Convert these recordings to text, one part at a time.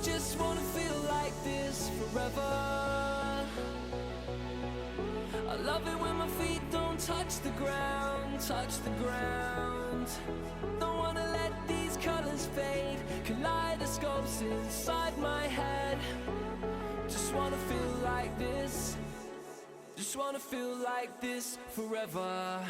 just wanna feel like this forever. I love it when my feet don't touch the ground, touch the ground. Don't wanna let these colors fade, kaleidoscopes inside my head. Just wanna feel like this, just wanna feel like this forever.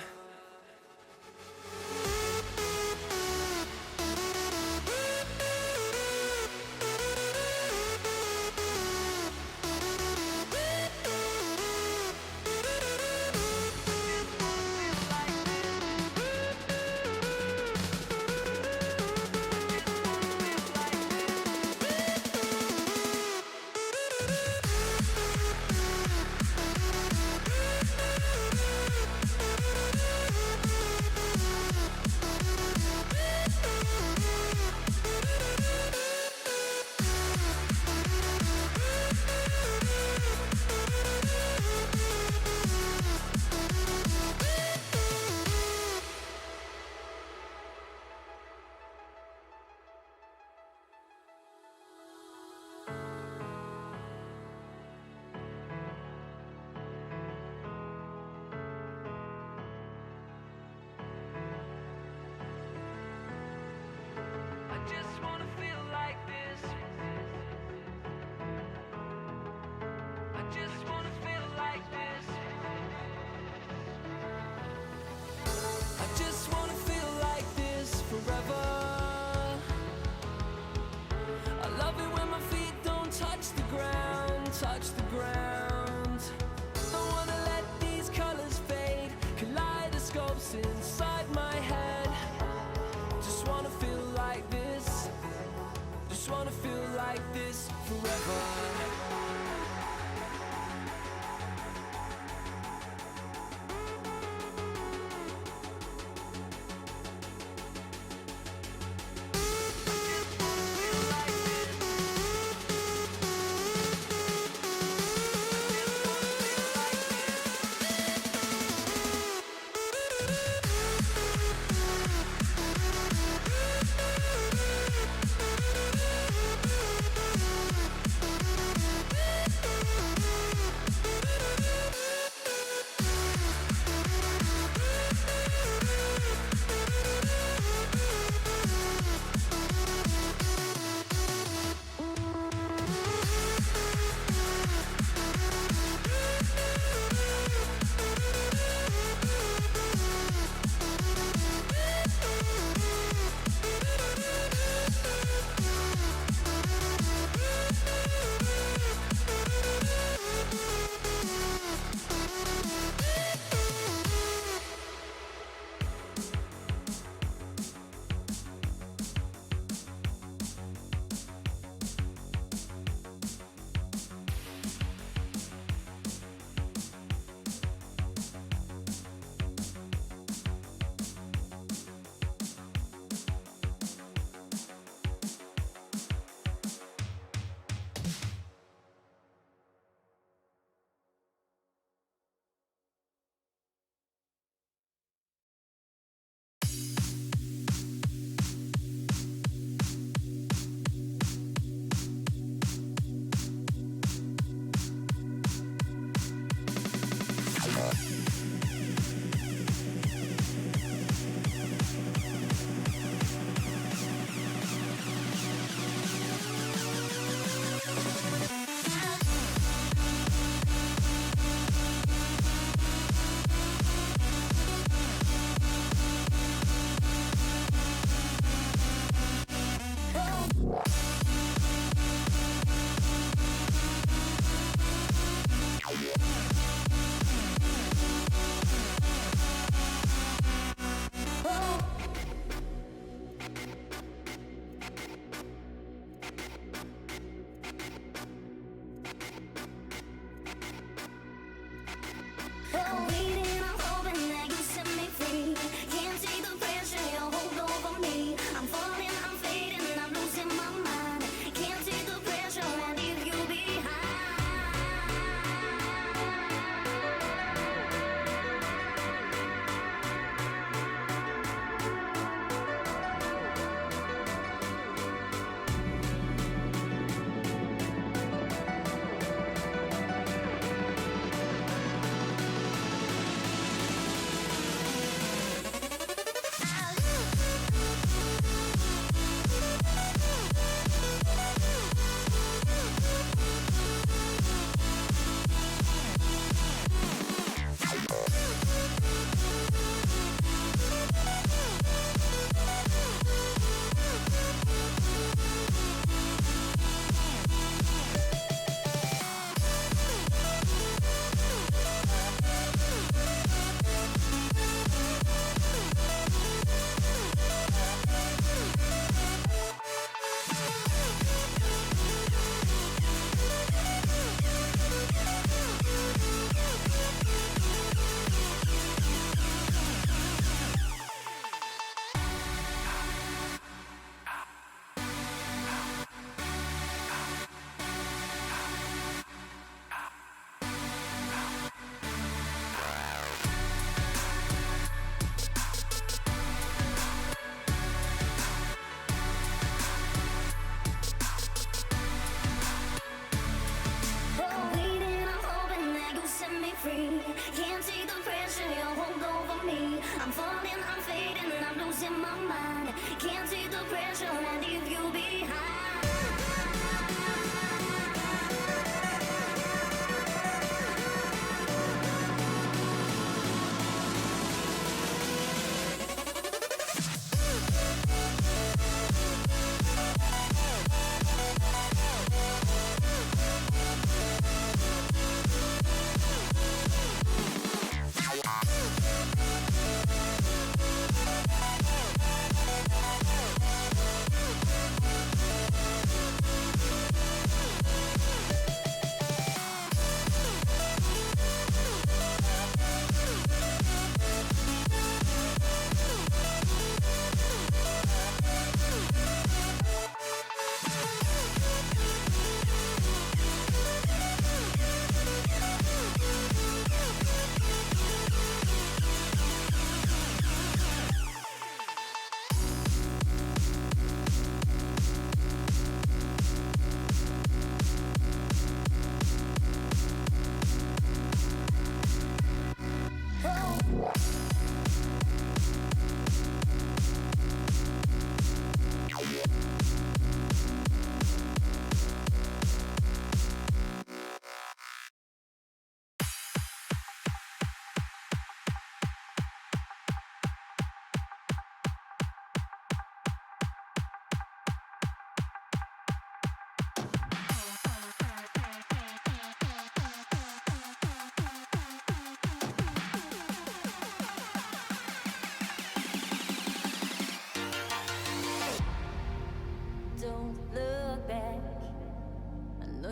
Touch the ground. Don't wanna let these colors fade, kaleidoscopes inside my head. Just wanna feel like this, just wanna feel like this forever.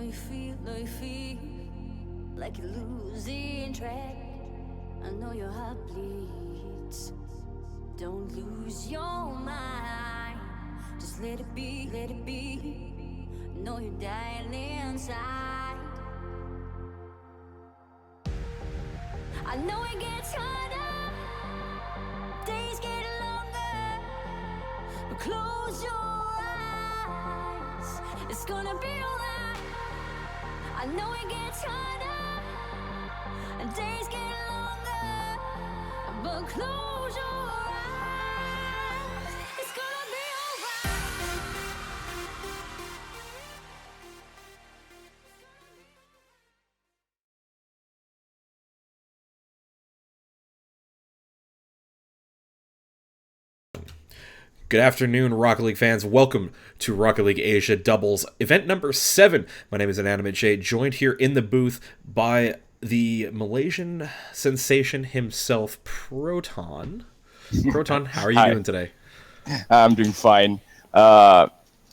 know you feel like you're losing track. I know your heart bleeds. Don't lose your mind. Just let it be, let it be. Know you're dying inside. I know it gets harder, days get longer, but close your eyes, it's gonna be alright. I know it gets harder, and days get longer, but close your eyes, it's gonna be alright. Good afternoon, Rocket League fans. Welcome to Rocket League Asia Doubles, event number 7. My name is Inanimate J, joined here in the booth by the Malaysian sensation himself, Proton. Proton, how are you doing today? I'm doing fine. I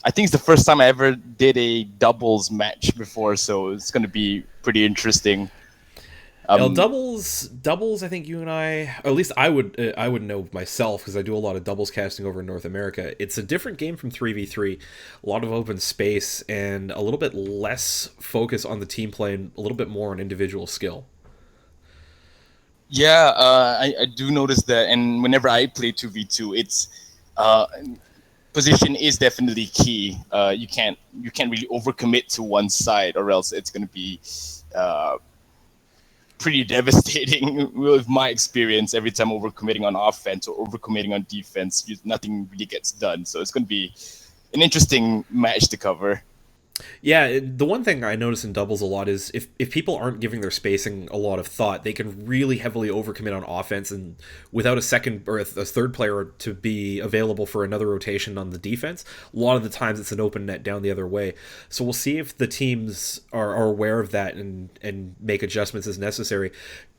think it's the first time I ever did a doubles match before, so it's going to be pretty interesting. Doubles. I think you and I, or at least I would know myself because I do a lot of doubles casting over in North America. It's a different game from 3v3, a lot of open space and a little bit less focus on the team play and a little bit more on individual skill. Yeah, I do notice that, and whenever I play 2v2, it's position is definitely key. You can't really overcommit to one side, or else it's going to be pretty devastating with my experience. Every time overcommitting on offense or overcommitting on defense, nothing really gets done. So it's going to be an interesting match to cover. Yeah, the one thing I notice in doubles a lot is if people aren't giving their spacing a lot of thought, they can really heavily overcommit on offense, and without a second or a third player to be available for another rotation on the defense, a lot of the times it's an open net down the other way. So we'll see if the teams are aware of that and make adjustments as necessary.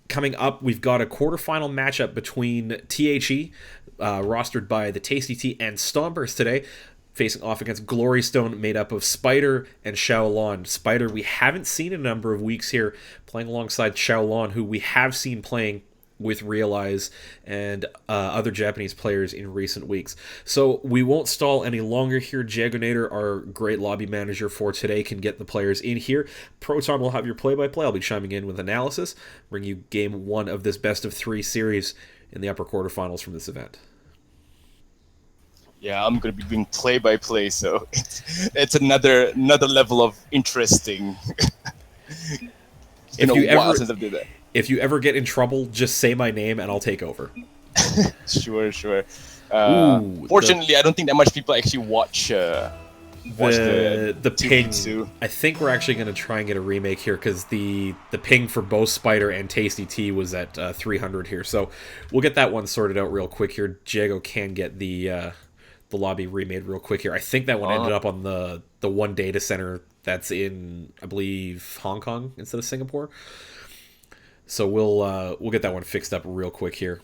Coming up, we've got a quarterfinal matchup between THE, rostered by the Tasty T and Stompers today, facing off against Glory Stone, made up of Spider and Xiaolon. Spider, we haven't seen in a number of weeks here, playing alongside Xiaolon, who we have seen playing with Realize and other Japanese players in recent weeks. So we won't stall any longer here. Jagonator, our great lobby manager for today, can get the players in here. Proton will have your play-by-play. I'll be chiming in with analysis, bring you game 1 of this best-of-3 series in the upper quarterfinals from this event. Yeah, I'm going to be doing play-by-play, so it's another level of interesting. It's been a while since I've did that. If you ever get in trouble, just say my name and I'll take over. Sure. Fortunately, I don't think that much people actually watch the ping. I think we're actually going to try and get a remake here because the ping for both Spider and Tasty T was at 300 here. So we'll get that one sorted out real quick here. Jago can get the lobby remade real quick here. I think that one ended up on the one data center that's in, I believe, Hong Kong instead of Singapore. So we'll get that one fixed up real quick here.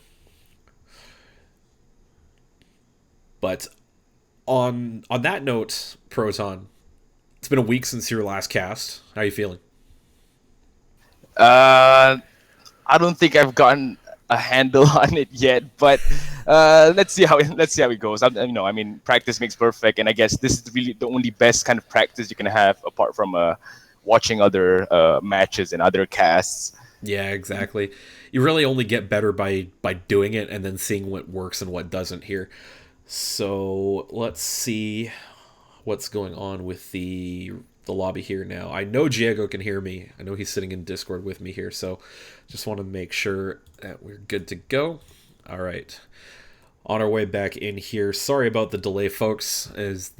But on that note, Proton, it's been a week since your last cast. How are you feeling? I don't think I've gotten a handle on it yet, but let's see how it goes. I mean, practice makes perfect, and I guess this is really the only best kind of practice you can have apart from watching other matches and other casts. Yeah, exactly. You really only get better by doing it and then seeing what works and what doesn't here. So let's see what's going on with the lobby here now. I know Diego can hear me. I know he's sitting in Discord with me here, so just want to make sure that we're good to go. All right. On our way back in here. Sorry about the delay, folks. As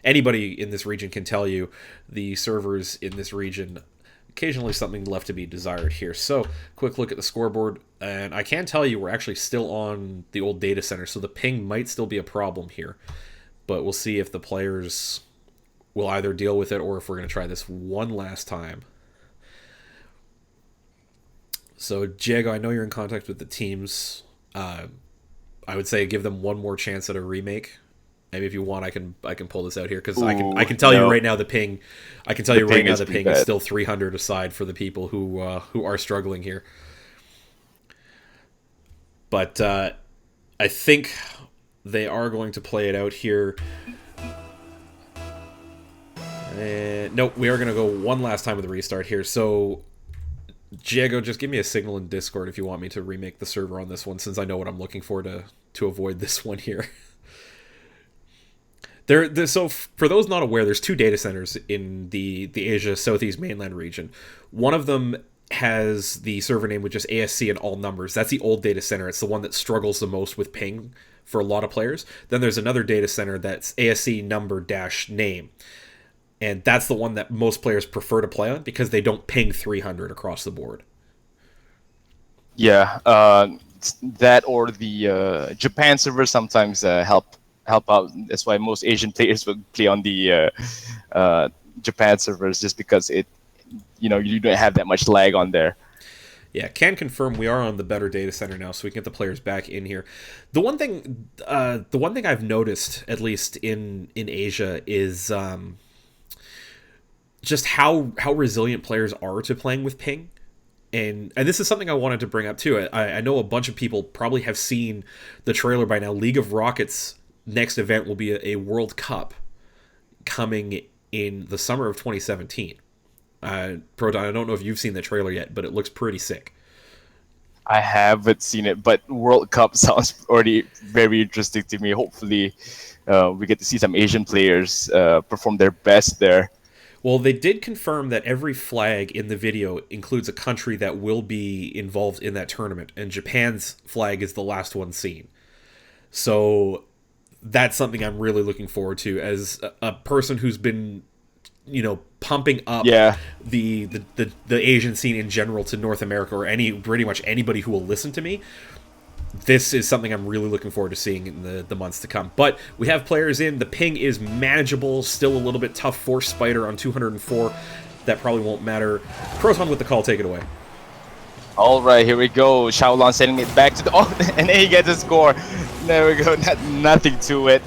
anybody in this region can tell you, the servers in this region, occasionally something left to be desired here. So, quick look at the scoreboard, and I can tell you we're actually still on the old data center, so the ping might still be a problem here. But we'll see if the players will either deal with it or if we're going to try this one last time. So, Diego, I know you're in contact with the teams. I would say give them one more chance at a remake, Maybe if you want, I can pull this out here because I can tell you right now the ping. I can tell you right now the ping is still 300 aside for the people who are struggling here. But I think they are going to play it out here. Nope, we are going to go one last time with the restart here. So, Diego, just give me a signal in Discord if you want me to remake the server on this one, since I know what I'm looking for to avoid this one here. So, for those not aware, there's 2 data centers in the Asia Southeast mainland region. One of them has the server name with just ASC and all numbers. That's the old data center. It's the one that struggles the most with ping for a lot of players. Then there's another data center that's ASC number-name. And that's the one that most players prefer to play on because they don't ping 300 across the board. Yeah, that or the Japan server sometimes help out. That's why most Asian players would play on the Japan servers, just because you don't have that much lag on there. Yeah, can confirm we are on the better data center now, so we can get the players back in here. The one thing I've noticed, at least in Asia, is just how resilient players are to playing with ping. And this is something I wanted to bring up too. I know a bunch of people probably have seen the trailer by now. League of Rockets' next event will be a World Cup coming in the summer of 2017. Proton, I don't know if you've seen the trailer yet, but it looks pretty sick. I haven't seen it, but World Cup sounds already very interesting to me. Hopefully, we get to see some Asian players perform their best there. Well, they did confirm that every flag in the video includes a country that will be involved in that tournament, and Japan's flag is the last one seen. So that's something I'm really looking forward to as a person who's been, pumping up the Asian scene in general to North America, or pretty much anybody who will listen to me. This is something I'm really looking forward to seeing in the months to come. But we have players in. The ping is manageable. Still a little bit tough for Spider on 204. That probably won't matter. Proton with the call. Take it away. All right, here we go. Shaolin sending it back to the... Oh, and he gets a score. There we go. Nothing to it.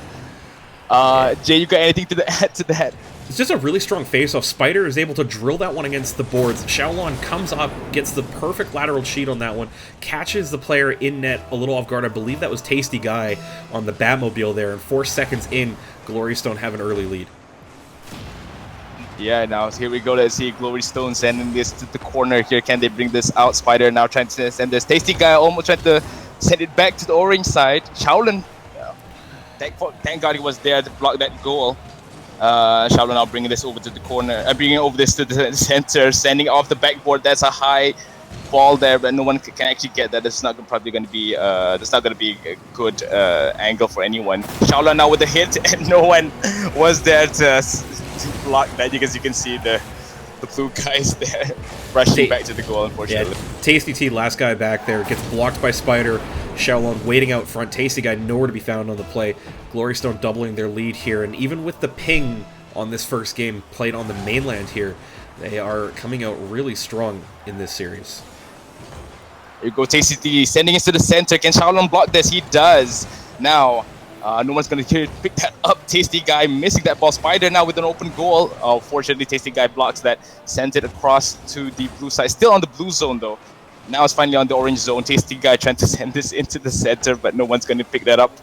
Jay, you got anything to add to that? It's just a really strong face-off. Spider is able to drill that one against the boards. Shaolin comes up, gets the perfect lateral cheat on that one, catches the player in net a little off guard. I believe that was Tasty Guy on the Batmobile there, and 4 seconds in, Glory Stone have an early lead. Yeah, now here we go. Let's see Glory Stone sending this to the corner here. Can they bring this out? Spider now trying to send this. Tasty Guy almost trying to send it back to the orange side. Shaolin, thank God he was there to block that goal. Shaolin now bringing this over to the corner, bringing over this to the center, sending off the backboard. That's a high ball there, but no one can actually get that. That's not probably going to be. That's not going to be a good angle for anyone. Shaolin now with the hit, and no one was there to block that, because you can see the blue guys there rushing back to the goal. Unfortunately, yeah, Tasty T, last guy back there, gets blocked by Spider. Shaolin waiting out front. Tasty Guy nowhere to be found on the play. Glory Stone doubling their lead here, and even with the ping on this first game played on the mainland here, they are coming out really strong in this series. Here you go, Tasty T sending it to the center. Can Shaolin block this? He does. Now, no one's going to pick that up. Tasty Guy missing that ball. Spider now with an open goal. Fortunately, Tasty Guy blocks that, sends it across to the blue side. Still on the blue zone, though. Now it's finally on the orange zone. Tasty Guy trying to send this into the center, but no one's going to pick that up.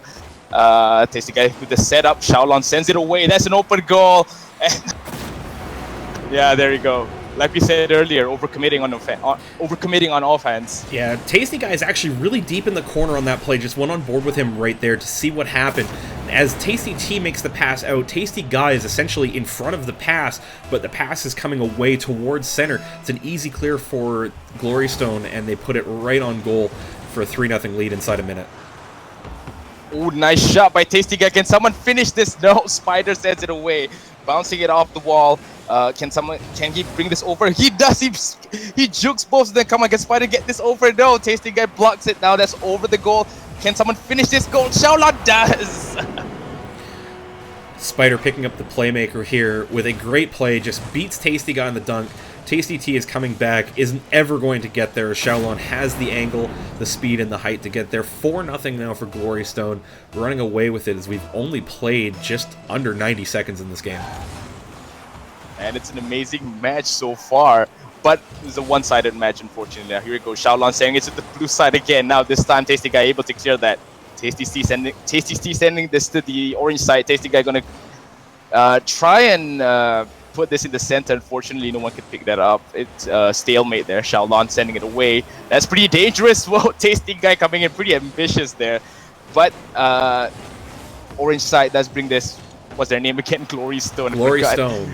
Tasty Guy with the setup. Shaolin sends it away. That's an open goal. Yeah, there you go. Like we said earlier, overcommitting on offense. Yeah, Tasty Guy is actually really deep in the corner on that play. Just went on board with him right there to see what happened. As Tasty T makes the pass out, Tasty Guy is essentially in front of the pass, but the pass is coming away towards center. It's an easy clear for Glory Stone, and they put it right on goal for a 3-0 lead inside a minute. Oh, nice shot by Tasty Guy. Can someone finish this? No, Spider sends it away, bouncing it off the wall. Can he bring this over? He does. He jukes both of them. Come on, can Spider get this over? No, Tasty Guy blocks it. Now that's over the goal. Can someone finish this goal? Shaolin does. Spider picking up the playmaker here with a great play, just beats Tasty Guy on the dunk, Tasty T is coming back, isn't ever going to get there. Xiaolon has the angle, the speed, and the height to get there. 4-0 now for Glory Stone, running away with it as we've only played just under 90 seconds in this game. And it's an amazing match so far, but it's a one-sided match, unfortunately. Now here we go, Xiaolon sending it to the blue side again. Now this time Tasty Guy able to clear that. Tasty T sending this to the orange side. Tasty Guy gonna try and put this in the center. Unfortunately, no one could pick that up. It's stalemate there. Xiaolon sending it away. That's pretty dangerous. Well, Tasty Guy coming in pretty ambitious there. But orange side does bring this. What's their name again? Glory Stone. Glory Stone.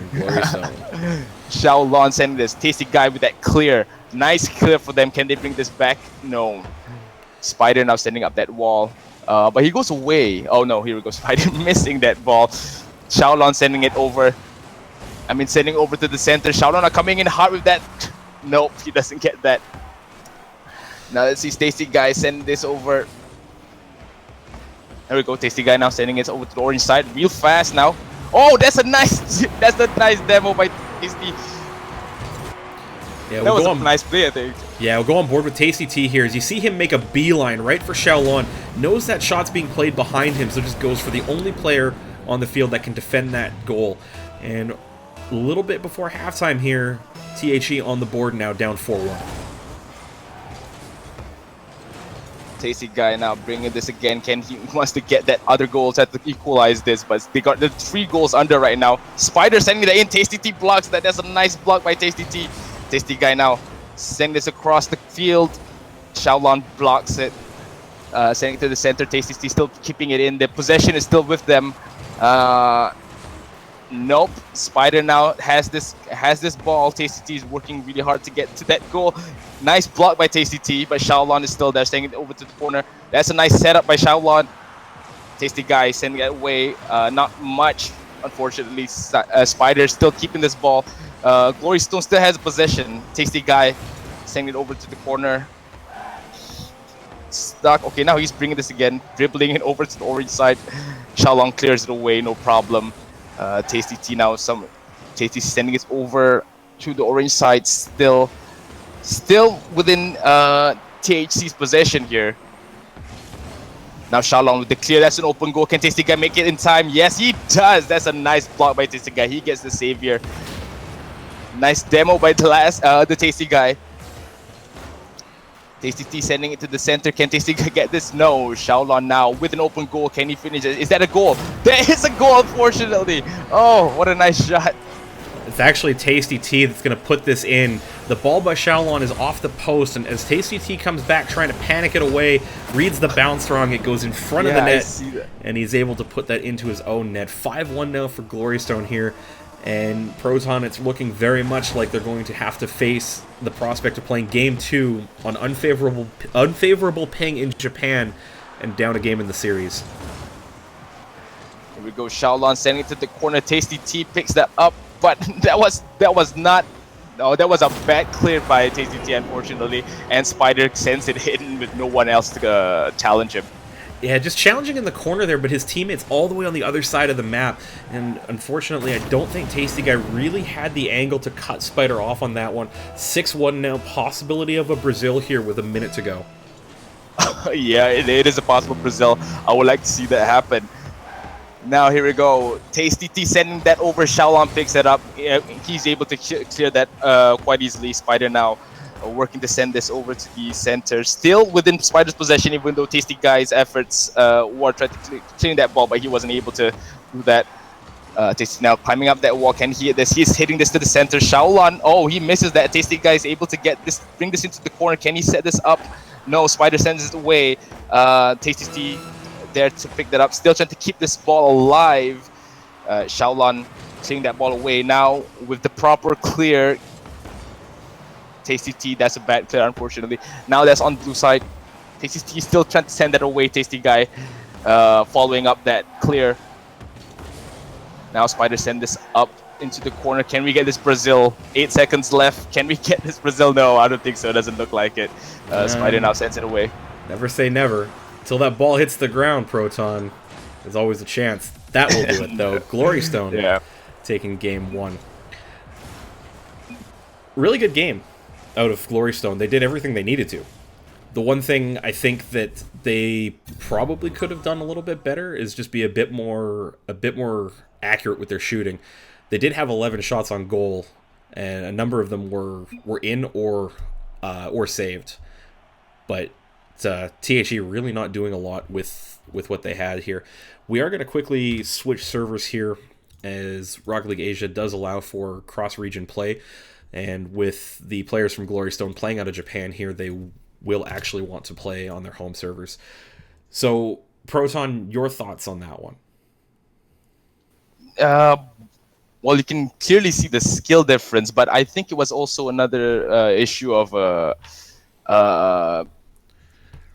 Xiaolon sending this. Tasty Guy with that clear. Nice clear for them. Can they bring this back? No. Spider now sending up that wall. But he goes away. Oh no, here we go. Spider missing that ball. Xiaolon sending it over. Sending over to the center. Xiaolon are coming in hard with that. Nope, he doesn't get that. Now let's see Tasty Guy send this over. There we go. Tasty Guy now sending it over to the orange side real fast now. Oh, that's a nice demo by Tasty. Yeah, that was a nice play, I think. Yeah, we'll go on board with Tasty T here. As you see him make a beeline right for Xiaolon, knows that shot's being played behind him, so just goes for the only player on the field that can defend that goal. And a little bit before halftime here, THE on the board now, down 4-1. Tasty Guy now bringing this again. He wants to get that other goal to equalize this, but they got the 3 goals under right now. Spider sending that in. Tasty T blocks that. That's a nice block by Tasty T. Tasty Guy now sending this across the field. Xiaolon blocks it. Sending it to the center. Tasty T still keeping it in. The possession is still with them. Nope. Spider now has this ball. Tasty T is working really hard to get to that goal. Nice block by Tasty T, but Xiaolon is still there, sending it over to the corner. That's a nice setup by Xiaolon. Tasty Guy sending it away. Not much, unfortunately. Spider still keeping this ball. Glory Stone still has possession. Tasty Guy sending it over to the corner. Stuck. Okay, now he's bringing this again, dribbling it over to the orange side. Xiaolon clears it away, no problem. Tasty T now, Tasty sending it over to the orange side, still within THC's possession here. Now Xiaolon with the clear, that's an open goal. Can Tasty Guy make it in time? Yes, he does. That's a nice block by Tasty Guy. He gets the save here. Nice demo by the Tasty Guy. Tasty T sending it to the center. Can Tasty Guy get this? No. Xiaolon now with an open goal. Can he finish it? Is that a goal? There is a goal, unfortunately. Oh, what a nice shot. It's actually Tasty T that's going to put this in. The ball by Xiaolon is off the post, and as Tasty T comes back trying to panic it away, reads the bounce wrong, it goes in front of the net, and he's able to put that into his own net. 5-1 now for Glory Stone here. And Proton, it's looking very much like they're going to have to face the prospect of playing Game 2 on unfavorable ping in Japan and down a game in the series. Here we go, Xiaolon sending it to the corner. Tasty T picks that up, but that was not. No, that was a bad clear by Tasty T, unfortunately. And Spider sends it hidden with no one else to challenge him. Yeah, just challenging in the corner there, but his teammate's all the way on the other side of the map. And unfortunately, I don't think Tasty Guy really had the angle to cut Spider off on that one. 6-1 now, possibility of a Brazil here with a minute to go. Yeah, it is a possible Brazil. I would like to see that happen. Now here we go. Tasty T sending that over. Xiaolon picks it up. He's able to clear that quite easily. Spider now working to send this over to the center. Still within Spider's possession, even though Tasty Guy's efforts were trying to clean that ball, but he wasn't able to do that. Tasty now climbing up that wall. Can he hit this? He's hitting this to the center. Xiaolon, oh, he misses that. Tasty Guy is able to get this, bring this into the corner. Can he set this up? No, Spider sends it away. Tasty there to pick that up. Still trying to keep this ball alive. Xiaolon clearing that ball away. Now with the proper clear. Tasty T, that's a bad clear, unfortunately. Now that's on blue side. Tasty T still trying to send that away. Tasty Guy following up that clear. Now Spider send this up into the corner. Can we get this Brazil? 8 seconds left. Can we get this Brazil? No, I don't think so. It doesn't look like it. Spider now sends it away. Never say never. Until that ball hits the ground, Proton, there's always a chance. That will do it, though. Glory Stone taking game 1. Really good game out of Glory Stone. They did everything they needed to. The one thing I think that they probably could have done a little bit better is just be a bit more accurate with their shooting. They did have 11 shots on goal, and a number of them were in or saved. But THE really not doing a lot with what they had here. We are going to quickly switch servers here, as Rocket League Asia does allow for cross-region play, and with the players from Glory Stone playing out of Japan here, they will actually want to play on their home servers. So, Proton, your thoughts on that one? Well, you can clearly see the skill difference, but I think it was also another issue of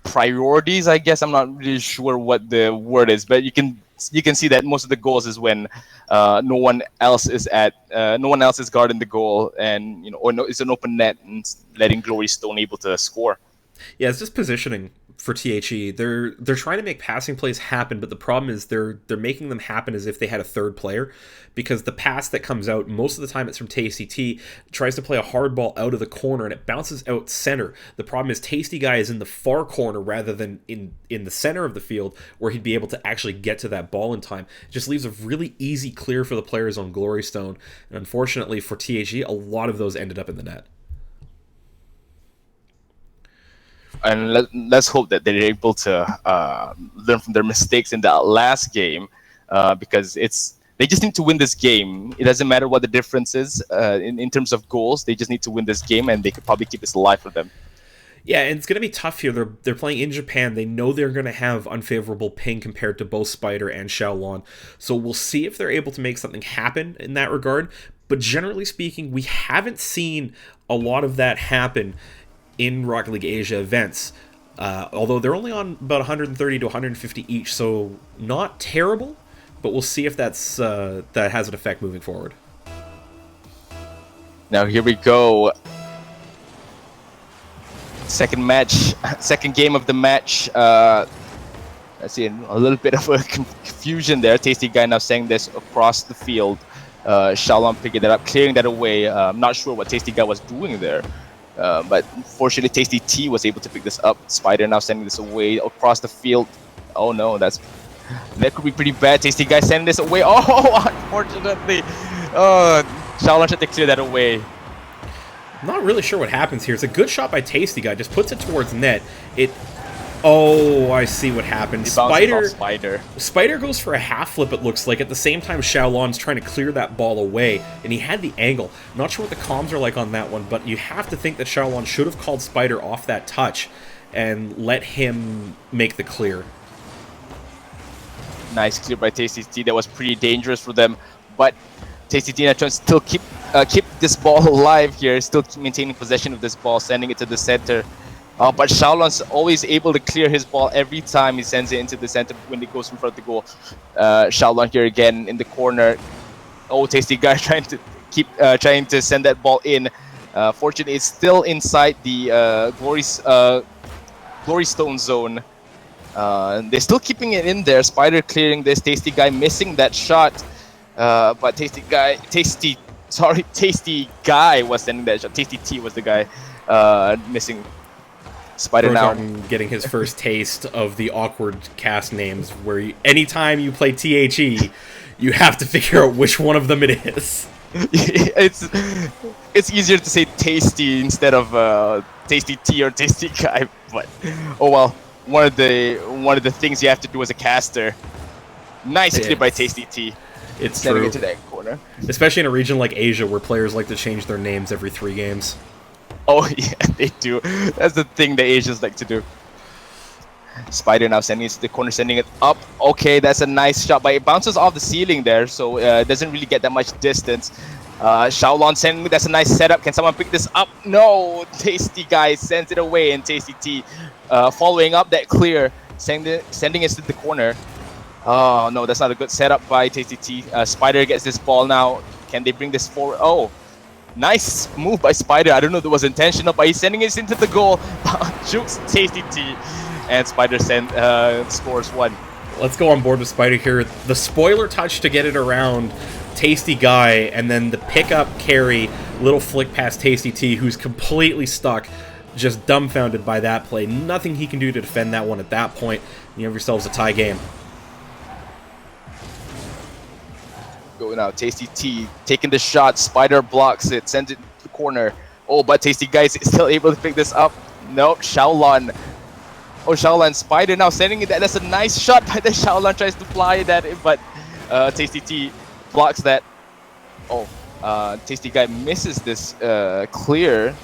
priorities. I guess I'm not really sure what the word is, but you can see that most of the goals is when no one else is guarding the goal, and it's an open net and letting Glory Stone able to score. Yeah, it's just positioning for THE. They're trying to make passing plays happen, but the problem is they're making them happen as if they had a third player, because the pass that comes out, most of the time it's from Tasty T, tries to play a hard ball out of the corner and it bounces out center. The problem is Tasty Guy is in the far corner rather than in the center of the field, where he'd be able to actually get to that ball in time. It just leaves a really easy clear for the players on Glory Stone, and unfortunately for THE, a lot of those ended up in the net. And let's hope that they're able to learn from their mistakes in that last game, because they just need to win this game. It doesn't matter what the difference is in terms of goals. They just need to win this game, and they could probably keep this alive for them. Yeah, and it's going to be tough here. They're playing in Japan. They know they're going to have unfavorable ping compared to both Spider and Xiaolon. So we'll see if they're able to make something happen in that regard. But generally speaking, we haven't seen a lot of that happen in Rocket League Asia events, although they're only on about 130 to 150 each, so not terrible, but we'll see if that has an effect moving forward. Now here we go. Second game of the match. Let's see, a little bit of a confusion there. Tasty Guy now saying this across the field. Xiaolon picking that up, clearing that away. I'm not sure what Tasty Guy was doing there. But fortunately, Tasty T was able to pick this up. Spider now sending this away across the field. Oh no, that could be pretty bad. Tasty Guy sending this away. Oh, unfortunately. Xiaolon had to clear that away. I'm not really sure what happens here. It's a good shot by Tasty Guy. Just puts it towards net. Oh, I see what happened. Spider goes for a half flip, it looks like. At the same time, Xiaolon's trying to clear that ball away, and he had the angle. Not sure what the comms are like on that one, but you have to think that Xiaolon should have called Spider off that touch and let him make the clear. Nice clear by Tasty T. That was pretty dangerous for them, but Tasty T trying to still keep this ball alive here, still maintaining possession of this ball, sending it to the center. But Xiaolon's always able to clear his ball every time he sends it into the center when it goes in front of the goal. Xiaolon here again in the corner. Oh, Tasty Guy trying to send that ball in. Fortunately, it's still inside the Glory Stone zone. They're still keeping it in there. Spider clearing this. Tasty Guy missing that shot. But Tasty Guy was sending that shot. Tasty T was the guy missing. Spider now getting his first taste of the awkward cast names, where anytime you play THE, you have to figure out which one of them it is. It's easier to say Tasty instead of Tasty T or Tasty Guy, but oh well. One of the things you have to do as a caster. Nice clear by Tasty T. It's sending true. It to that corner. Especially in a region like Asia, where players like to change their names every 3 games. Oh yeah, they do. That's the thing the Asians like to do. Spider now sending it to the corner, sending it up. Okay, that's a nice shot, but it bounces off the ceiling there, so it doesn't really get that much distance. Xiaolon sending, that's a nice setup. Can someone pick this up? No! Tasty Guy sends it away, and Tasty T following up that clear, sending it to the corner. Oh no, that's not a good setup by Tasty T. Spider gets this ball now. Can they bring this forward? Oh! Nice move by Spider. I don't know if it was intentional, but he's sending it into the goal. Jukes Tasty T. And Spider scores 1. Let's go on board with Spider here. The spoiler touch to get it around Tasty Guy, and then the pickup carry, little flick past Tasty T, who's completely stuck, just dumbfounded by that play. Nothing he can do to defend that one at that point. You have yourselves a tie game. Going out, Tasty T taking the shot. Spider blocks it, sends it to the corner. Oh, but Tasty Guy is still able to pick this up. Nope, Xiaolon. Oh, Xiaolon, Spider now sending it. That's a nice shot, but then Xiaolon tries to fly that, but Tasty T blocks that. Oh, Tasty Guy misses this clear.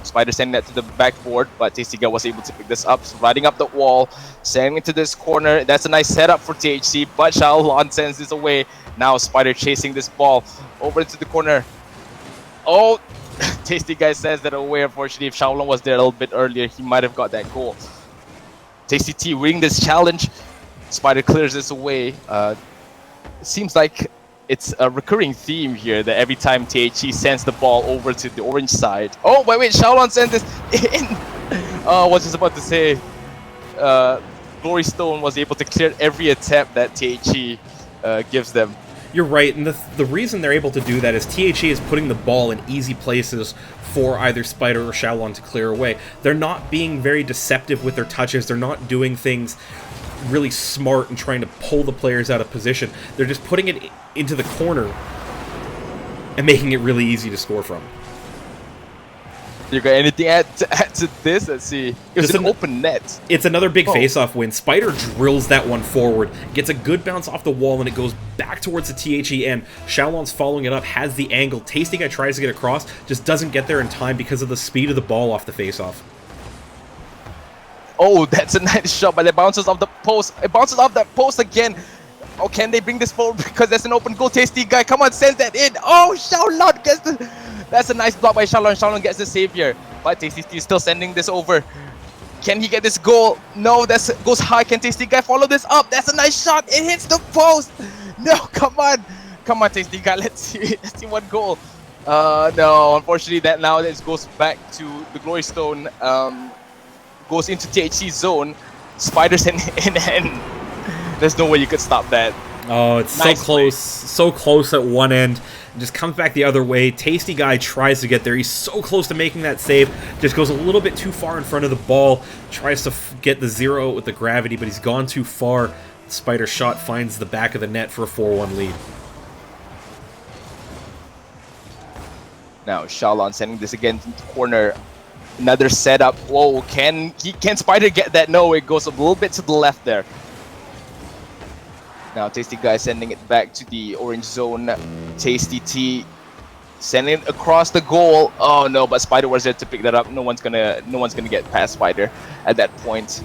Spider sending that to the backboard, but Tasty Guy was able to pick this up, so riding up the wall, sending it to this corner. That's a nice setup for THC, but Xiaolon sends this away. Now Spider chasing this ball over into the corner. Oh, Tasty Guy sends that away. Unfortunately, if Xiaolon was there a little bit earlier, he might have got that goal. Tasty T winning this challenge. Spider clears this away. It seems like it's a recurring theme here that every time THC sends the ball over to the orange side. Oh, wait, Xiaolon sent this in. I was just about to say, Glory Stone was able to clear every attempt that THC gives them. You're right, and the reason they're able to do that is THA is putting the ball in easy places for either Spider or Xiaolon to clear away. They're not being very deceptive with their touches. They're not doing things really smart and trying to pull the players out of position. They're just putting it into the corner and making it really easy to score from. You got anything to add to this? Let's see. It was an open net. It's another big face-off win. Spider drills that one forward, gets a good bounce off the wall, and it goes back towards the THE end. Xiaolon's following it up, has the angle. Tasty Guy tries to get across, just doesn't get there in time because of the speed of the ball off the face-off. Oh, that's a nice shot, but it bounces off the post. It bounces off that post again. Oh, can they bring this forward? Because there's an open goal. Tasty Guy, come on, send that in. Oh, Xiaolon gets the... That's a nice block by Xiaolon. Xiaolon gets the save here. But Tasty is still sending this over. Can he get this goal? No, that goes high. Can Tasty Guy follow this up? That's a nice shot. It hits the post. No, come on. Come on, Tasty Guy. Let's see one goal. No, unfortunately, that now goes back to the Glory Stone. Goes into THC zone. Spiders and there's no way you could stop that. Oh, it's nice, so close at one end. Just comes back the other way. Tasty Guy tries to get there. He's so close to making that save. Just goes a little bit too far in front of the ball. Tries to get the 0 with the gravity, but he's gone too far. Spider shot finds the back of the net for a 4-1 lead. Now Xiaolon sending this again to the corner. Another setup. Whoa, can Spider get that? No, it goes a little bit to the left there. Now Tasty Guy sending it back to the orange zone. Tasty T sending it across the goal. Oh no, but Spider was there to pick that up. No one's gonna get past Spider at that point.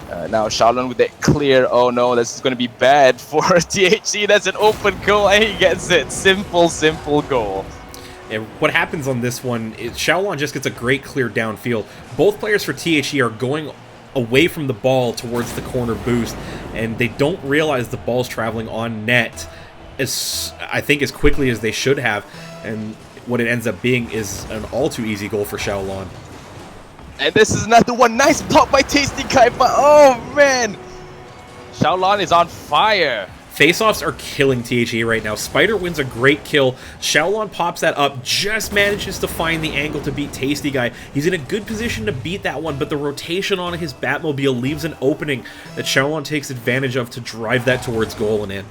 Now Xiaolon with that clear. Oh no, this is gonna be bad for THC. That's an open goal and he gets it. Simple goal. And what happens on this one is Xiaolon just gets a great clear downfield. Both players for THE are going away from the ball towards the corner boost, and they don't realize the ball's traveling on net as quickly as they should have, and what it ends up being is an all too easy goal for Xiaolon. And this is another one. Nice block by Tasty Guy, but oh man, Xiaolon is on fire. Face-offs are killing THE right now. Spider wins a great kill. Xiaolon pops that up, just manages to find the angle to beat Tasty Guy. He's in a good position to beat that one, but the rotation on his Batmobile leaves an opening that Xiaolon takes advantage of to drive that towards goal and in.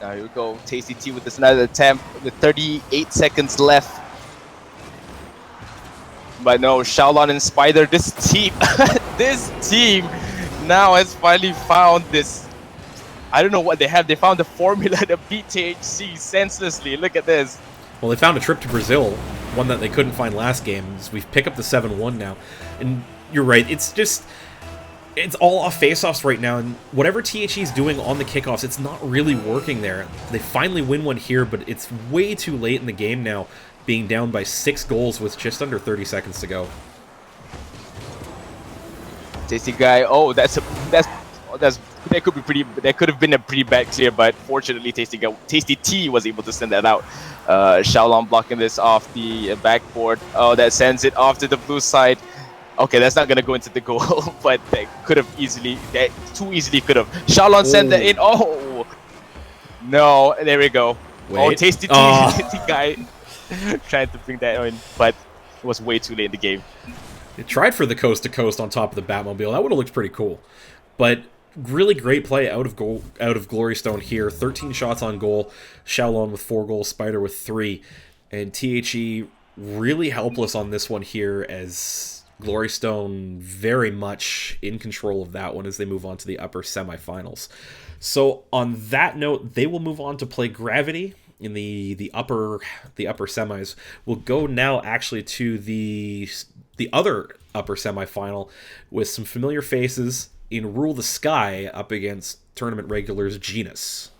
Now here we go. Tasty T with this another attempt with 38 seconds left. But no, Xiaolon and Spider, this team now has finally found this. I don't know what they have. They found the formula to beat THC senselessly. Look at this. Well, they found a trip to Brazil, one that they couldn't find last game. So we've picked up the 7-1 now. And you're right, it's all off face-offs right now. And whatever THE's doing on the kickoffs, it's not really working there. They finally win one here, but it's way too late in the game now, being down by 6 goals with just under 30 seconds to go. Tasty Guy. Oh, that could have been a pretty bad clear, but fortunately Tasty T was able to send that out. Xiaolon blocking this off the backboard. Oh, that sends it off to the blue side. Okay, that's not gonna go into the goal, but too easily could have. Xiaolon sent that in. Oh, No, there we go. Oh, Wait. tasty Oh. tasty guy trying to bring that in, but it was way too late in the game. It tried for the coast to coast on top of the Batmobile. That would have looked pretty cool. But really great play out of Glorystone here. 13 shots on goal. Shaolon with 4 goals. Spider with 3. And THE really helpless on this one here, as Glorystone very much in control of that one as they move on to the upper semifinals. So on that note, they will move on to play Gravity in the upper semis. We'll go now actually to the other upper semifinal with some familiar faces in Rule the Sky up against tournament regulars Genus.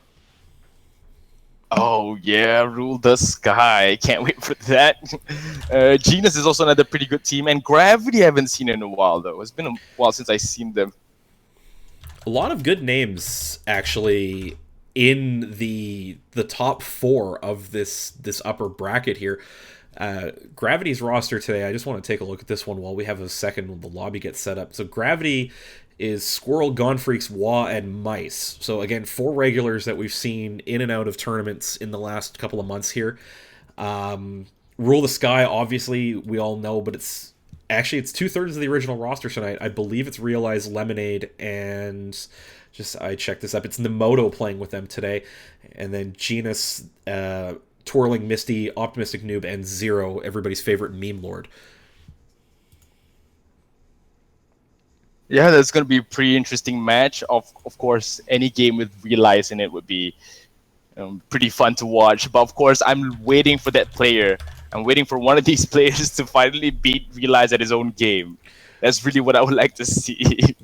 Oh yeah, Rule the Sky. Can't wait for that. Genus is also another pretty good team, and Gravity I haven't seen in a while though. It's been a while since I've seen them. A lot of good names actually in the top 4 of this upper bracket here. Gravity's roster today, I just want to take a look at this one while we have a second when the lobby gets set up. So Gravity is Squirrel, Gone Freaks, Wah, and Mice. So again, 4 regulars that we've seen in and out of tournaments in the last couple of months here. Rule the Sky, obviously, we all know, but it's 2/3 of the original roster tonight. I believe it's Realize, Lemonade, and I checked this up. It's Nemoto playing with them today. And then Genus, Twirling Misty, Optimistic Noob, and Zero, everybody's favorite meme lord. Yeah, that's going to be a pretty interesting match. Of course, any game with Realize in it would be pretty fun to watch. But of course, I'm waiting for that player. I'm waiting for one of these players to finally beat Realize at his own game. That's really what I would like to see.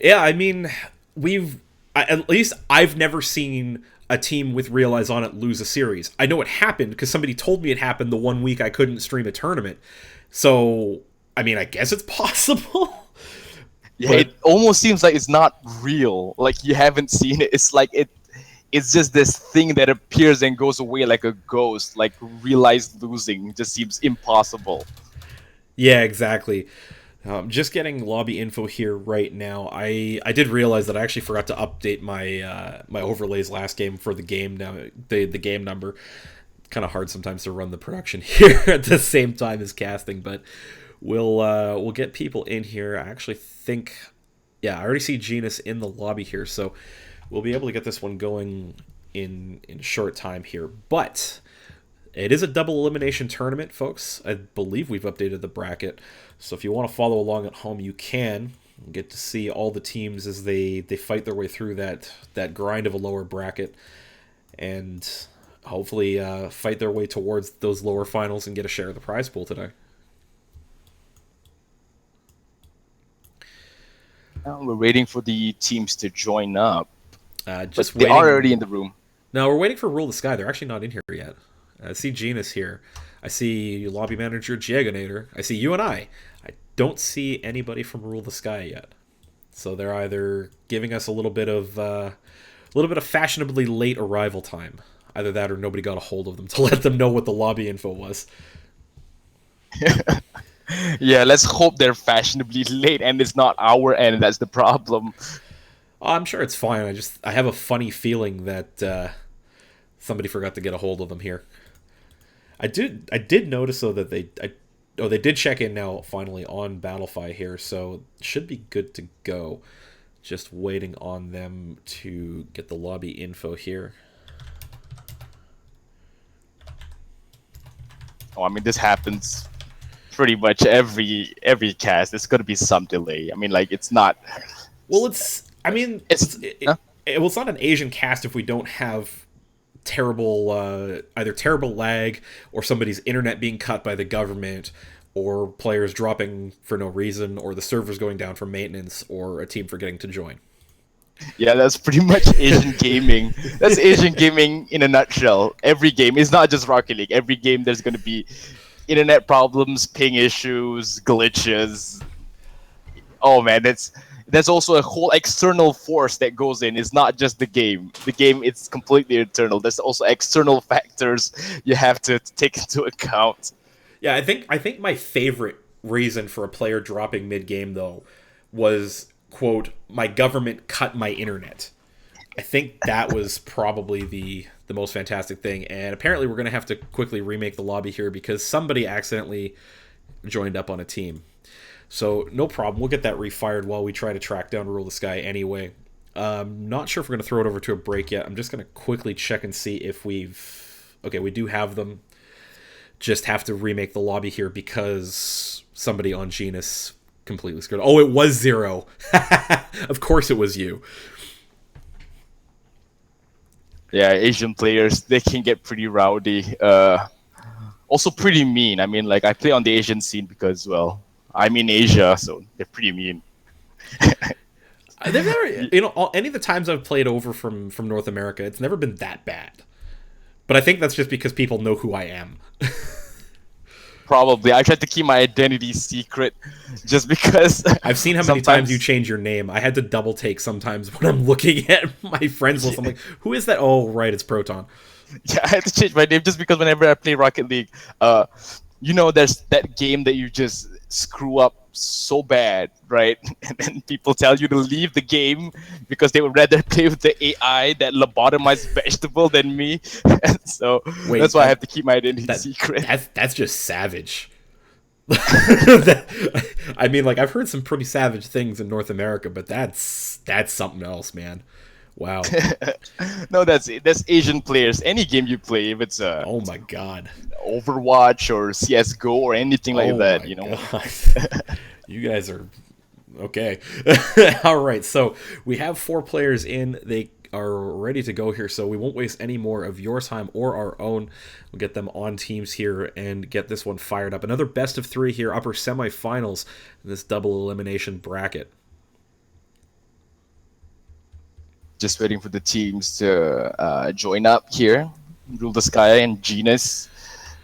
Yeah, I mean, at least I've never seen a team with Realize on it lose a series. I know it happened because somebody told me it happened the one week I couldn't stream a tournament. So, I mean, I guess it's possible. Yeah, but it almost seems like it's not real. Like you haven't seen it. It's like it's just this thing that appears and goes away like a ghost. Like Realize losing just seems impossible. Yeah, exactly. Just getting lobby info here right now. I did realize that I actually forgot to update my my overlays last game for the game now. The game number. Kind of hard sometimes to run the production here at the same time as casting, but we'll get people in here. I actually think, yeah, I already see Genus in the lobby here, so we'll be able to get this one going in short time here. But it is a double elimination tournament, folks. I believe we've updated the bracket. So if you want to follow along at home, you can get to see all the teams as they fight their way through that grind of a lower bracket, and hopefully fight their way towards those lower finals and get a share of the prize pool today. We're waiting for the teams to join up. Just but they waiting. are already in the room. No, we're waiting for Rule the Sky. They're actually not in here yet. I see Genus here. I see lobby manager Diagonator. I see you and I don't see anybody from Rule the Sky yet. So they're either giving us a little bit of fashionably late arrival time. Either that or nobody got a hold of them to let them know what the lobby info was. Yeah, let's hope they're fashionably late and it's not our end. That's the problem. I'm sure it's fine. I have a funny feeling that somebody forgot to get a hold of them here. I did notice though that they did check in now finally on Battlefy here, so should be good to go. Just waiting on them to get the lobby info here. Oh, I mean, this happens pretty much every cast. There's going to be some delay. I mean, like, it's not. Well, it's not an Asian cast if we don't have terrible either terrible lag or somebody's internet being cut by the government or players dropping for no reason or the servers going down for maintenance or a team forgetting to join. Yeah, that's pretty much Asian gaming. That's Asian gaming in a nutshell. Every game, it's not just Rocket League. Every game there's going to be internet problems, ping issues, glitches. Oh man, that's also a whole external force that goes in. It's not just the game. The game, it's completely internal. There's also external factors you have to take into account. Yeah, I think my favorite reason for a player dropping mid-game, though, was, quote, my government cut my internet. I think that was probably the most fantastic thing. And apparently we're going to have to quickly remake the lobby here because somebody accidentally joined up on a team. So no problem. We'll get that refired while we try to track down Rule the Sky anyway. Not sure if we're going to throw it over to a break yet. I'm just going to quickly check and see if we've... Okay, we do have them. Just have to remake the lobby here because somebody on Genus completely screwed. Oh, it was 0. Of course it was you. Yeah, Asian players, they can get pretty rowdy. Also pretty mean. I mean, like, I play on the Asian scene because, well, I'm in Asia, so they're pretty mean. They've never, any of the times I've played over from North America, it's never been that bad. But I think that's just because people know who I am. Probably. I tried to keep my identity secret just because... I've seen how many times you change your name. I had to double take sometimes when I'm looking at my friends list. I'm like, who is that? Oh, right, it's Proton. Yeah, I had to change my name just because whenever I play Rocket League, there's that game that you just screw up so bad, right? And then people tell you to leave the game because they would rather play with the AI, that lobotomized vegetable, than me. And so that's why I have to keep my identity secret. That's just savage. I mean, like, I've heard some pretty savage things in North America, but that's something else, man. Wow. No, that's Asian players. Any game you play, if it's oh my god, Overwatch or CS:GO or anything like that, you know. You guys are okay. All right, so we have 4 players in. They are ready to go here, so we won't waste any more of your time or our own. We'll get them on teams here and get this one fired up. Another best of 3 here, upper semifinals in this double elimination bracket. Just waiting for the teams to join up here. Rule the Sky and Genus.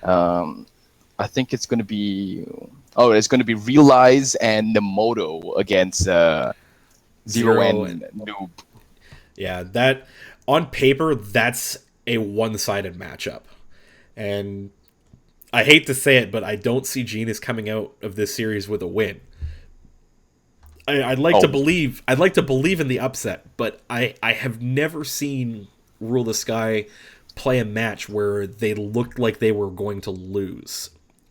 I think it's going to be... Oh, it's going to be Realize and Nemoto against Zero and Noob. Yeah, that... On paper, that's a one-sided matchup. And I hate to say it, but I don't see Genus coming out of this series with a win. I'd like to believe in the upset, but I have never seen Rule the Sky play a match where they looked like they were going to lose.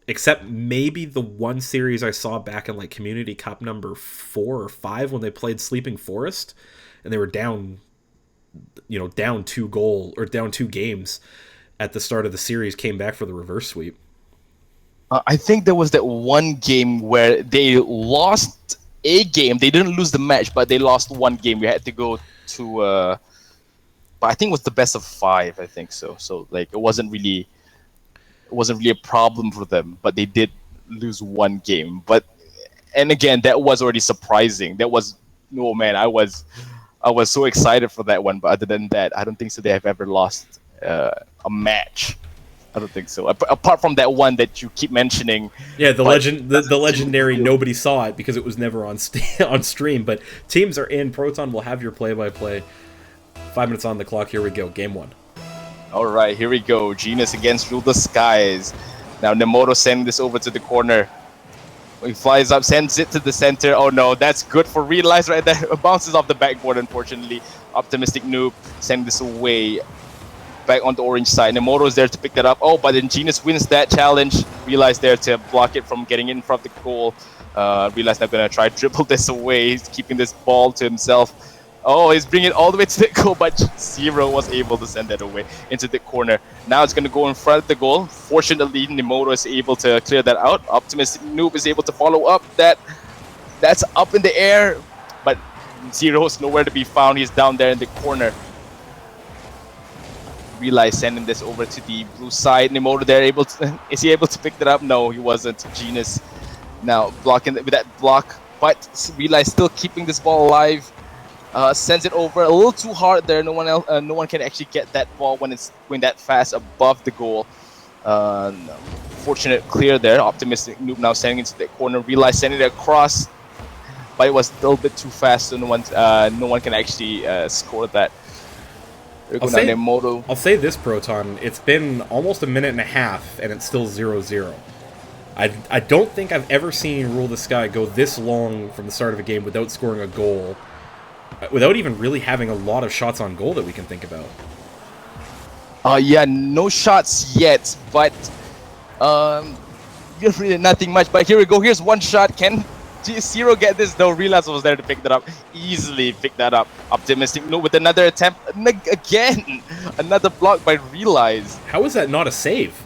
Except maybe the one series I saw back in like Community Cup number 4 or 5 when they played Sleeping Forest and they were down 2 games at the start of the series, came back for the reverse sweep. I think there was that one game where they lost a game. They didn't lose the match, but they lost one game. We had to go to, but I think it was the best of 5. I think so. So like it wasn't really a problem for them, but they did lose one game. And again, that was already surprising. I was so excited for that one. But other than that, I don't think so. They have ever lost a match. I don't think so. Apart from that one that you keep mentioning. Yeah, the legendary nobody saw it because it was never on stream. But teams are in. Proton will have your play-by-play. 5 minutes on the clock. Here we go. Game 1. All right, here we go. Genus against Rule the Skies. Now Nemoto sending this over to the corner. He flies up, sends it to the center. Oh no, that's good for Realize right there. It bounces off the backboard, unfortunately. Optimistic Noob sending this away. Back on the orange side. Nemoto is there to pick that up. Oh, but then Genus wins that challenge. Realize there to block it from getting in front of the goal. Realize now going to try to dribble this away. He's keeping this ball to himself. Oh, he's bringing it all the way to the goal, but Zero was able to send that away into the corner. Now it's going to go in front of the goal. Fortunately, Nemoto is able to clear that out. Optimistic Noob is able to follow up. That's up in the air, but Zero is nowhere to be found. He's down there in the corner. Realize sending this over to the blue side. Nemoto there is he able to pick that up? No, he wasn't. Genus now blocking with that block, but Realize still keeping this ball alive. Sends it over a little too hard there. No one can actually get that ball when it's going that fast above the goal. No. Fortunate clear there. Optimistic Noob now sending into the corner. Realize sending it across, but it was a little bit too fast, so no one can actually score that. I'll say this, Proton. It's been almost a minute and a half, and it's still 0-0. I don't think I've ever seen Rule the Sky go this long from the start of a game without scoring a goal. without even really having a lot of shots on goal that we can think about. Yeah, no shots yet, but really nothing much. But here we go. Here's one shot. Can Zero get this? No, Realize was there to pick that up. Easily pick that up. Optimistic no with another attempt. Again, another block by Realize. How is that not a save?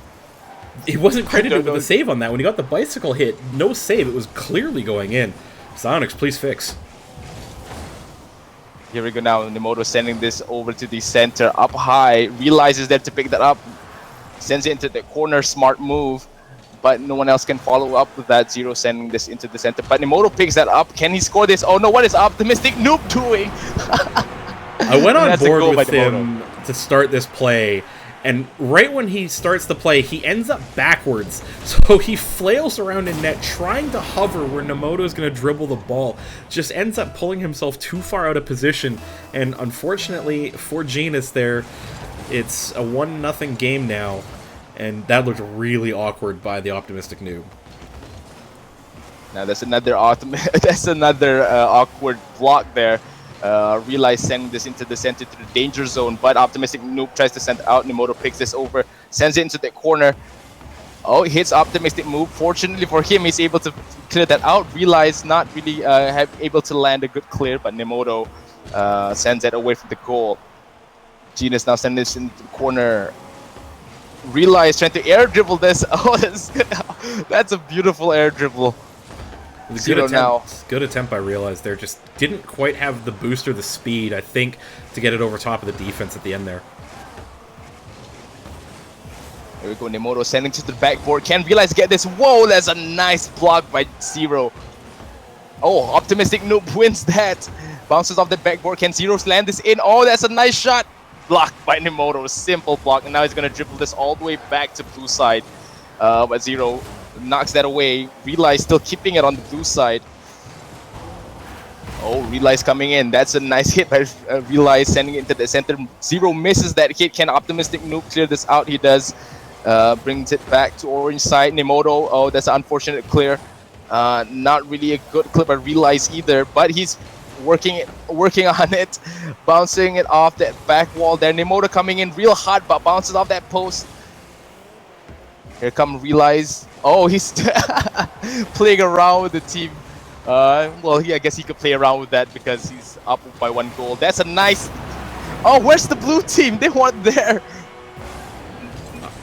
He wasn't credited with a save on that. When he got the bicycle hit, no save. It was clearly going in. Psyonix, please fix. Here we go now. Nemoto sending this over to the center. Up high. Realizes there to pick that up. Sends it into the corner. Smart move. But no one else can follow up with that. Zero sending this into the center. But Nemoto picks that up. Can he score this? Oh no, what is Optimistic Noob doing? I went on board with him to start this play. And right when he starts the play, he ends up backwards. So he flails around in net, trying to hover where Nemoto is going to dribble the ball. Just ends up pulling himself too far out of position. And unfortunately for Genius there, it's a 1-0 game now. And that looked really awkward by the Optimistic Noob. Now that's another awkward block there. Realize sending this into the center to the danger zone, but Optimistic Noob tries to send out. Nemoto picks this over, sends it into the corner. Oh, hits Optimistic Noob. Fortunately for him, he's able to clear that out. Realize not really able to land a good clear, but Nemoto sends it away from the goal. Genius now sends this into the corner. Realize trying to air dribble this. Oh, that's a beautiful air dribble. Good attempt by Realize there. Just didn't quite have the boost or the speed, I think, to get it over top of the defense at the end there. There we go. Nemoto sending to the backboard. Can Realize get this? Whoa, that's a nice block by Zero. Oh, Optimistic Noob wins that. Bounces off the backboard. Can Zero land this in? Oh, that's a nice shot. Blocked by Nemoto. Simple block. And now he's going to dribble this all the way back to blue side. But Zero knocks that away. Realize still keeping it on the blue side. Oh, Realize coming in. That's a nice hit by Realize sending it into the center. Zero misses that hit. Can Optimistic Noob clear this out? He does. Brings it back to orange side. Nemoto. Oh, that's an unfortunate clear. Not really a good clip by Realize either. But he's working on it. Bouncing it off that back wall there. Nemoto coming in real hot, but bounces off that post. Here come Realize. Oh, he's playing around with the team. Well, I guess he could play around with that because he's up by 1 goal. That's a nice... Oh, where's the blue team? They weren't there.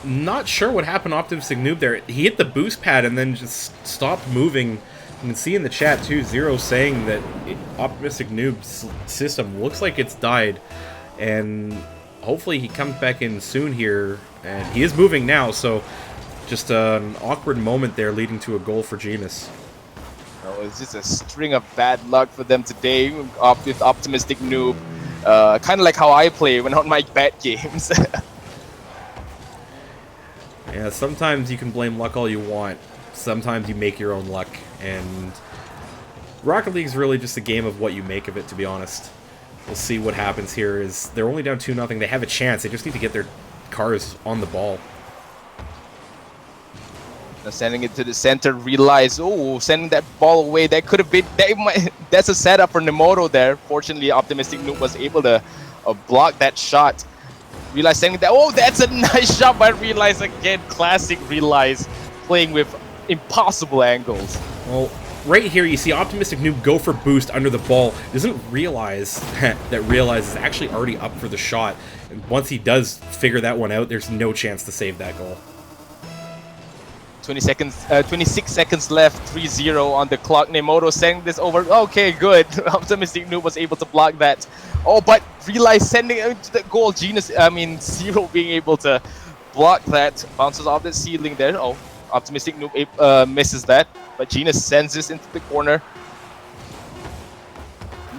Not sure what happened to Optimistic Noob there. He hit the boost pad and then just stopped moving. You can see in the chat, too, Zero saying that Optimistic Noob's system looks like it's died. And hopefully he comes back in soon here. And he is moving now, so... Just an awkward moment there leading to a goal for Genius. Oh, it's just a string of bad luck for them today with Optimistic Noob. Kind of like how I play when on my bad games. Yeah, sometimes you can blame luck all you want. Sometimes you make your own luck. And Rocket League is really just a game of what you make of it, to be honest. We'll see what happens here. They're only down 2-0. They have a chance. They just need to get their cars on the ball. Now sending it to the center, Realize, oh, sending that ball away. That could have been, that's a setup for Nemoto there. Fortunately, Optimistic Noob was able to block that shot. Realize sending that, oh, that's a nice shot by Realize again. Classic Realize, playing with impossible angles. Well, right here you see Optimistic Noob go for boost under the ball. Doesn't realize that Realize is actually already up for the shot. And once he does figure that one out, there's no chance to save that goal. 26 seconds left, 3-0 on the clock. Nemoto sending this over. Okay, good. Optimistic Noob was able to block that. Oh, but Realize sending it to the goal. Zero being able to block that. Bounces off the ceiling there. Oh, Optimistic Noob misses that. But Genius sends this into the corner.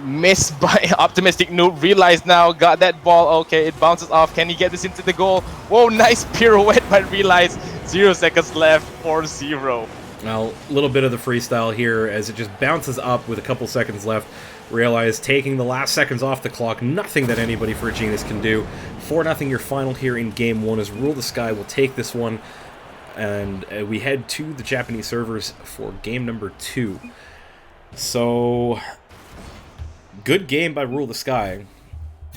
Missed by Optimistic Noob. Realize now got that ball. Okay, it bounces off. Can he get this into the goal? Whoa, nice pirouette by Realize. 0 seconds left, 4-0. Well, a little bit of the freestyle here as it just bounces up with a couple seconds left. Realize taking the last seconds off the clock. Nothing that anybody for Genius can do. 4-0 your final here in Game 1 as Rule the Sky will take this one. And we head to the Japanese servers for Game number 2. So... good game by Rule the Sky.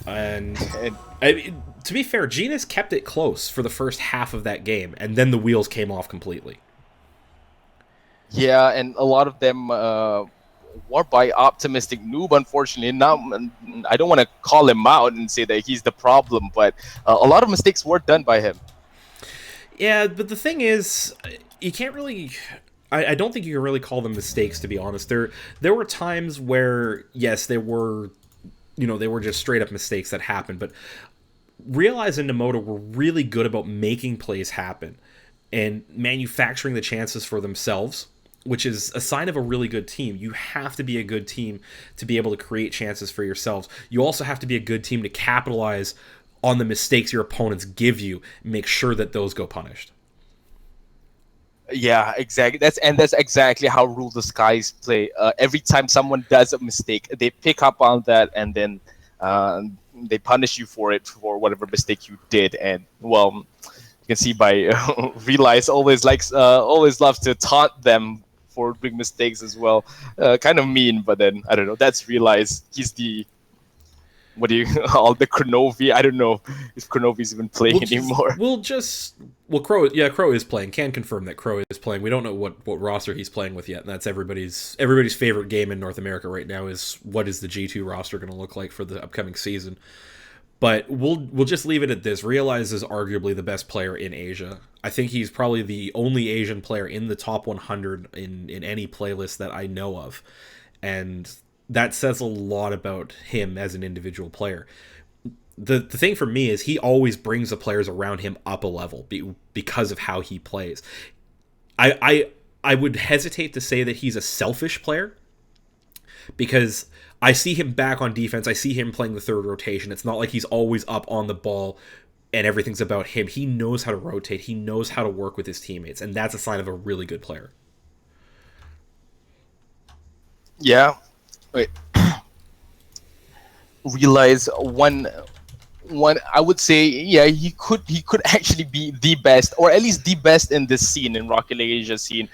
And to be fair, Genus kept it close for the first half of that game, and then the wheels came off completely. Yeah, and a lot of them were by Optimistic Noob, unfortunately. Now, I don't want to call him out and say that he's the problem, but a lot of mistakes were done by him. Yeah, but the thing is, you can't really... I don't think you can really call them mistakes, to be honest. There were times where, yes, they were just straight-up mistakes that happened, but Realize and Nemoto were really good about making plays happen and manufacturing the chances for themselves, which is a sign of a really good team. You have to be a good team to be able to create chances for yourselves. You also have to be a good team to capitalize on the mistakes your opponents give you, make sure that those go punished. Yeah, exactly. That's exactly how Rule the Skies play. Every time someone does a mistake, they pick up on that, and then they punish you for it, for whatever mistake you did. And well, you can see by Realize always loves to taunt them for big mistakes as well. Kind of mean, but then I don't know. That's Realize. He's the what do you call the Kronovi? I don't know if Kronovi's even playing anymore. Crow is playing. Can confirm that Crow is playing. We don't know what roster he's playing with yet, and that's everybody's favorite game in North America right now is what is the G2 roster going to look like for the upcoming season. But we'll just leave it at this. Realize is arguably the best player in Asia. I think he's probably the only Asian player in the top 100 in any playlist that I know of. And that says a lot about him as an individual player. The thing for me is he always brings the players around him up a level because of how he plays. I would hesitate to say that he's a selfish player, because I see him back on defense. I see him playing the third rotation. It's not like he's always up on the ball and everything's about him. He knows how to rotate. He knows how to work with his teammates, and that's a sign of a really good player. Yeah. Wait. Realize one I would say, yeah, he could actually be the best, or at least the best in this scene, in Rocket League Asia scene.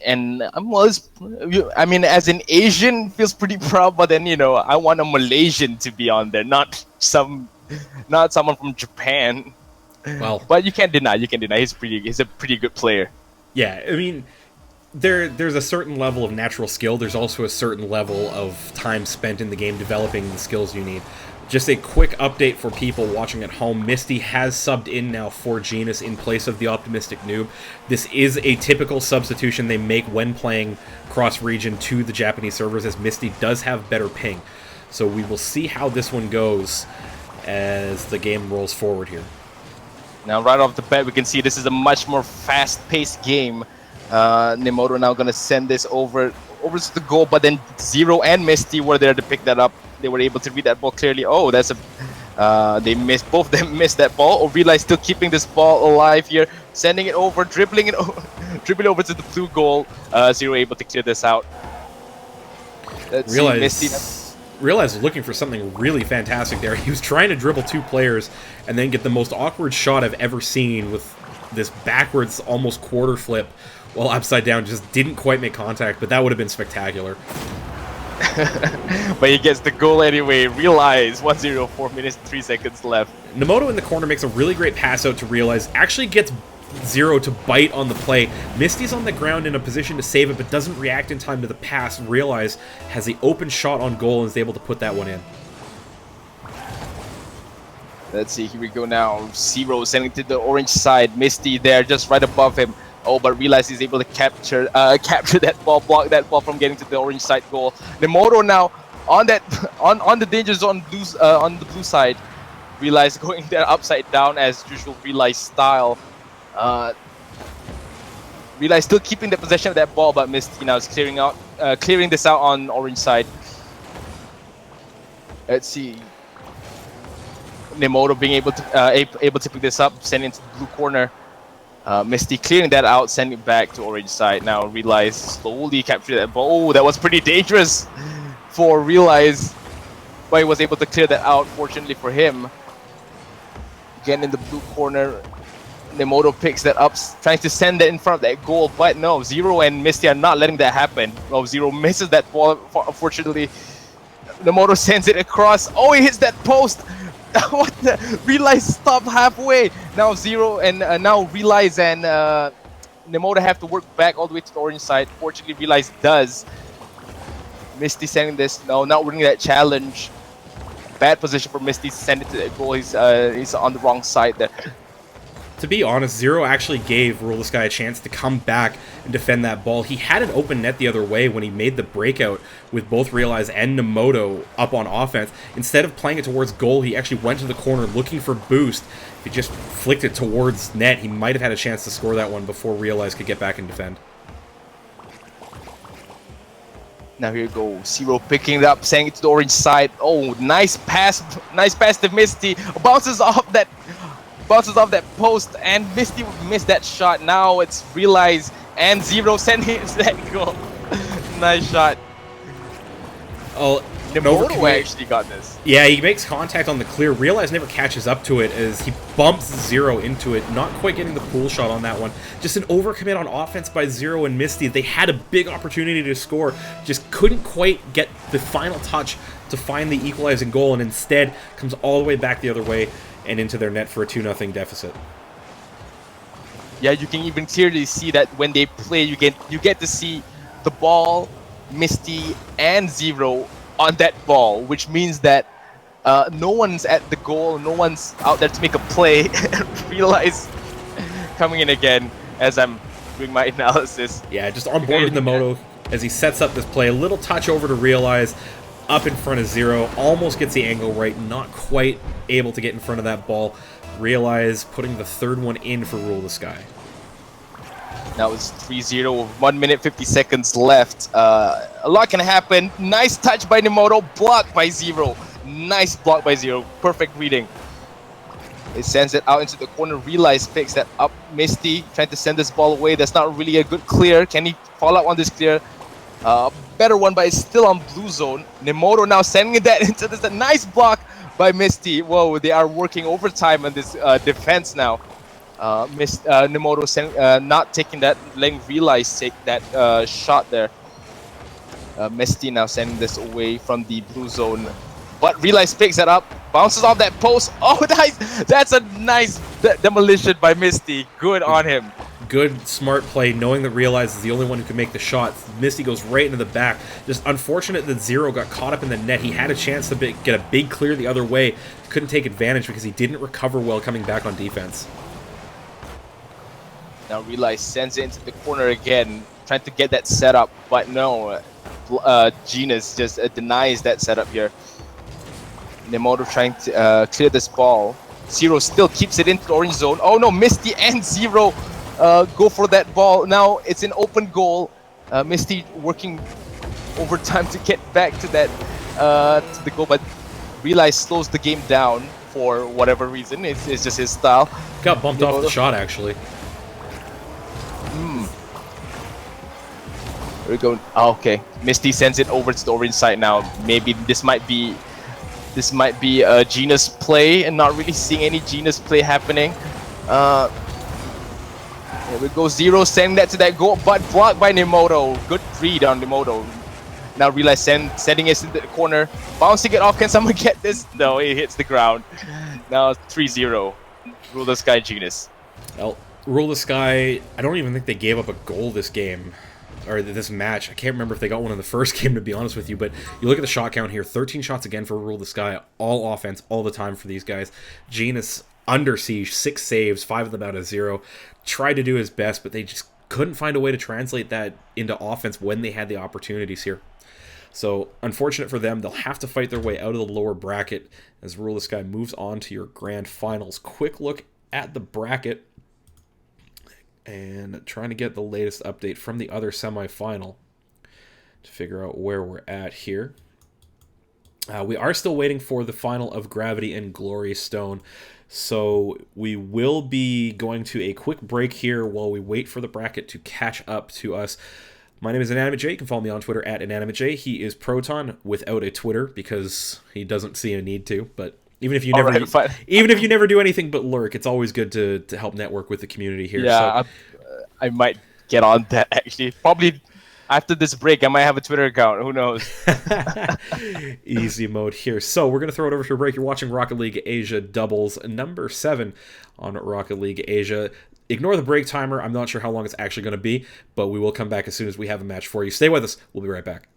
And as an Asian, feels pretty proud, but then I want a Malaysian to be on there, not someone from Japan. Well, but you can't deny he's a pretty good player. Yeah, I mean, there's a certain level of natural skill. There's also a certain level of time spent in the game developing the skills you need. Just a quick update for people watching at home. Misty has subbed in now for Genus in place of the Optimistic Noob. This is a typical substitution they make when playing cross-region to the Japanese servers, as Misty does have better ping. So we will see how this one goes as the game rolls forward here. Now, right off the bat, we can see this is a much more fast-paced game. Nemoto now going to send this over to the goal, but then Zero and Misty were there to pick that up. They were able to read that ball clearly. Oh, that's they missed. Both of them missed that ball. Oh, Realize still keeping this ball alive here, sending it over, dribbling over to the blue goal. Zero able to clear this out. Let's see Misty. Realize was looking for something really fantastic there. He was trying to dribble two players and then get the most awkward shot I've ever seen with this backwards, almost quarter flip while upside down. Just didn't quite make contact, but that would have been spectacular. But he gets the goal anyway. Realize 1-0, 4 minutes, 3 seconds left. Nemoto in the corner makes a really great pass out to Realize. Actually gets Zero to bite on the play. Misty's on the ground in a position to save it, but doesn't react in time to the pass. Realize has the open shot on goal and is able to put that one in. Let's see, here we go now. Zero sending to the orange side. Misty there, just right above him. Oh, but Realize he's able to capture that ball, block that ball from getting to the orange side goal. Nemoto now on the danger zone, on the blue side. Realize going there upside down as usual, Realize style. Realize still keeping the possession of that ball, but Misty now is clearing this out on orange side. Let's see. Nemoto being able to pick this up, sending it to the blue corner. Misty clearing that out, sending it back to orange side. Now Realize slowly captured that ball. Oh, that was pretty dangerous for Realize, but he was able to clear that out, fortunately for him. Again in the blue corner. Nemoto picks that up, trying to send that in front of that goal, but no, Zero and Misty are not letting that happen. Oh, Zero misses that ball, unfortunately. Nemoto sends it across. Oh, he hits that post. What the? Realize stop halfway. Now Zero and now Realize and Nemoto have to work back all the way to the orange side. Fortunately, Realize does. Misty sending this. No, not winning that challenge. Bad position for Misty to send it to that goal. He's on the wrong side there. To be honest, Zero actually gave Rule the Sky a chance to come back and defend that ball. He had an open net the other way when he made the breakout with both Realize and Nemoto up on offense. Instead of playing it towards goal, he actually went to the corner looking for boost. If he just flicked it towards net, he might have had a chance to score that one before Realize could get back and defend. Now here you go, Zero picking it up, sending it to the orange side. Oh, nice pass to Misty. Bounces off that post, and Misty missed that shot. Now it's Realize and Zero sending it to that goal. Nice shot. Oh, Nemoto actually got this. Yeah, he makes contact on the clear. Realize never catches up to it as he bumps Zero into it. Not quite getting the pool shot on that one. Just an overcommit on offense by Zero and Misty. They had a big opportunity to score, just couldn't quite get the final touch to find the equalizing goal, and instead comes all the way back the other way and into their net for a 2-0 deficit. Yeah, you can even clearly see that when they play, you get to see the ball, Misty, and Zero on that ball, which means that no one's at the goal, no one's out there to make a play. Realize coming in again as I'm doing my analysis. Yeah, just on board with Nemoto as he sets up this play. A little touch over to Realize, up in front of Zero, almost gets the angle right, not quite able to get in front of that ball. Realize putting the third one in for Rule the Sky. Now it's 3-0 with 1 minute 50 seconds left. A lot can happen. Nice touch by Nemoto, blocked by Zero. Nice block by Zero, perfect reading. It sends it out into the corner. Realize picks that up. Misty trying to send this ball away. That's not really a good clear. Can he follow up on this clear? Better one, but it's still on blue zone. Nemoto now sending that into this. A nice block by Misty. Whoa, they are working overtime on this defense now. Nemoto not taking that, letting Realize take that shot there. Misty now sending this away from the blue zone. But Realize picks that up, bounces off that post. Oh, nice! That's a nice demolition by Misty. Good on him. Good, smart play, knowing that Realize is the only one who can make the shot. Misty goes right into the back. Just unfortunate that Zero got caught up in the net. He had a chance to get a big clear the other way. Couldn't take advantage because he didn't recover well coming back on defense. Now Realize sends it into the corner again, trying to get that setup, but no. Genus just denies that setup here. Nemoto trying to clear this ball. Zero still keeps it into the orange zone. Oh no, Misty and Zero go for that ball. Now it's an open goal. Misty working overtime to get back to that to the goal, but Realize slows the game down for whatever reason. It's just his style. Got bumped off the shot actually. There we go. Oh, okay, Misty sends it over to the orange side now. Maybe this might be a Genus play, and not really seeing any Genus play happening. There we go. Zero sending that to that goal, but blocked by Nemoto. Good read on Nemoto. Now Realize sending it into the corner, bouncing it off. Can someone get this? No, it hits the ground. Now 3-0. Rule the Sky Genus. Well, Rule the Sky, I don't even think they gave up a goal this game. Or this match. I can't remember if they got one in the first game, to be honest with you, but you look at the shot count here, 13 shots again for Rule the Sky, all offense, all the time for these guys. Genus under siege, 6 saves, 5 of them out of 0. Tried to do his best, but they just couldn't find a way to translate that into offense when they had the opportunities here. So, unfortunate for them, they'll have to fight their way out of the lower bracket as Rule the Sky moves on to your grand finals. Quick look at the bracket. And trying to get the latest update from the other semifinal to figure out where we're at here. We are still waiting for the final of Gravity and Glory Stone, so we will be going to a quick break here while we wait for the bracket to catch up to us. My name is Inanimate J. You can follow me on Twitter at Inanimate J. He is Proton without a Twitter because he doesn't see a need to, but Even if you All never, right, fine. even if you never do anything but lurk, it's always good to help network with the community here. Yeah, I might get on that actually. Probably after this break, I might have a Twitter account. Who knows? So easy mode here. So we're gonna throw it over to a break. You're watching Rocket League Asia doubles number 7 on Rocket League Asia. Ignore the break timer. I'm not sure how long it's actually going to be, but we will come back as soon as we have a match for you. Stay with us. We'll be right back.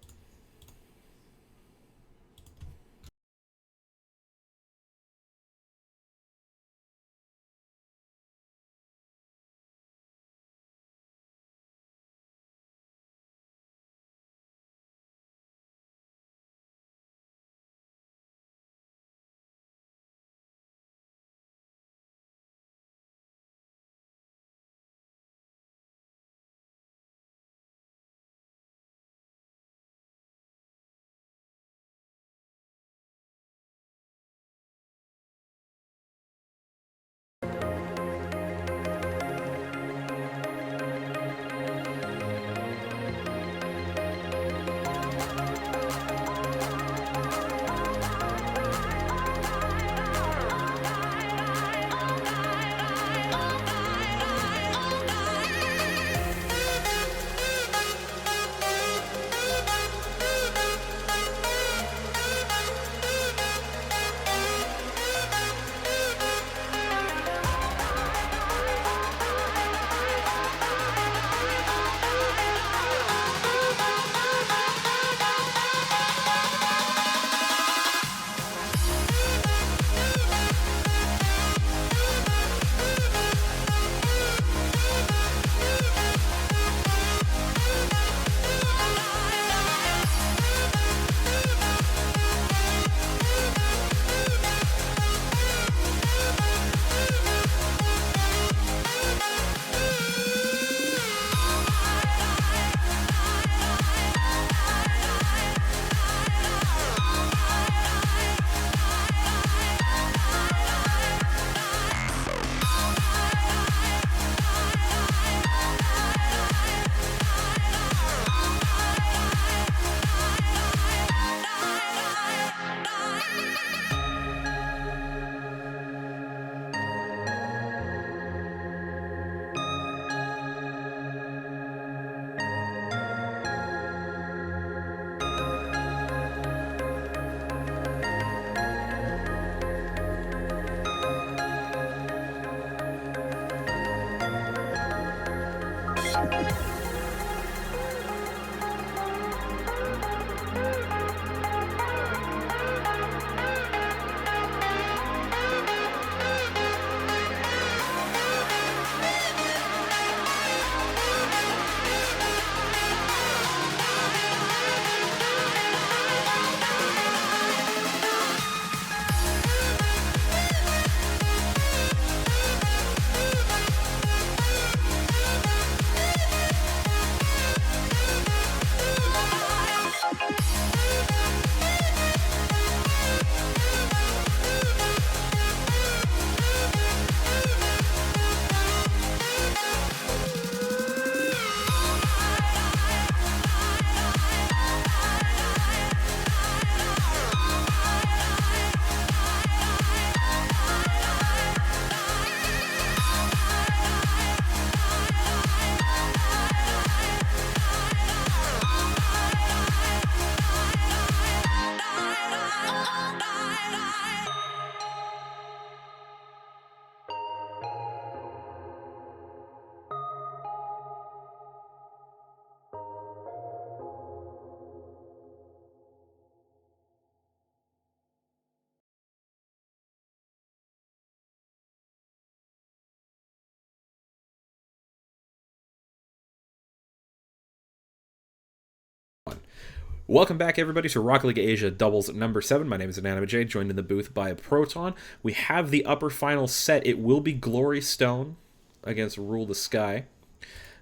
Welcome back, everybody, to Rocket League Asia doubles number 7. My name is Ananima J, joined in the booth by Proton. We have the upper final set. It will be Glory Stone against Rule the Sky.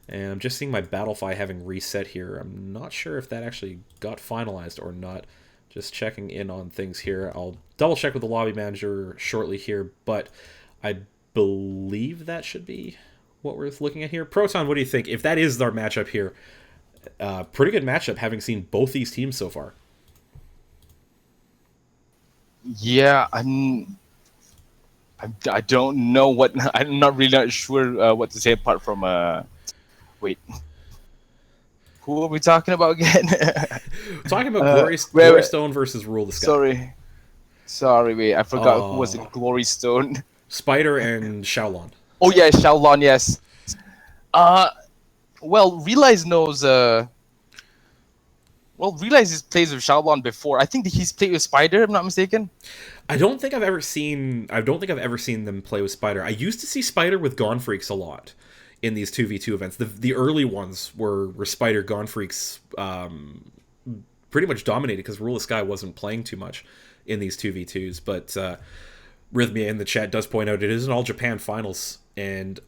And I'm just seeing my Battlefy having reset here. I'm not sure if that actually got finalized or not. Just checking in on things here. I'll double check with the lobby manager shortly here, but I believe that should be what we're looking at here. Proton, what do you think? If that is our matchup here, pretty good matchup having seen both these teams so far. Yeah, I don't know what I'm not sure what to say apart from wait, who are we talking about again? Talking about Wait, Glory wait, Stone versus Rule the Sky. sorry, sorry, wait, I forgot who was Oh, it. Glory Stone. Spider and Shaolon. Oh yeah, Shaolon. Yes. Uh, well, Realize knows. Well, Realize he's played with Shaolon before. I think that he's played with Spider. If I'm not mistaken. I don't think I've ever seen. I don't think I've ever seen them play with Spider. I used to see Spider with Gone Freaks a lot in these 2v2 events. The early ones were Spider Gone Freaks pretty much dominated because Rule of Sky wasn't playing too much in these 2v2s. But Rhythmia in the chat does point out it is an All Japan finals, and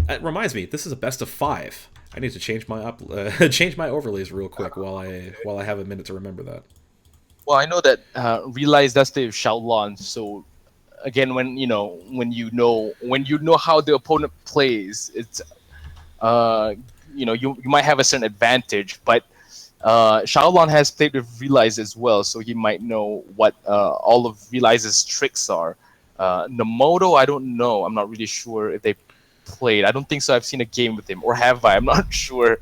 it reminds me this is a best of 5. I need to change my change my overlays real quick while I have a minute to remember that. Well, I know that Realize does play with Shaolon. So again, when you know how the opponent plays, it's you might have a certain advantage. But Shaolon has played with Realize as well, so he might know what all of Realize's tricks are. Namoto, I don't know. I'm not really sure if they played. I don't think so. I've seen a game with him, or have I? I'm not sure.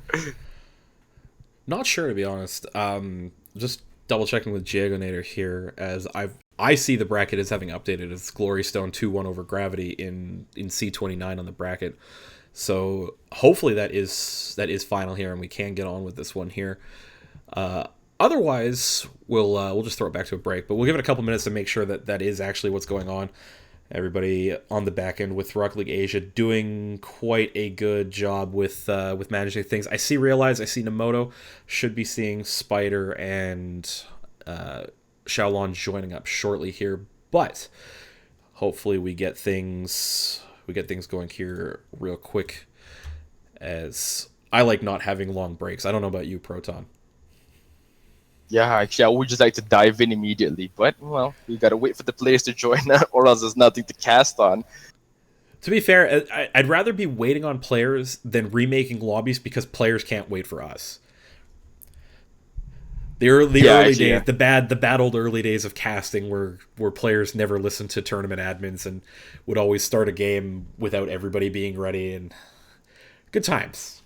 Not sure, to be honest. Just double checking with Diagonator here, as I see the bracket as having updated. It's Glory Stone 2-1 over Gravity in C29 on the bracket. So hopefully that is final here, and we can get on with this one here. Otherwise, we'll just throw it back to a break, but we'll give it a couple minutes to make sure that that is actually what's going on. Everybody on the back end with Rocket League Asia doing quite a good job with managing things. I see Realize, I see Namoto. Should be seeing Spider and Shaolon joining up shortly here, but hopefully we get things going here real quick, as I like not having long breaks. I don't know about you, Proton. Yeah, actually, I would just like to dive in immediately, but well, we gotta wait for the players to join, or else there's nothing to cast on. To be fair, I'd rather be waiting on players than remaking lobbies because players can't wait for us. The early days, the bad old early days of casting, where players never listened to tournament admins and would always start a game without everybody being ready, and good times.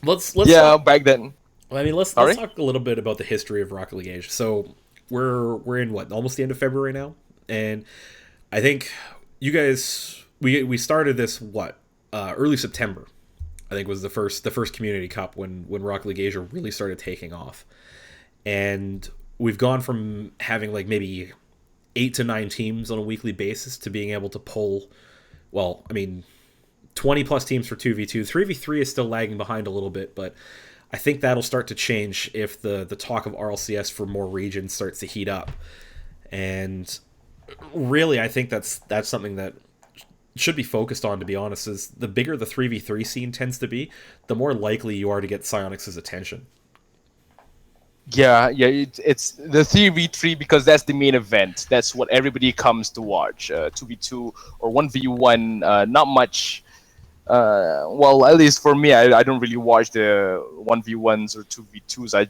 Let's back then. I mean, let's talk a little bit about the history of Rocket League Asia. So we're in what, almost the end of February now, and I think you guys we started this early September. I think was the first community cup when Rocket League Asia really started taking off, and we've gone from having like maybe 8 to 9 teams on a weekly basis to being able to pull, 20 plus teams for 2v2. 3v3 is still lagging behind a little bit, but I think that'll start to change if the talk of RLCS for more regions starts to heat up. And really, I think that's something that should be focused on, to be honest, is the bigger the 3v3 scene tends to be, the more likely you are to get Psyonix's attention. Yeah, it's the 3v3 because that's the main event. That's what everybody comes to watch. 2v2 or 1v1, not much. Well, at least for me, I don't really watch the 1v1s or 2v2s. I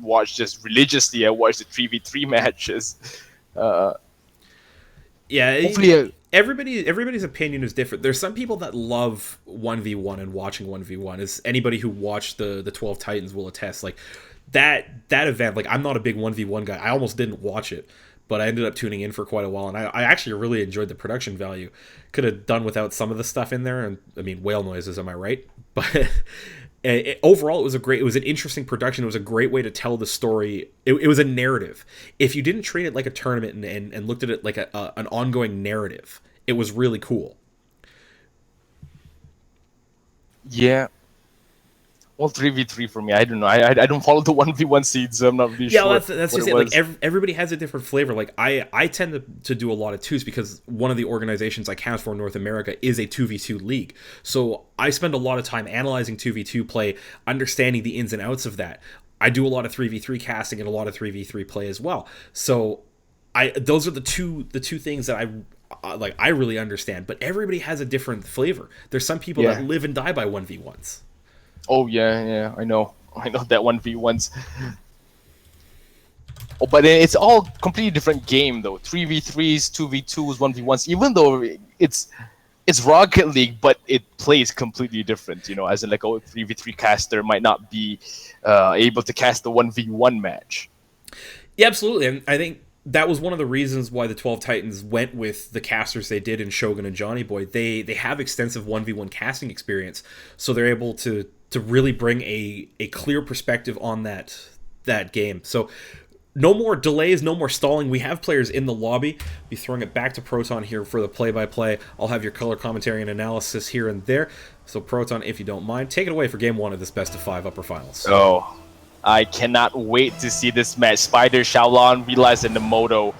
watch just religiously. I watch the 3v3 matches. Hopefully, everybody's opinion is different. There's some people that love 1v1 and watching 1v1. As anybody who watched the 12 Titans will attest. Like that event, like I'm not a big 1v1 guy. I almost didn't watch it, but I ended up tuning in for quite a while, and I actually really enjoyed the production value. Could have done without some of the stuff in there, and I mean whale noises, am I right? But overall, it was an interesting production. It was a great way to tell the story. It was a narrative. If you didn't treat it like a tournament and looked at it like an ongoing narrative, it was really cool. Yeah. Well, 3v3 for me. I don't know. I don't follow the 1v1 seeds, so I'm not really sure. Yeah, that's just it. Like everybody has a different flavor. Like I tend to do a lot of 2s because one of the organizations I cast for in North America is a 2v2 league. So I spend a lot of time analyzing 2v2 play, understanding the ins and outs of that. I do a lot of 3v3 casting and a lot of 3v3 play as well. So those are the two things that I really understand. But everybody has a different flavor. There's some people that live and die by 1v1s. Oh yeah, I know that 1v1s. Oh, but then it's all completely different game though. 3v3s, 2v2s, 1v1s. Even though it's Rocket League, but it plays completely different. You know, as in like a 3v3 caster might not be able to cast the 1v1 match. Yeah, absolutely. And I think that was one of the reasons why the 12 Titans went with the casters they did in Shogun and Johnny Boy. They have extensive 1v1 casting experience, so they're able to really bring a clear perspective on that game. So no more delays, no more stalling. We have players in the lobby. Be throwing it back to Proton here for the play-by-play. I'll have your color commentary and analysis here and there. So Proton, if you don't mind, take it away for Game 1 of this best-of-5 upper finals. Oh, I cannot wait to see this match. Spider, Xiaolon, Realize, and Nemoto.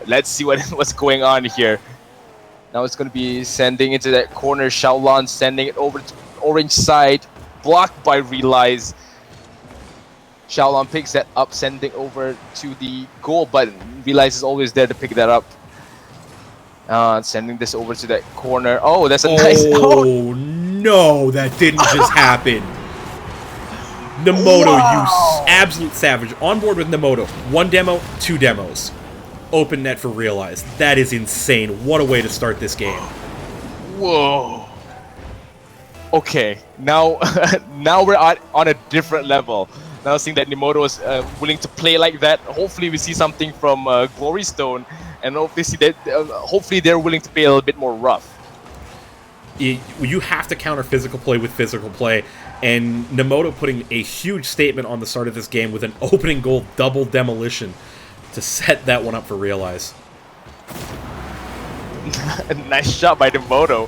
Let's see what's going on here. Now it's going to be sending into that corner. Xiaolon sending it over to orange side. Blocked by Realize. Xiaolon picks that up, sending over to the goal, but Realize is always there to pick that up. Sending this over to that corner. Oh, that's a nice... Oh, no, that didn't just happen. Nemoto, wow. You absolute savage. On board with Nemoto. 1 demo, 2 demos. Open net for Realize. That is insane. What a way to start this game. Whoa. Okay, now now we're on a different level. Now seeing that Nemoto is willing to play like that, hopefully we see something from Glory Stone, and hopefully they're willing to play a little bit more rough. You have to counter physical play with physical play, and Nemoto putting a huge statement on the start of this game with an opening goal double demolition to set that one up for Realize. Nice shot by Nemoto.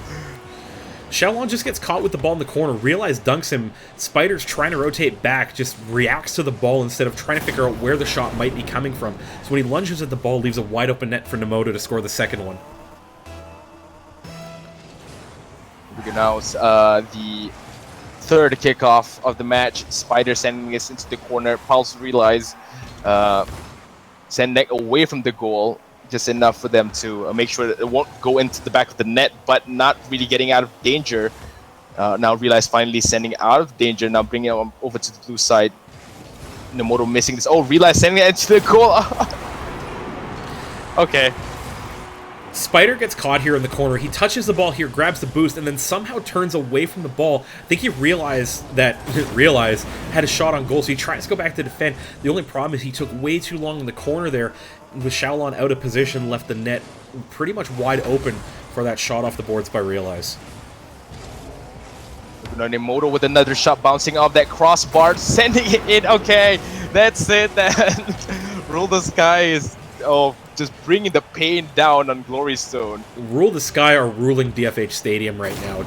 Xiaolon just gets caught with the ball in the corner. Realize dunks him. Spider's trying to rotate back, just reacts to the ball instead of trying to figure out where the shot might be coming from. So when he lunges at the ball, leaves a wide open net for Nemoto to score the second one. Now the third kickoff of the match. Spider sending this into the corner. Pulse Realize send Neck away from the goal. Just enough for them to make sure that it won't go into the back of the net, but not really getting out of danger. Now Realize finally sending out of danger. Now bringing him over to the blue side. Nemoto missing this. Oh, Realize sending it into the goal. Okay. Spider gets caught here in the corner. He touches the ball here, grabs the boost, and then somehow turns away from the ball. I think he realized had a shot on goal, so he tries to go back to defend. The only problem is he took way too long in the corner there. With Xiaolon out of position, left the net pretty much wide open for that shot off the boards by Realize. Nemoto with another shot bouncing off that crossbar, sending it in. Okay, that's it. Rule the Sky is just bringing the pain down on Glory Stone. Rule the Sky are ruling DFH Stadium right now.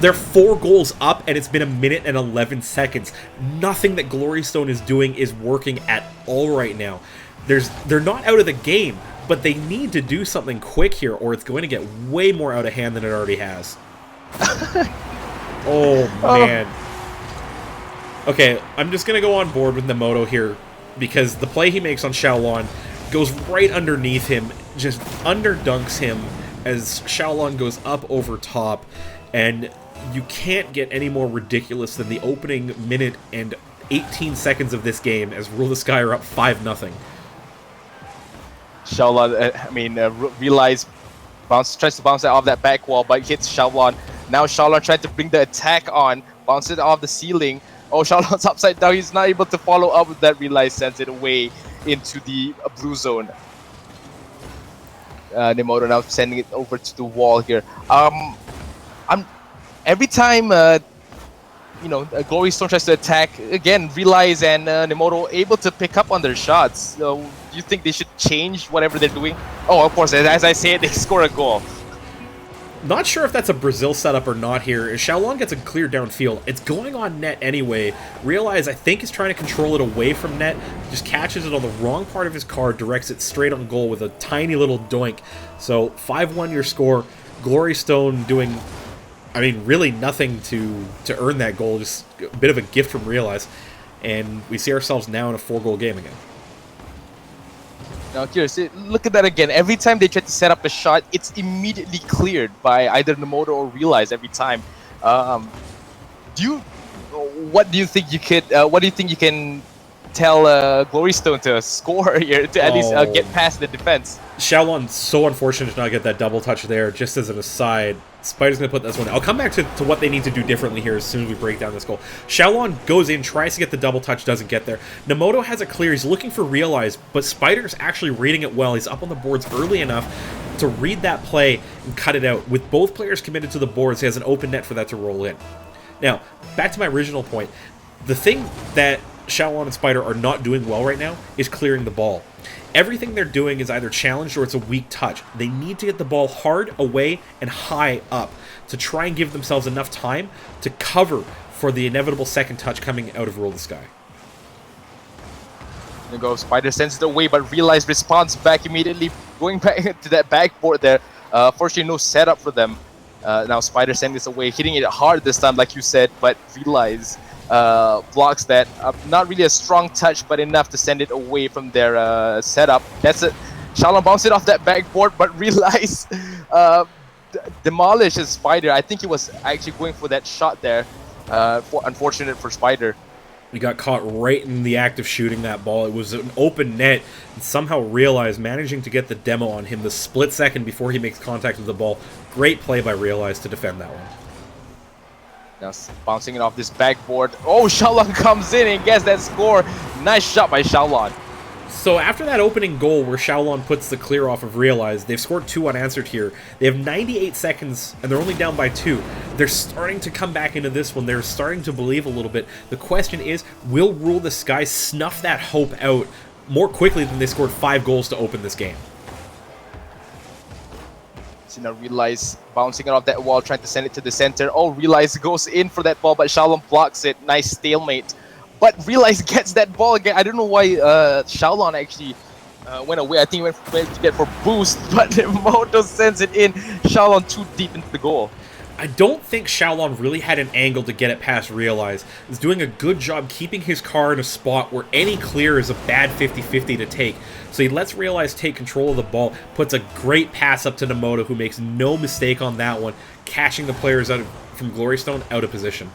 They're 4 goals up, and it's been 1 minute and 11 seconds. Nothing that Glory Stone is doing is working at all right now. They're not out of the game, but they need to do something quick here, or it's going to get way more out of hand than it already has. Oh, man. Okay, I'm just going to go on board with Nemoto here, because the play he makes on Xiaolon goes right underneath him, just underdunks him as Xiaolon goes up over top, and you can't get any more ridiculous than the opening minute and 18 seconds of this game as Rule the Sky are up 5-0. Xiaolon, Realize tries to bounce it off that back wall, but hits Xiaolon. Now Xiaolon trying to bring the attack on, bounce it off the ceiling. Oh, Xiaolon's upside down. He's not able to follow up with that. Realize sends it away into the blue zone. Nemoto now sending it over to the wall here. Every time Glory Stone tries to attack, again, Realize and Nemoto able to pick up on their shots. Do you think they should change whatever they're doing? Oh, of course, as I say it, they score a goal. Not sure if that's a Brazil setup or not here. Xiaolon gets a clear downfield. It's going on net anyway. Realize, I think, is trying to control it away from net. Just catches it on the wrong part of his card, directs it straight on goal with a tiny little doink. So, 5-1 your score. Glory Stone doing, really nothing to earn that goal. Just a bit of a gift from Realize. And we see ourselves now in a 4-goal game again. Now, curious, look at that again. Every time they try to set up a shot, it's immediately cleared by either Nemoto or Realize every time. What do you think you can tell Glory Stone to score here to at least get Oh. past the defense. Xiaolon, so unfortunate to not get that double touch there. Just as an aside, Spider's going to put this one. I'll come back to what they need to do differently here as soon as we break down this goal. Xiaolon goes in, tries to get the double touch, doesn't get there. Nemoto has it clear. He's looking for Realize, but Spider's actually reading it well. He's up on the boards early enough to read that play and cut it out. With both players committed to the boards, he has an open net for that to roll in. Now, back to my original point. The thing that Xiaolon and Spider are not doing well right now is clearing the ball. Everything they're doing is either challenged or it's a weak touch. They need to get the ball hard, away, and high up to try and give themselves enough time to cover for the inevitable second touch coming out of Rule the Sky. There you go. Spider sends it away, but Realize responds back immediately, going back to that backboard there. Fortunately, no setup for them. Now Spider sending this away, hitting it hard this time, like you said, but Realize blocks that. Not really a strong touch, but enough to send it away from their setup. That's it. Xiaolon bounced it off that backboard, but Realize demolishes Spider. I think he was actually going for that shot there. Unfortunate for Spider. We got caught right in the act of shooting that ball. It was an open net, and somehow Realize managing to get the demo on him the split second before he makes contact with the ball. Great play by Realize to defend that one. Now bouncing it off this backboard. Oh, Xiaolon comes in and gets that score. Nice shot by Xiaolon. So after that opening goal where Xiaolon puts the clear off of Realize, they've scored 2 unanswered here. They have 98 seconds, and they're only down by 2. They're starting to come back into this one. They're starting to believe a little bit. The question is, will Rule the Sky snuff that hope out more quickly than they scored 5 goals to open this game? So now Realize bouncing it off that wall, trying to send it to the center. Oh, Realize goes in for that ball, but Xiaolon blocks it. Nice stalemate. But Realize gets that ball again. I don't know why Xiaolon actually went away. I think he went to get for boost, but Nemoto sends it in. Xiaolon too deep into the goal. I don't think Xiaolon really had an angle to get it past Realize. He's doing a good job keeping his car in a spot where any clear is a bad 50-50 to take. So he lets Realize take control of the ball, puts a great pass up to Nemoto, who makes no mistake on that one, catching the players from Glory Stone out of position.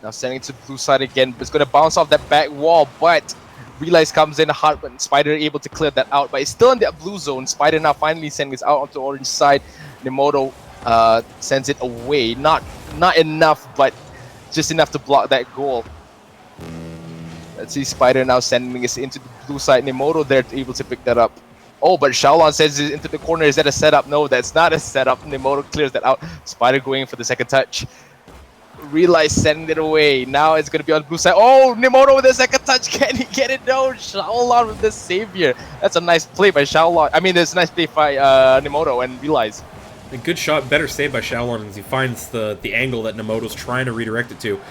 Now sending it to the blue side again. It's going to bounce off that back wall, but Realize comes in hard, but Spider able to clear that out. But it's still in that blue zone. Spider now finally sending it out onto the orange side. Nemoto sends it away. Not enough, but just enough to block that goal. Let's see Spider now sending this into the blue side. Nemoto there able to pick that up. Oh, but Xiaolon sends it into the corner. Is that a setup? No, that's not a setup. Nemoto clears that out. Spider going for the second touch. Realize sending it away. Now it's going to be on the blue side. Oh, Nemoto with the second touch. Can he get it? No, Xiaolon with the savior. That's a nice play by Xiaolon. I mean, it's a nice play by Nemoto and Realize. A good shot, better save by Xiaolon as he finds the angle that Nemoto's trying to redirect it to.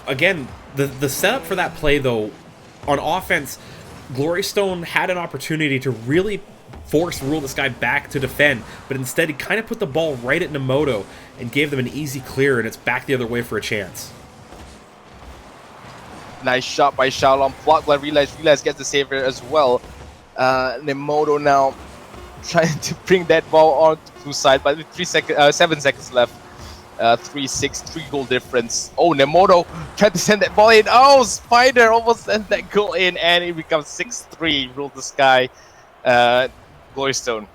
Again, the setup for that play, though, on offense, Glory Stone had an opportunity to really force Rule the Sky back to defend, but instead he kind of put the ball right at Nemoto and gave them an easy clear, and it's back the other way for a chance. Nice shot by Xiaolon, blocked by Realize. Realize gets the savior as well. Nemoto now trying to bring that ball on to the blue side, but with 7 seconds left. 3-6, 3-goal difference. Oh, Nemoto tried to send that ball in. Oh, Spider almost sent that goal in, and it becomes 6-3. Rule the Sky. Glory Stone.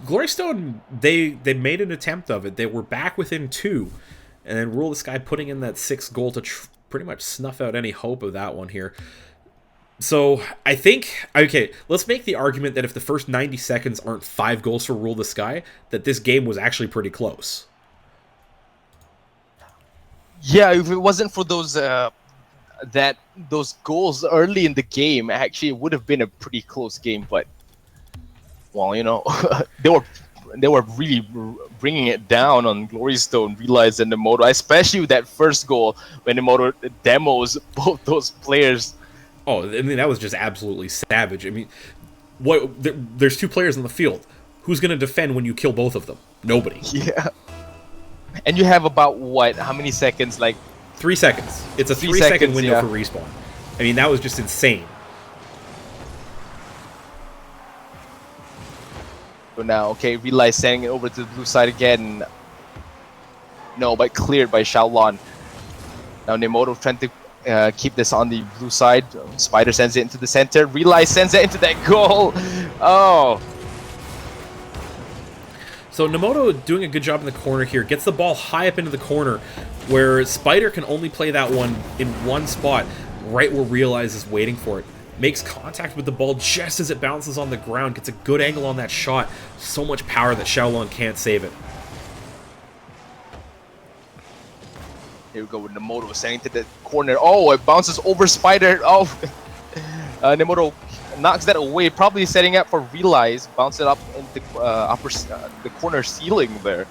Glory Stone, they made an attempt of it. They were back within 2, and then Rule the Sky putting in that 6th goal to pretty much snuff out any hope of that one here. So I think, okay, let's make the argument that if the first 90 seconds aren't 5 goals for Rule the Sky, that this game was actually pretty close. Yeah, if it wasn't for those those goals early in the game, actually it would have been a pretty close game. But well, you know, they were really bringing it down on Glory Stone, Realize, and Nemoto, especially with that first goal when Nemoto demos both those players. Oh, I mean, that was just absolutely savage. I mean, there's 2 players on the field. Who's going to defend when you kill both of them? Nobody. Yeah. And you have about what? How many seconds? Like 3 seconds. It's a 3-second window for respawn. I mean, that was just insane. So now, okay, Realize sending it over to the blue side again. No, but cleared by Xiaolon. Now Nemoto trying to keep this on the blue side. Spider sends it into the center. Realize sends it into that goal. Oh. So Nemoto doing a good job in the corner here. Gets the ball high up into the corner where Spider can only play that one in one spot, right where Realize is waiting for it. Makes contact with the ball just as it bounces on the ground. Gets a good angle on that shot. So much power that Xiaolon can't save it. Here we go with Nemoto sending to the corner. Oh, it bounces over Spider. Oh, Nemoto knocks that away. Probably setting up for Realize. Bounce it up in the the corner ceiling there.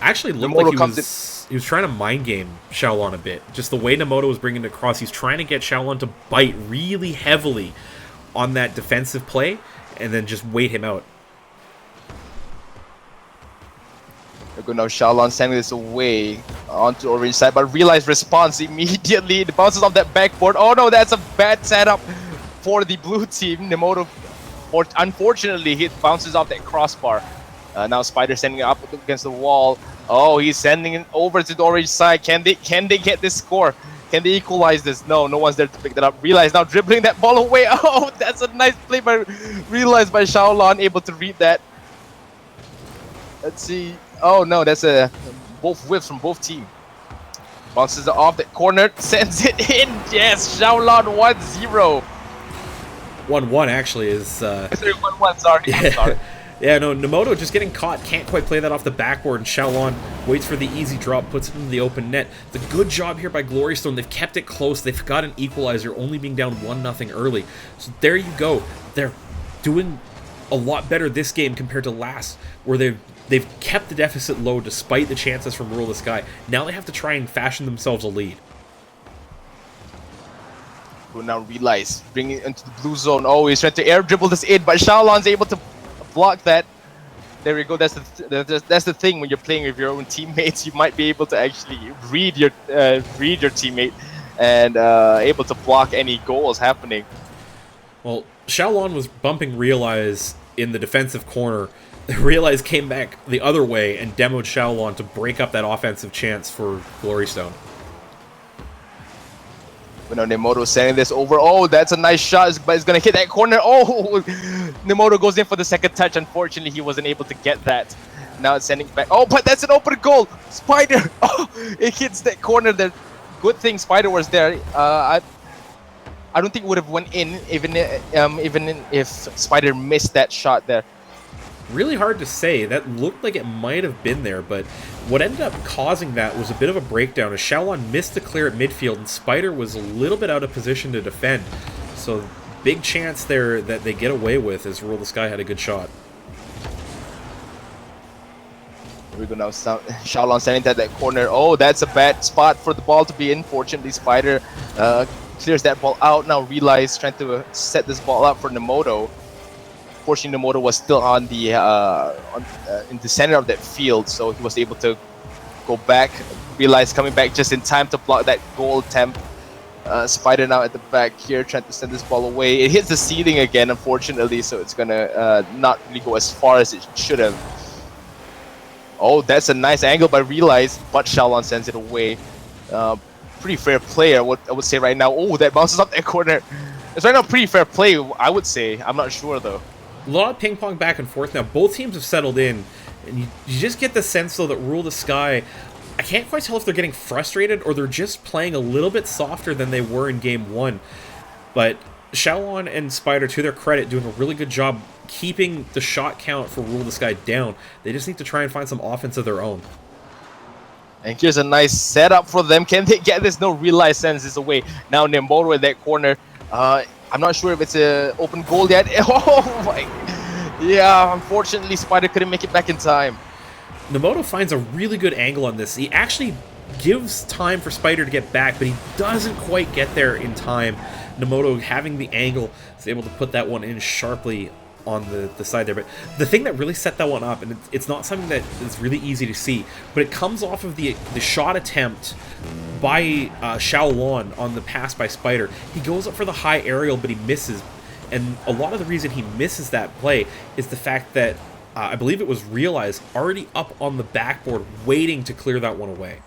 Actually looked Nemoto like he was trying to mind game Xiaolon a bit. Just the way Nemoto was bringing it across, he's trying to get Xiaolon to bite really heavily on that defensive play and then just wait him out. There we go now. Xiaolon sending this away onto the orange side, but Realize responds immediately. It bounces off that backboard. Oh no, that's a bad setup for the blue team. Nemoto, unfortunately, he bounces off that crossbar. Now Spider sending it up against the wall. Oh, he's sending it over to the orange side. Can they get this score? Can they equalize this? No, no one's there to pick that up. Realize now dribbling that ball away. Oh, that's a nice play by Realize by Xiaolon, able to read that. Let's see. Oh no, that's both whiffs from both teams. Bounces it off that corner, sends it in. Yes, Xiaolon 1-0. 1-1 actually is... Sorry, 1-1, sorry. Yeah. I'm sorry. Yeah, no, Nemoto just getting caught, can't quite play that off the backboard, and Xiaolon waits for the easy drop, puts it into the open net. The good job here by Glorystone. They've kept it close. They've got an equalizer, only being down 1-0 early. So there you go. They're doing a lot better this game compared to last, where they've kept the deficit low despite the chances from Rule the Sky. Now they have to try and fashion themselves a lead. Who now Realize, bringing it into the blue zone. Oh, he's trying to air dribble this in, but Xiaolon's able to block that. There we go. That's the thing when you're playing with your own teammates. You might be able to actually read your teammate and able to block any goals happening. Well, Xiaolon was bumping Realize in the defensive corner. Realize came back the other way and demoed Xiaolon to break up that offensive chance for Glorystone. But now Nemoto sending this over. Oh, that's a nice shot, but it's going to hit that corner. Oh, Nemoto goes in for the second touch. Unfortunately, he wasn't able to get that. Now it's sending back. Oh, but that's an open goal. Spider. Oh, it hits that corner there. Good thing Spider was there. I don't think it would have went in even if Spider missed that shot there. Really hard to say. That looked like it might have been there, but what ended up causing that was a bit of a breakdown as Xiaolon missed the clear at midfield and Spider was a little bit out of position to defend. So big chance there that they get away with as Rule the Sky had a good shot. We're going to now Xiaolon sending to that corner. Oh, that's a bad spot for the ball to be in. Fortunately, Spider clears that ball out. Now Realize trying to set this ball up for Nemoto. Fortunately, Nemoto was still on the in the center of that field, so he was able to go back. Realize coming back just in time to block that goal attempt. Spider now at the back here, trying to send this ball away. It hits the ceiling again, unfortunately, so it's gonna not really go as far as it should have. Oh, that's a nice angle by Realize, but Xiaolon sends it away. Pretty fair play, I would say right now. Oh, that bounces up that corner. It's right now pretty fair play, I would say. I'm not sure though. A lot of ping pong back and forth now. Both teams have settled in, and you just get the sense though that Rule the Sky, I can't quite tell if they're getting frustrated or they're just playing a little bit softer than they were in Game 1. But Xiaolon and Spider, to their credit, doing a really good job keeping the shot count for Rule the Sky down. They just need to try and find some offense of their own. And here's a nice setup for them. Can they get this? No, Realize sends this away. Now Nemoto in that corner. I'm not sure if it's an open goal yet. Oh my. Yeah, unfortunately, Spider couldn't make it back in time. Nemoto finds a really good angle on this. He actually gives time for Spider to get back, but he doesn't quite get there in time. Nemoto, having the angle, is able to put that one in sharply on the side there. But the thing that really set that one up, and it's not something that is really easy to see, but it comes off of the shot attempt by Xiaolon on the pass by Spider. He goes up for the high aerial, but he misses. And a lot of the reason he misses that play is the fact that I believe it was Realize already up on the backboard waiting to clear that one away.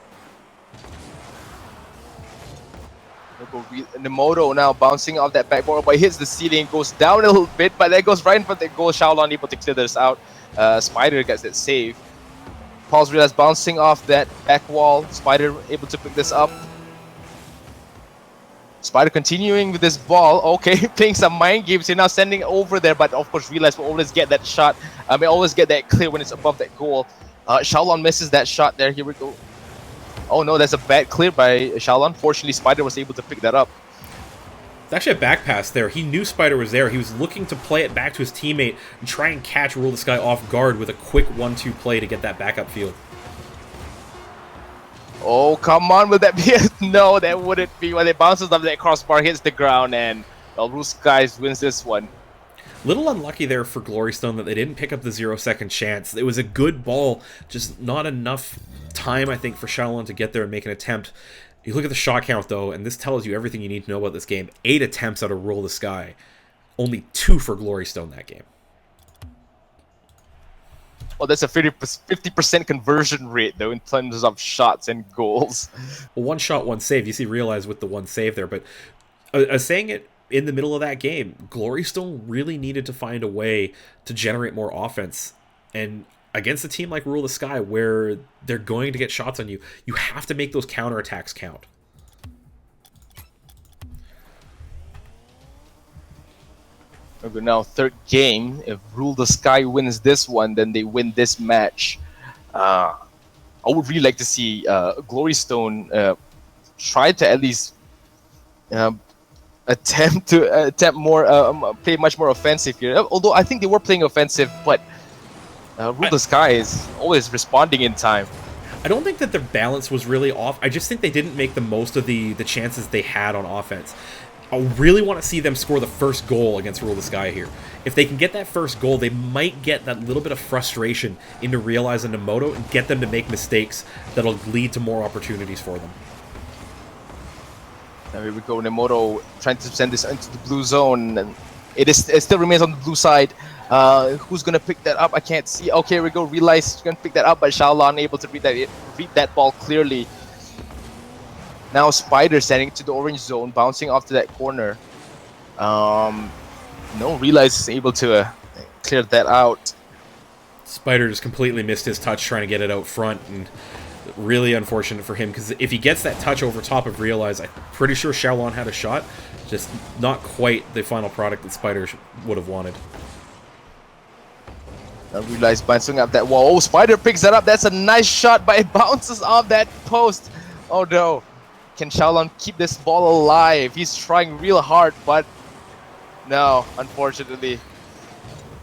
Nemoto now bouncing off that backboard, but hits the ceiling, goes down a little bit, but that goes right in front of the goal. Xiaolon able to clear this out. Spider gets that save. Pulse Realize bouncing off that back wall. Spider able to pick this up. Spider continuing with this ball. Okay, playing some mind games here now, sending it over there, but of course Realize will always get that shot. May always get that clear when it's above that goal. Xiaolon misses that shot there. Here we go. Oh no, that's a bad clear by Xiaolon. Fortunately, Spider was able to pick that up. It's actually a back pass there. He knew Spider was there. He was looking to play it back to his teammate and try and catch Rule the Sky off guard with a quick 1-2 play to get that backup field. Oh, come on, will that be a... No, that wouldn't be. When it bounces off that crossbar, hits the ground, and well, Rule Skies wins this one. Little unlucky there for Glorystone that they didn't pick up the 0-second chance. It was a good ball, just not enough time, I think, for Xiaolon to get there and make an attempt. You look at the shot count, though, and this tells you everything you need to know about this game. 8 attempts out of Rule the Sky. Only 2 for Glorystone that game. Well, that's a 50% conversion rate, though, in terms of shots and goals. Well, 1 shot, 1 save. You see Realize with the 1 save there, but saying it in the middle of that game, Glorystone really needed to find a way to generate more offense. And against a team like Rule the Sky, where they're going to get shots on you, you have to make those counterattacks count. Okay, now third game. If Rule the Sky wins this one, then they win this match. I would really like to see Glorystone try to at least attempt more, play much more offensive here. Although I think they were playing offensive, but Rule the Sky is always responding in time. I don't think that their balance was really off. I just think they didn't make the most of the chances they had on offense. I really want to see them score the first goal against Rule the Sky here. If they can get that first goal, they might get that little bit of frustration into Realize and Nemoto and get them to make mistakes that'll lead to more opportunities for them. Now here we go, Nemoto trying to send this into the blue zone, and it still remains on the blue side. Who's gonna pick that up? I can't see. Okay, here we go. Realize gonna pick that up, but Xiaolon able to read that ball clearly. Now Spider sending it to the orange zone, bouncing off to that corner. No, Realize is able to clear that out. Spider just completely missed his touch trying to get it out front, and really unfortunate for him, because if he gets that touch over top of Realize, I'm pretty sure Xiaolon had a shot, just not quite the final product that Spider would have wanted. Now Realize bouncing up that wall. Oh, Spider picks that up. That's a nice shot, but it bounces off that post. Oh no. Can Xiaolon keep this ball alive? He's trying real hard, but no, unfortunately.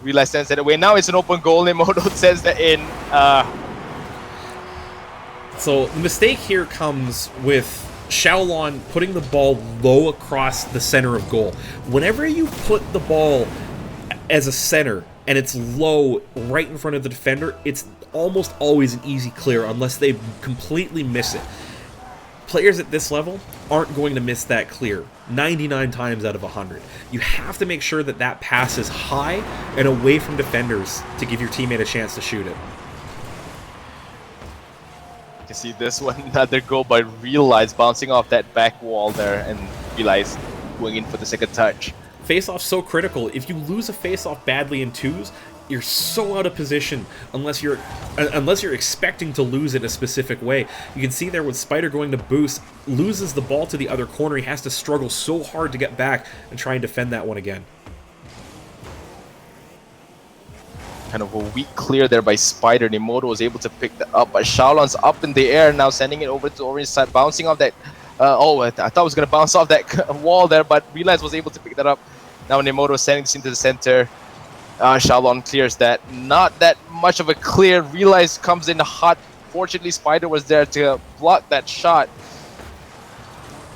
Realize sends it away. Now it's an open goal. Nemoto sends that in. So the mistake here comes with Xiaolon putting the ball low across the center of goal. Whenever you put the ball as a center and it's low right in front of the defender, it's almost always an easy clear unless they completely miss it. Players at this level aren't going to miss that clear 99 times out of 100. You have to make sure that that pass is high and away from defenders to give your teammate a chance to shoot it. You can see this one, another goal by Realize bouncing off that back wall there, and Realize going in for the second touch. Face-off's so critical. If you lose a face-off badly in twos, you're so out of position unless you're expecting to lose it a specific way. You can see there with Spider going to boost, loses the ball to the other corner. He has to struggle so hard to get back and try and defend that one again. Kind of a weak clear there by Spider. Nemoto was able to pick that up, but Xiaolon's up in the air now, sending it over to the orange side, bouncing off that. I thought it was going to bounce off that wall there, but Realize was able to pick that up. Now Nemoto sending this into the center. Xiaolon clears that. Not that much of a clear. Realize comes in hot. Fortunately, Spider was there to block that shot.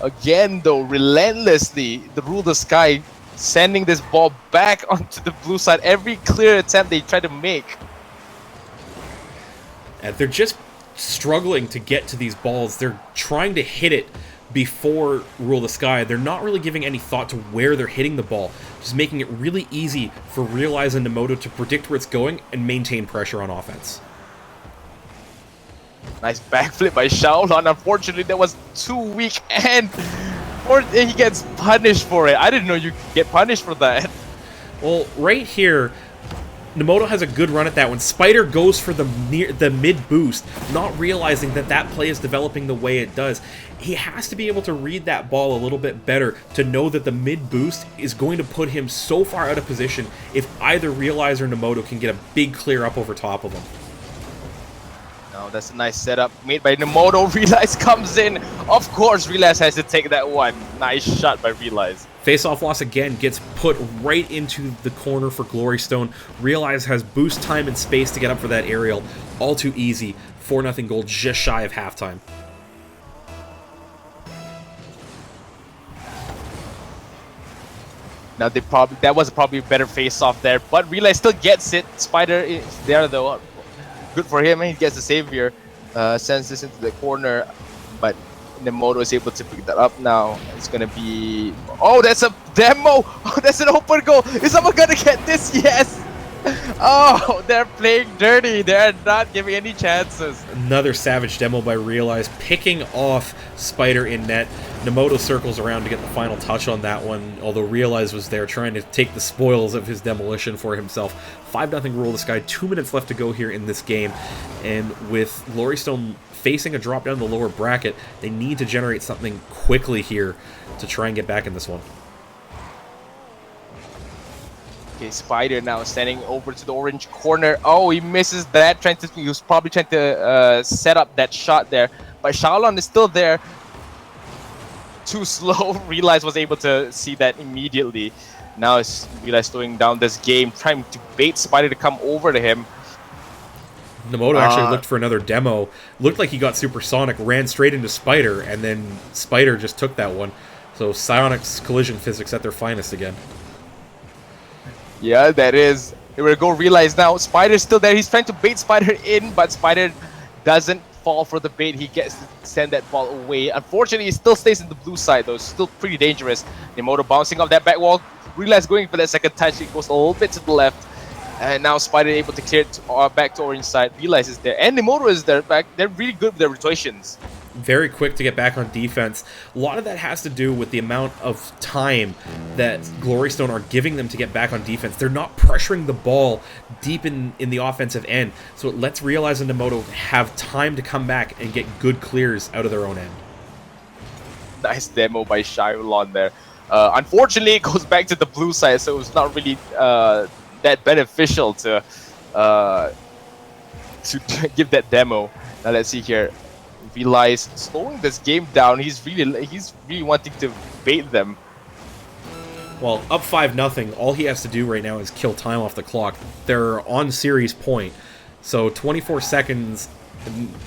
Again, though, relentlessly, the Rule the Sky sending this ball back onto the blue side. Every clear attempt they try to make. And they're just struggling to get to these balls. They're trying to hit it before Rule the Sky. They're not really giving any thought to where they're hitting the ball, just making it really easy for Realize and Nemoto to predict where it's going and maintain pressure on offense. Nice backflip by Xiaolon. Unfortunately, that was too weak, and Or he gets punished for it. I didn't know you could get punished for that. Well, right here, Nemoto has a good run at that when Spider goes for the mid boost, not realizing that that play is developing the way it does. He has to be able to read that ball a little bit better to know that the mid boost is going to put him so far out of position if either Realize or Nemoto can get a big clear up over top of him. No, that's a nice setup made by Nemoto. Realize comes in. Of course, Realize has to take that one. Nice shot by Realize. Face-off loss again gets put right into the corner for Glory Stone. Realize has boost time and space to get up for that aerial. All too easy. 4-0 goal just shy of halftime. Now that was probably a better face-off there, but Realize still gets it. Spider is there though. Good for him. He gets the save here. Sends this into the corner, but Nemoto is able to pick that up now. It's gonna be... Oh, that's a demo! Oh, that's an open goal! Is someone gonna get this? Yes! Oh, they're playing dirty. They're not giving any chances. Another savage demo by Realize, picking off Spider in net. Nemoto circles around to get the final touch on that one, although Realize was there trying to take the spoils of his demolition for himself. 5-0 Rule the Sky, 2 minutes left to go here in this game, and with Glory Stone facing a drop down the lower bracket, they need to generate something quickly here to try and get back in this one. Okay, Spider now standing over to the orange corner. Oh, he misses that. He was probably trying to set up that shot there, but Xiaolon is still there. Too slow. Realize was able to see that immediately. Now it's Realize slowing down this game, trying to bait Spider to come over to him. Nemoto actually looked for another demo. Looked like he got supersonic, ran straight into Spider, and then Spider just took that one. So Psionics collision physics at their finest again. Yeah, that is. They were go Realize now. Spider's still there. He's trying to bait Spider in, but Spider doesn't fall for the bait. He gets to send that ball away. Unfortunately, he still stays in the blue side, though. It's still pretty dangerous. Nemoto bouncing off that back wall. Realize going for that second touch. It goes a little bit to the left. And now Spider able to clear it back to orange side. Realize is there. And Nemoto is there. Back. They're really good with their rotations. Very quick to get back on defense. A lot of that has to do with the amount of time that Glory Stone are giving them to get back on defense. They're not pressuring the ball deep in the offensive end, so it lets Realize and Nemoto have time to come back and get good clears out of their own end. Nice demo by Xiaolon there. Unfortunately, it goes back to the blue side, so it's not really that beneficial to give that demo. Now let's see here. Realize slowing this game down. He's really wanting to bait them. Well, up 5-0, all he has to do right now is kill time off the clock. They're on series point, so 24 seconds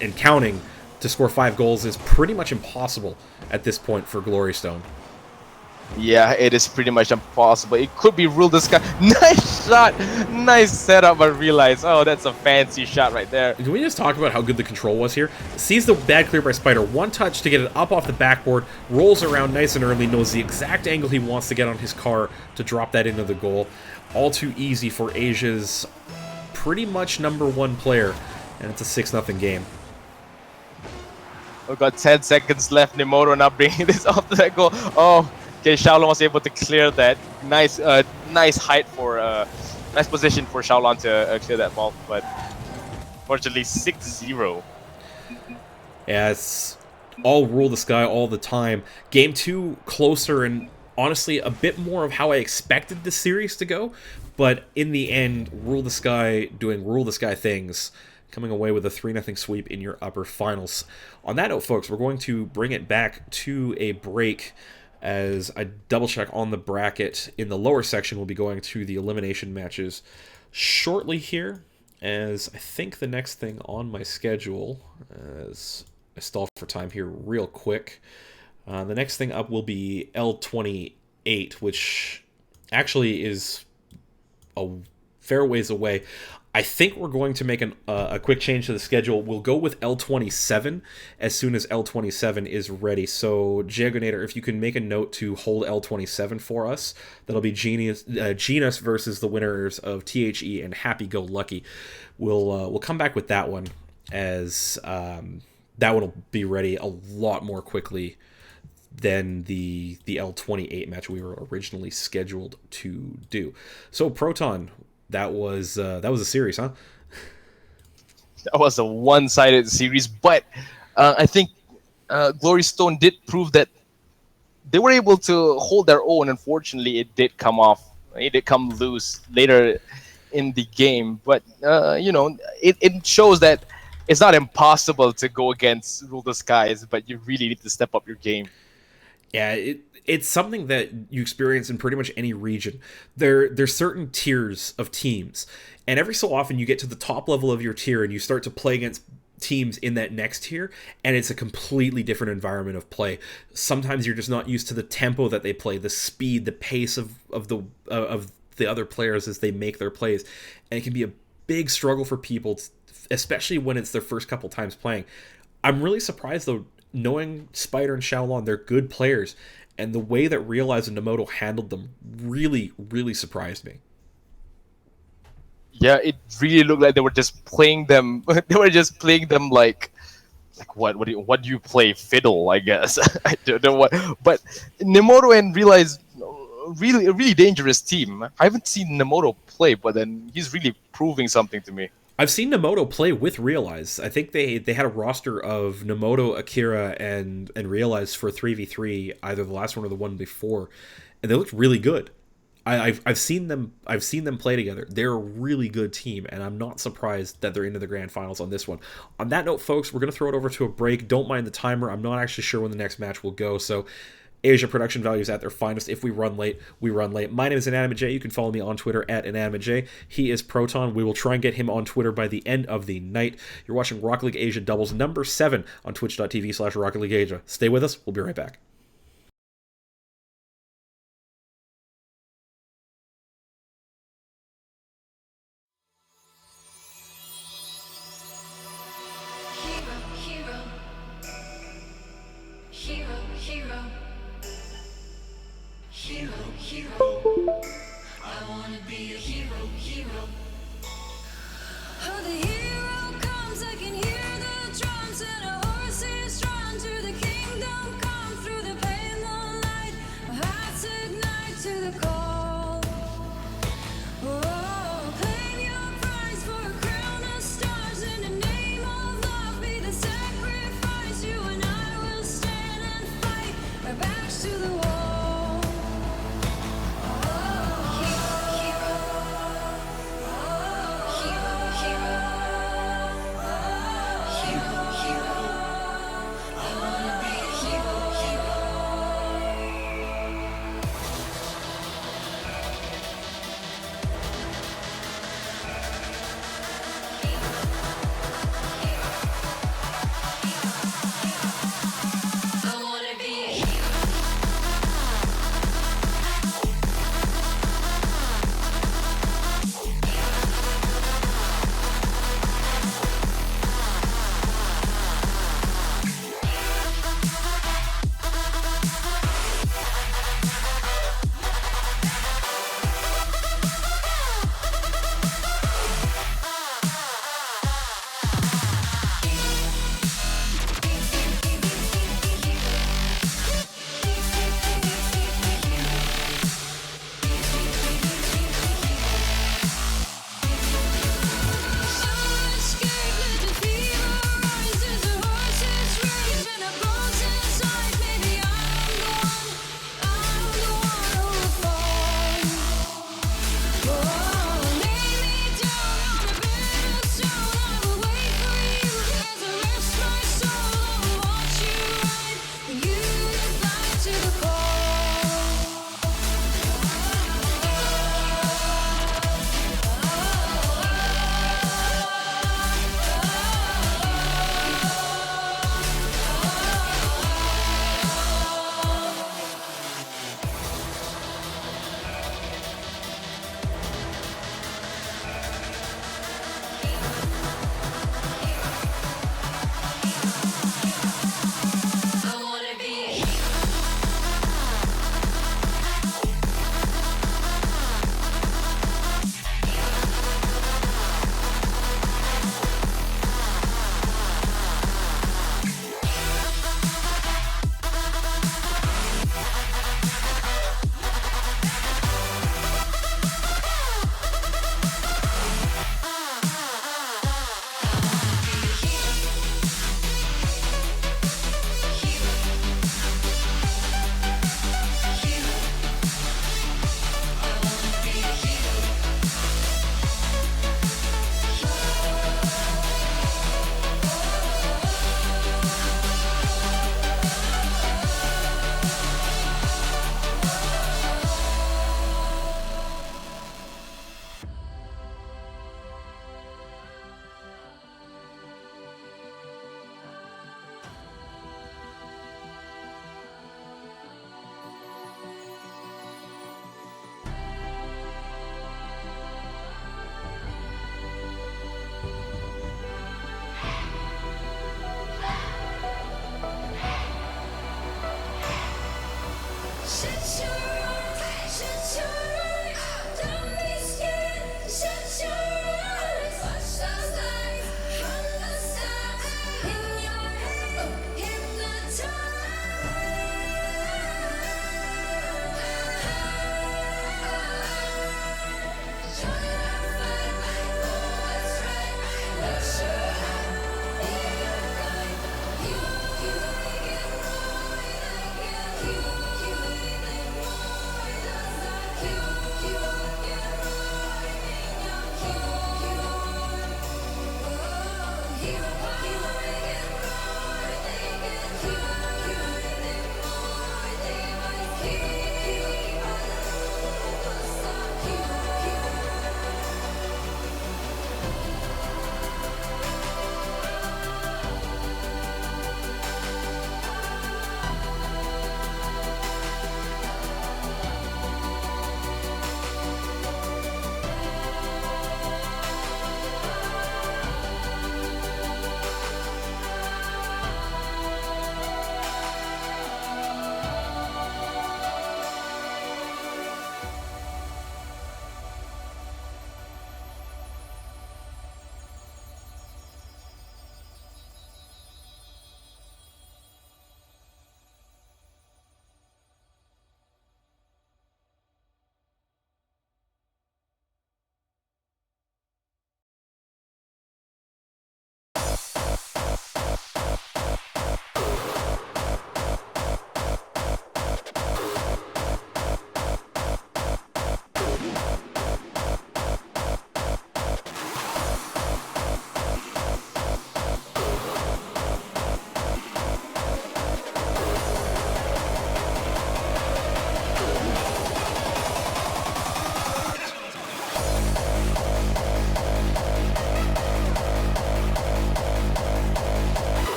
and counting to score 5 goals is pretty much impossible at this point for Glory Stone. Yeah, it is pretty much impossible. It could be Rule the Sky. Nice shot! Nice setup, I Realize. Oh, that's a fancy shot right there. Can we just talk about how good the control was here? Sees the bad clear by Spider. One touch to get it up off the backboard. Rolls around nice and early. Knows the exact angle he wants to get on his car to drop that into the goal. All too easy for Asia's pretty much #1 player. And it's a 6-0 game. We've got 10 seconds left. Nemoto now bringing this off to that goal. Oh. Okay, Xiaolon was able to clear that. Nice height for nice position for Xiaolon to clear that ball, but unfortunately 6-0. Yeah, it's all Rule the Sky all the time. Game 2 closer and honestly a bit more of how I expected the series to go, but in the end, Rule the Sky doing Rule the Sky things, coming away with a 3-0 sweep in your upper finals. On that note, folks, we're going to bring it back to a break. As I double check on the bracket in the lower section, we'll be going to the elimination matches shortly here, as I think the next thing on my schedule, as I stall for time here real quick, the next thing up will be L28, which actually is a fair ways away. I think we're going to make a quick change to the schedule. We'll go with L27 as soon as L27 is ready. So, Jagonator, if you can make a note to hold L27 for us, that'll be Genus versus the winners of THE and Happy Go Lucky. We'll come back with that one, as that one will be ready a lot more quickly than the L28 match we were originally scheduled to do. So Proton, that was a series, huh? That was a one-sided series, but I think Glory Stone did prove that they were able to hold their own. Unfortunately, it did come off. It did come loose later in the game, but it shows that it's not impossible to go against Rule the Skies, but you really need to step up your game. Yeah, it's something that you experience in pretty much any region. There's certain tiers of teams, and every so often you get to the top level of your tier and you start to play against teams in that next tier, and it's a completely different environment of play. Sometimes you're just not used to the tempo that they play, the speed, the pace of the other players as they make their plays, and it can be a big struggle for people, especially when it's their first couple times playing. I'm really surprised though, knowing Spider and Xiaolon, they're good players, and the way that Realize and Nemoto handled them really, really surprised me. Yeah, it really looked like they were just playing them. They were just playing them like what? What do you play? Fiddle, I guess. I don't know what. But Nemoto and Realize, really a really dangerous team. I haven't seen Nemoto play, but then he's really proving something to me. I've seen Nemoto play with Realize. I think they had a roster of Nemoto, Akira, and Realize for 3v3, either the last one or the one before, and they looked really good. I've seen them play together. They're a really good team, and I'm not surprised that they're into the grand finals on this one. On that note, folks, we're going to throw it over to a break. Don't mind the timer. I'm not actually sure when the next match will go, so Asia production values at their finest. If we run late, we run late. My name is Inanimate J. You can follow me on Twitter at Inanimate J. He is Proton. We will try and get him on Twitter by the end of the night. You're watching Rocket League Asia Doubles number 7 on twitch.tv/Rocket League Asia. Stay with us. We'll be right back.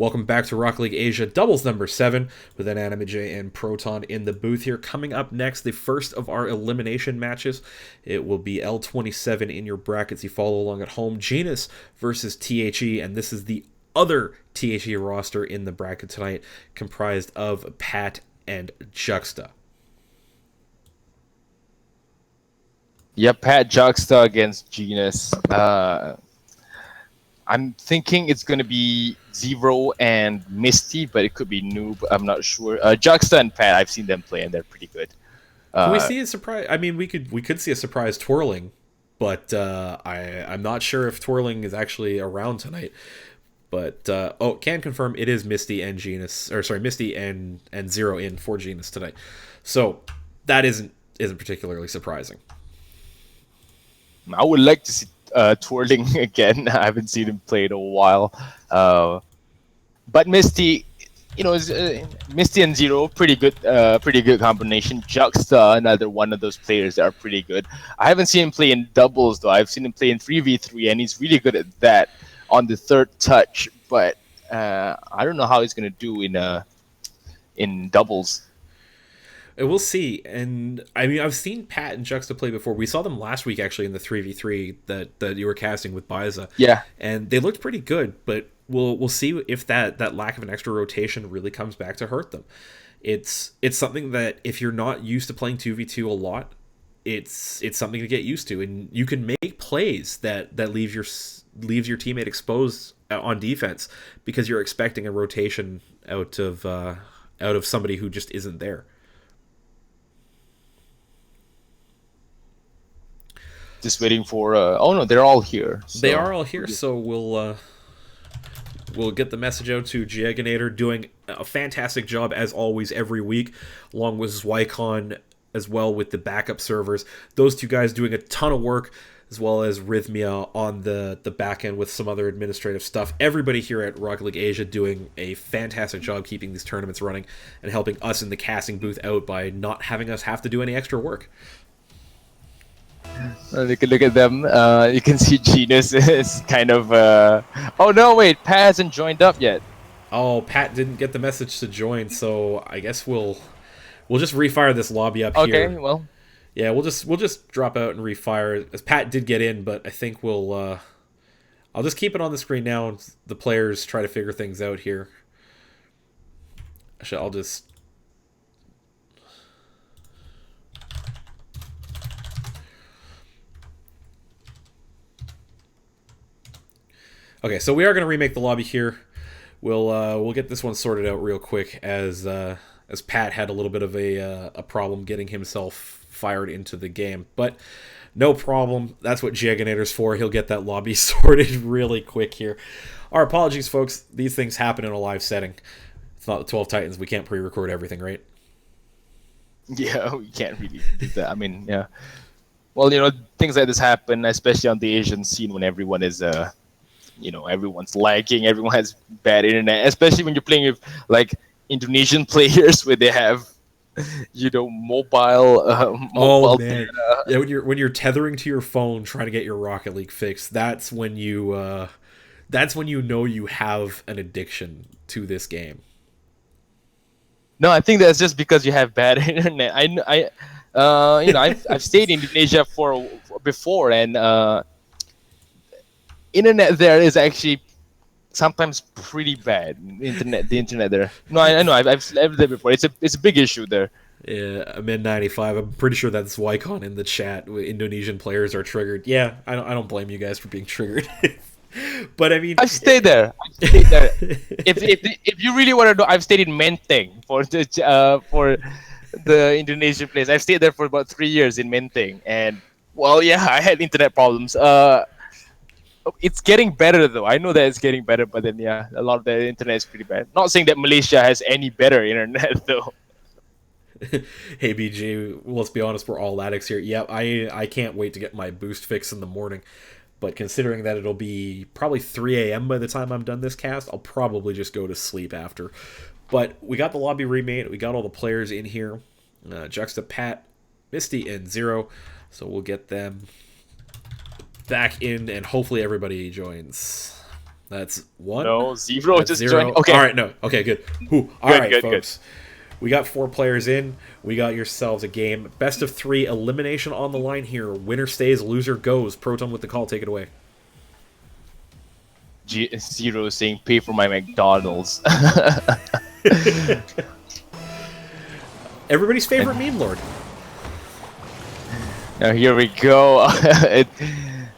Welcome back to Rocket League Asia doubles number 7 with an Anime J and Proton in the booth here. Coming up next, the first of our elimination matches. It will be L27 in your brackets. You follow along at home. Genus versus THE, and this is the other THE roster in the bracket tonight, comprised of Pat and Juxta. Yep, Pat Juxta against Genus. I'm thinking it's going to be Zero and Misty, but it could be Noob. I'm not sure. Juxta and Pat, I've seen them play, and they're pretty good. Can we see a surprise? I mean, we could see a surprise twirling, but I'm not sure if twirling is actually around tonight. But can confirm it is Misty and Genus, or sorry, Misty and Zero in for Genus tonight. So that isn't particularly surprising. I would like to see twirling again. I haven't seen him play in a while. But Misty, Misty and Zero, pretty good combination. Juxta, another one of those players that are pretty good. I haven't seen him play in doubles though. I've seen him play in 3v3, and he's really good at that on the third touch. But I don't know how he's gonna do in doubles. We'll see. And I mean, I've seen Pat and Juxta play before. We saw them last week actually in the 3v3 that you were casting with Biza. Yeah, and they looked pretty good. But we'll see if that lack of an extra rotation really comes back to hurt them. It's something that if you're not used to playing 2v2 a lot, it's something to get used to, and you can make plays that leaves your teammate exposed on defense because you're expecting a rotation out of somebody who just isn't there. Just waiting for. Oh no, they're all here. So. They are all here, so we'll get the message out to Giaganator, doing a fantastic job as always every week, along with Zwykon as well with the backup servers. Those two guys doing a ton of work, as well as Rhythmia on the back end with some other administrative stuff. Everybody here at Rocket League Asia doing a fantastic job keeping these tournaments running and helping us in the casting booth out by not having us have to do any extra work. Look at them. You can see Genus is kind of. Oh no! Wait, Pat hasn't joined up yet. Oh, Pat didn't get the message to join, so I guess we'll just refire this lobby up here. Okay, well. Yeah, we'll just drop out and refire. As Pat did get in, but I think I'll just keep it on the screen now and the players try to figure things out here. Actually, I'll just. Okay, so we are going to remake the lobby here. We'll get this one sorted out real quick as Pat had a little bit of a problem getting himself fired into the game, but no problem. That's what Giaganator's for. He'll get that lobby sorted really quick here. Our apologies, folks. These things happen in a live setting. It's not the 12 Titans. We can't pre-record everything, right? Yeah, we can't really do that. I mean, yeah. Well, things like this happen, especially on the Asian scene when everyone is everyone's lagging, everyone has bad internet, especially when you're playing with like Indonesian players where they have mobile oh man data. Yeah, when you're tethering to your phone trying to get your Rocket League fixed, that's when you know you have an addiction to this game. No, I think that's just because you have bad internet. I've stayed in Indonesia before, and internet there is actually sometimes pretty bad. The internet there. No, I know. I've lived there before. It's a big issue there. Yeah, I'm in 95. I'm pretty sure that's Wycon in the chat. Indonesian players are triggered. Yeah, I don't blame you guys for being triggered. But I mean, I've stayed there. If you really want to know, I've stayed in Menteng for the Indonesian place. I've stayed there for about 3 years in Menteng, and well, yeah, I had internet problems. It's getting better though. I know that it's getting better, but then yeah, a lot of the internet is pretty bad. Not saying that Malaysia has any better internet though. Hey BG, let's be honest, we're all addicts here. Yep, I can't wait to get my boost fix in the morning. But considering that it'll be probably 3 a.m. by the time I'm done this cast, I'll probably just go to sleep after. But we got the lobby remade. We got all the players in here. Juxta, Pat, Misty, and Zero. So we'll get them back in, and hopefully everybody joins. That's one. No, zero That's just zero. joined. Okay. All right, no. Okay, good. Whew. All Good, right, good, folks. We got 4 players in. We got yourselves a game. Best of 3 elimination on the line here. Winner stays, loser goes. Proton with the call. Take it away. Zero saying pay for my McDonald's. Everybody's favorite meme lord. Now here we go.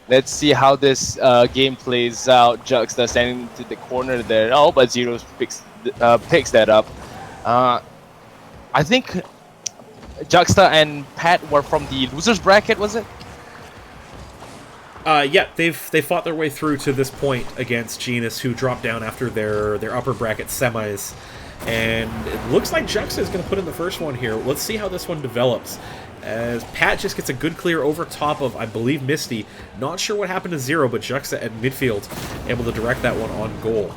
Let's see how this game plays out. Juxta standing to the corner there. Oh, but Zero picks that up. I think Juxta and Pat were from the losers bracket, was it? Yeah, they fought their way through to this point against Genus, who dropped down after their upper bracket semis. And it looks like Juxta is going to put in the first one here. Let's see how this one develops. As Pat just gets a good clear over top of, I believe, Misty. Not sure what happened to Zero, but Juxta at midfield able to direct that one on goal.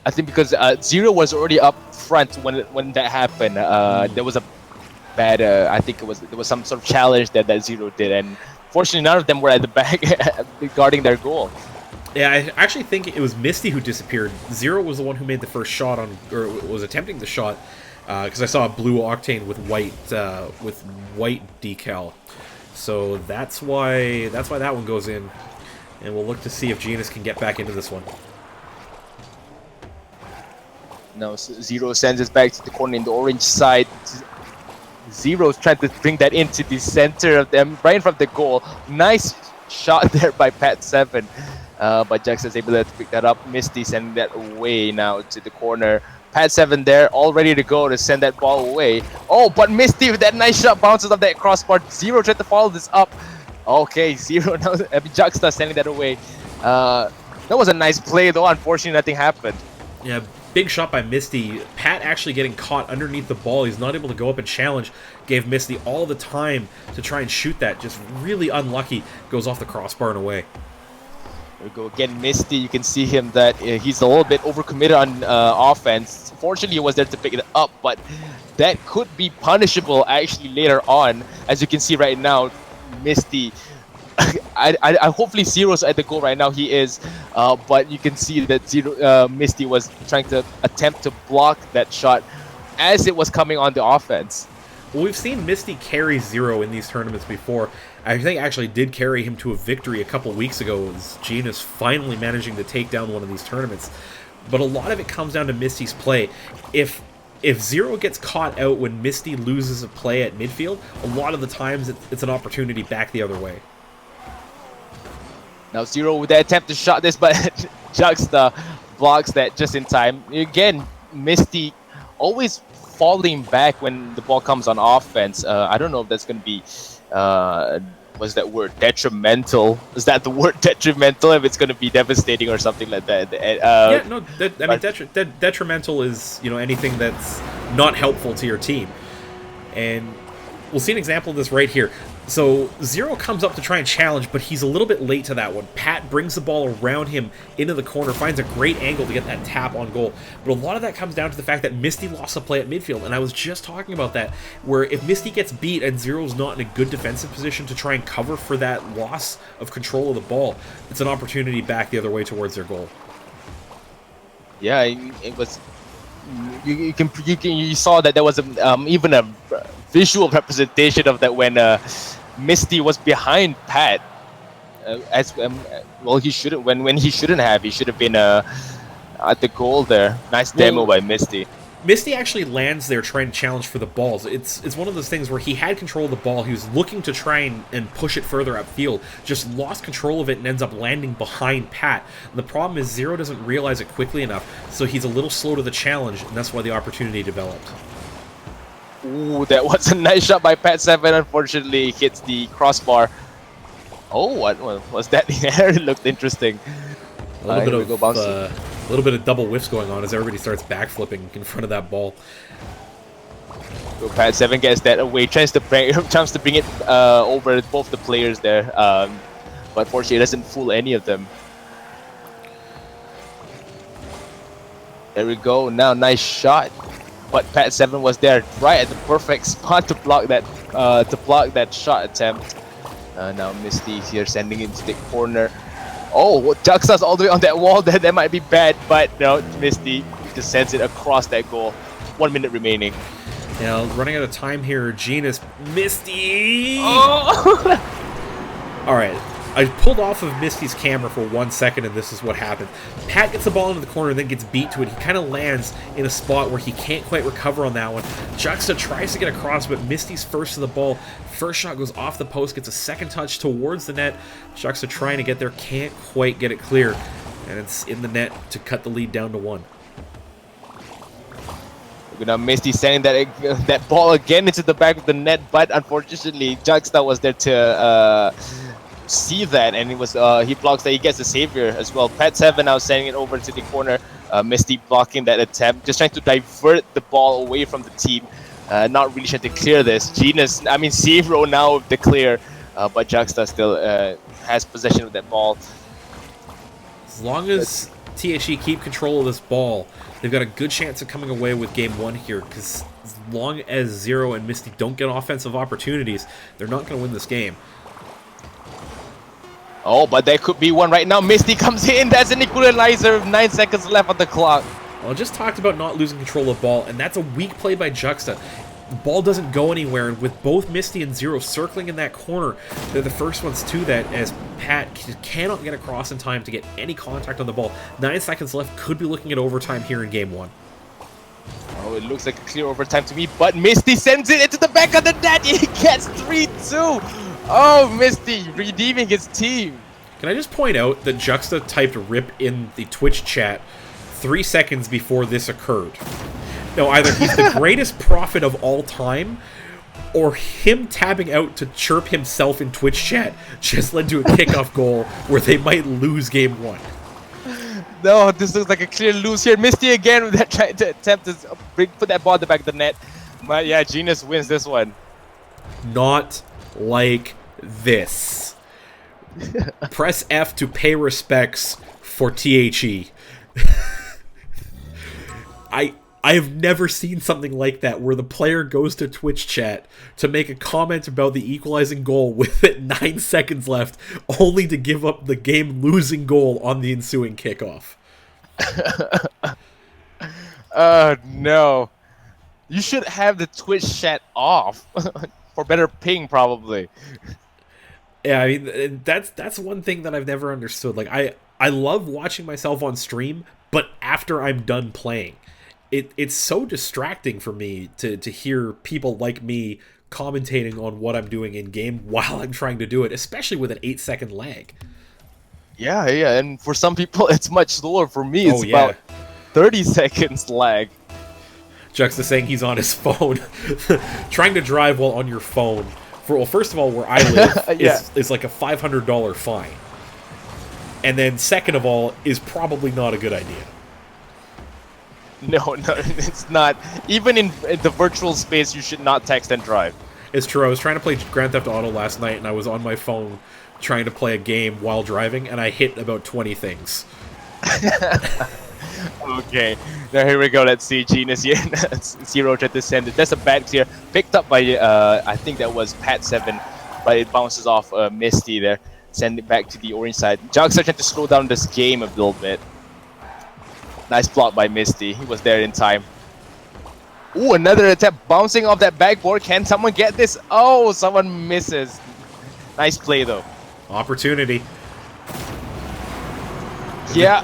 I think because Zero was already up front when that happened. There was a bad, I think there was some sort of challenge that Zero did, and fortunately none of them were at the back guarding their goal. Yeah, I actually think it was Misty who disappeared. Zero was the one who made the first shot on, or was attempting the shot, because I saw a blue Octane with white decal. So that's why that one goes in, and we'll look to see if Genus can get back into this one. No, Zero sends it back to the corner in the orange side. Zero's trying to bring that into the center of them, right in front of the goal. Nice shot there by Pat7. But Jackson's able to pick that up. Misty sending that away now to the corner. Pat7 there, all ready to go to send that ball away. Oh, but Misty with that nice shot bounces off that crossbar. Zero tried to follow this up. Okay, Zero now. Juxta sending that away. That was a nice play though. Unfortunately, nothing happened. Yeah, big shot by Misty. Pat actually getting caught underneath the ball. He's not able to go up and challenge. Gave Misty all the time to try and shoot that. Just really unlucky. Goes off the crossbar and away. There we go again, Misty. You can see him that he's a little bit overcommitted on offense. Fortunately, he was there to pick it up, but that could be punishable actually later on. As you can see right now, Misty. I hopefully Zero's at the goal right now. He is, but you can see that Misty was trying to attempt to block that shot as it was coming on the offense. Well, we've seen Misty carry Zero in these tournaments before. I think actually did carry him to a victory a couple weeks ago as Genus finally managing to take down one of these tournaments. But a lot of it comes down to Misty's play. If Zero gets caught out when Misty loses a play at midfield, a lot of the times it's an opportunity back the other way. Now Zero with the attempt to shot this, but Juxta blocks that just in time. Again, Misty always falling back when the ball comes on offense. I don't know if that's going to be, what's that word, detrimental? Is that the word detrimental? If it's going to be devastating or something like that. Yeah, no, I mean, detrimental is, anything that's not helpful to your team. And we'll see an example of this right here. So Zero comes up to try and challenge, but he's a little bit late to that one. Pat brings the ball around him into the corner, finds a great angle to get that tap on goal. But a lot of that comes down to the fact that Misty lost a play at midfield, and I was just talking about that, where if Misty gets beat and Zero's not in a good defensive position to try and cover for that loss of control of the ball, it's an opportunity back the other way towards their goal. Yeah, it was. You saw that there was even a visual representation of that when Misty was behind Pat, well, he shouldn't. When he shouldn't have, he should have been at the goal there. Nice demo by Misty. Misty actually lands there trying to challenge for the balls. It's one of those things where he had control of the ball. He was looking to try and push it further upfield. Just lost control of it and ends up landing behind Pat. And the problem is Zero doesn't realize it quickly enough, so he's a little slow to the challenge, and that's why the opportunity developed. Ooh, that was a nice shot by Pat7. Unfortunately, hits the crossbar. Oh, what was that there? It looked interesting. A little bit of double whiffs going on as everybody starts backflipping in front of that ball. So Pat7 gets that away, tries to bring it over both the players there, but fortunately it doesn't fool any of them. There we go. Now nice shot, but Pat7 was there right at the perfect spot to block that shot attempt. Now Misty here sending it to the corner. Oh, Juxta's all the way on that wall. That might be bad, but no, Misty just sends it across that goal. 1 minute remaining. Yeah, running out of time here. Genus, Misty. Oh! All right, I pulled off of Misty's camera for 1 second, and this is what happened. Pat gets the ball into the corner, and then gets beat to it. He kind of lands in a spot where he can't quite recover on that one. Juxta tries to get across, but Misty's first to the ball. First shot goes off the post, gets a second touch towards the net. Juxta trying to get there, can't quite get it clear, and it's in the net to cut the lead down to 1. Now Misty sending that ball again into the back of the net, but unfortunately Juxta was there to see that, and he blocks that. He gets the savior as well. Pat7 now sending it over to the corner. Misty blocking that attempt, just trying to divert the ball away from the team. Not really trying to clear this. Zero now with the clear, but Juxta still has possession of that ball. As long as THE keep control of this ball, they've got a good chance of coming away with game 1 here, because as long as Zero and Misty don't get offensive opportunities, they're not going to win this game. Oh, but there could be one right now. Misty comes in. That's an equalizer. 9 seconds left on the clock. Well, I just talked about not losing control of the ball, and that's a weak play by Juxta. The ball doesn't go anywhere, and with both Misty and Zero circling in that corner, they're the first ones to that, as Pat cannot get across in time to get any contact on the ball. 9 seconds left, could be looking at overtime here in game 1. Oh, it looks like a clear overtime to me, but Misty sends it into the back of the net. He gets 3-2. Oh, Misty redeeming his team. Can I just point out that Juxta typed RIP in the Twitch chat 3 seconds before this occurred? No, either he's the greatest prophet of all time, or him tabbing out to chirp himself in Twitch chat just led to a kickoff goal where they might lose game 1. No, this looks like a clear lose here. Misty again with that trying to attempt to put that ball at the back of the net. But yeah, Genus wins this one. Not Like this. Press F to pay respects for THE. I have never seen something like that, where the player goes to Twitch chat to make a comment about the equalizing goal with it 9 seconds left, only to give up the game-losing goal on the ensuing kickoff. No. You should have the Twitch chat off. For better ping, probably. Yeah, I mean, that's one thing that I've never understood. Like, I love watching myself on stream, but after I'm done playing. It's so distracting for me to hear people like me commentating on what I'm doing in game while I'm trying to do it, especially with an 8-second lag. Yeah, and for some people it's much slower. For me, it's about 30 seconds lag. Juxta saying he's on his phone, trying to drive while on your phone. First of all, where I live is like a $500 fine, and then second of all, is probably not a good idea. No, it's not. Even in the virtual space, you should not text and drive. It's true. I was trying to play Grand Theft Auto last night, and I was on my phone trying to play a game while driving, and I hit about 20 things. Okay, now here we go. Let's see. Genus here. Zero tried to send it. That's a bad clear. Picked up by, I think that was Pat7, but it bounces off Misty there. Send it back to the orange side. Juxta trying to slow down this game a little bit. Nice block by Misty. He was there in time. Ooh, another attempt bouncing off that backboard. Can someone get this? Oh, someone misses. Nice play, though. Opportunity. Yeah.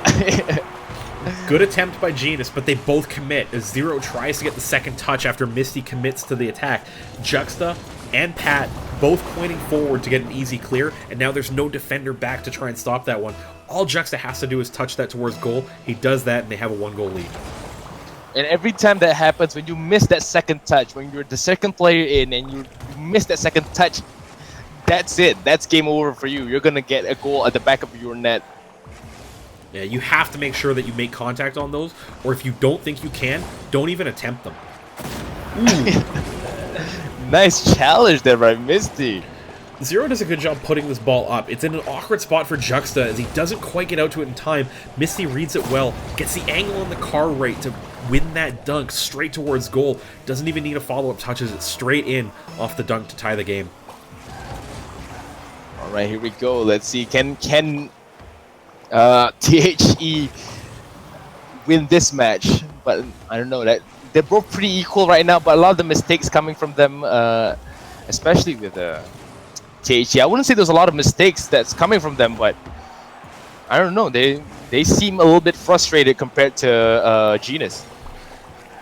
Good attempt by Genus, but they both commit as Zero tries to get the second touch after Misty commits to the attack. Juxta and Pat both pointing forward to get an easy clear, and now there's no defender back to try and stop that one. All Juxta has to do is touch that towards goal. He does that, and they have a 1-goal lead. And every time that happens, when you miss that second touch, when you're the second player in and you miss that second touch, that's it. That's game over for you. You're going to get a goal at the back of your net. Yeah, you have to make sure that you make contact on those, or if you don't think you can, don't even attempt them. Nice challenge there by Misty. Zero does a good job putting this ball up. It's in an awkward spot for Juxta as he doesn't quite get out to it in time. Misty reads it well, gets the angle on the car right to win that dunk straight towards goal. Doesn't even need a follow-up, touches it straight in off the dunk to tie the game. All right, here we go. Let's see. Can THE win this match, but I don't know, that they're both pretty equal right now. But a lot of the mistakes coming from them, especially with THE. I wouldn't say there's a lot of mistakes that's coming from them, but I don't know. They seem a little bit frustrated compared to Genus.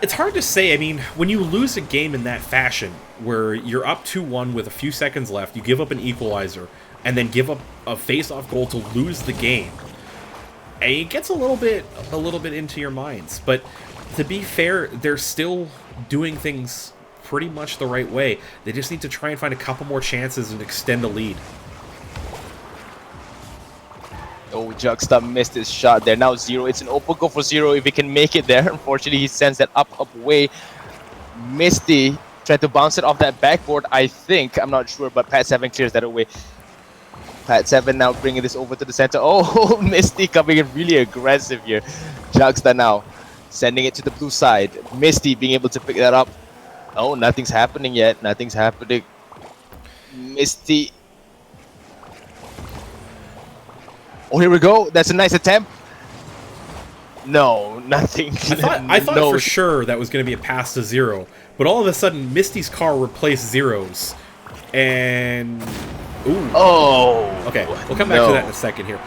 It's hard to say. I mean, when you lose a game in that fashion, where you're up 2-1 with a few seconds left, you give up an equalizer, and then give up a face-off goal to lose the game, and it gets a little bit into your minds. But to be fair, they're still doing things pretty much the right way. They just need to try and find a couple more chances and extend the lead. Oh, Juxta missed his shot there. Now Zero. It's an open goal for Zero if he can make it there. Unfortunately, he sends that up away. Misty tried to bounce it off that backboard, I think. I'm not sure, but Pat7 clears that away. Pat7 now bringing this over to the center. Oh, Misty coming in really aggressive here. Juxta now sending it to the blue side. Misty being able to pick that up. Oh, nothing's happening yet. Nothing's happening. Misty. Oh, here we go. That's a nice attempt. No, nothing. I thought no. for sure that was going to be a pass to Zero, but all of a sudden, Misty's car replaced Zero's, and ooh. Oh. Okay, we'll come back to that in a second here.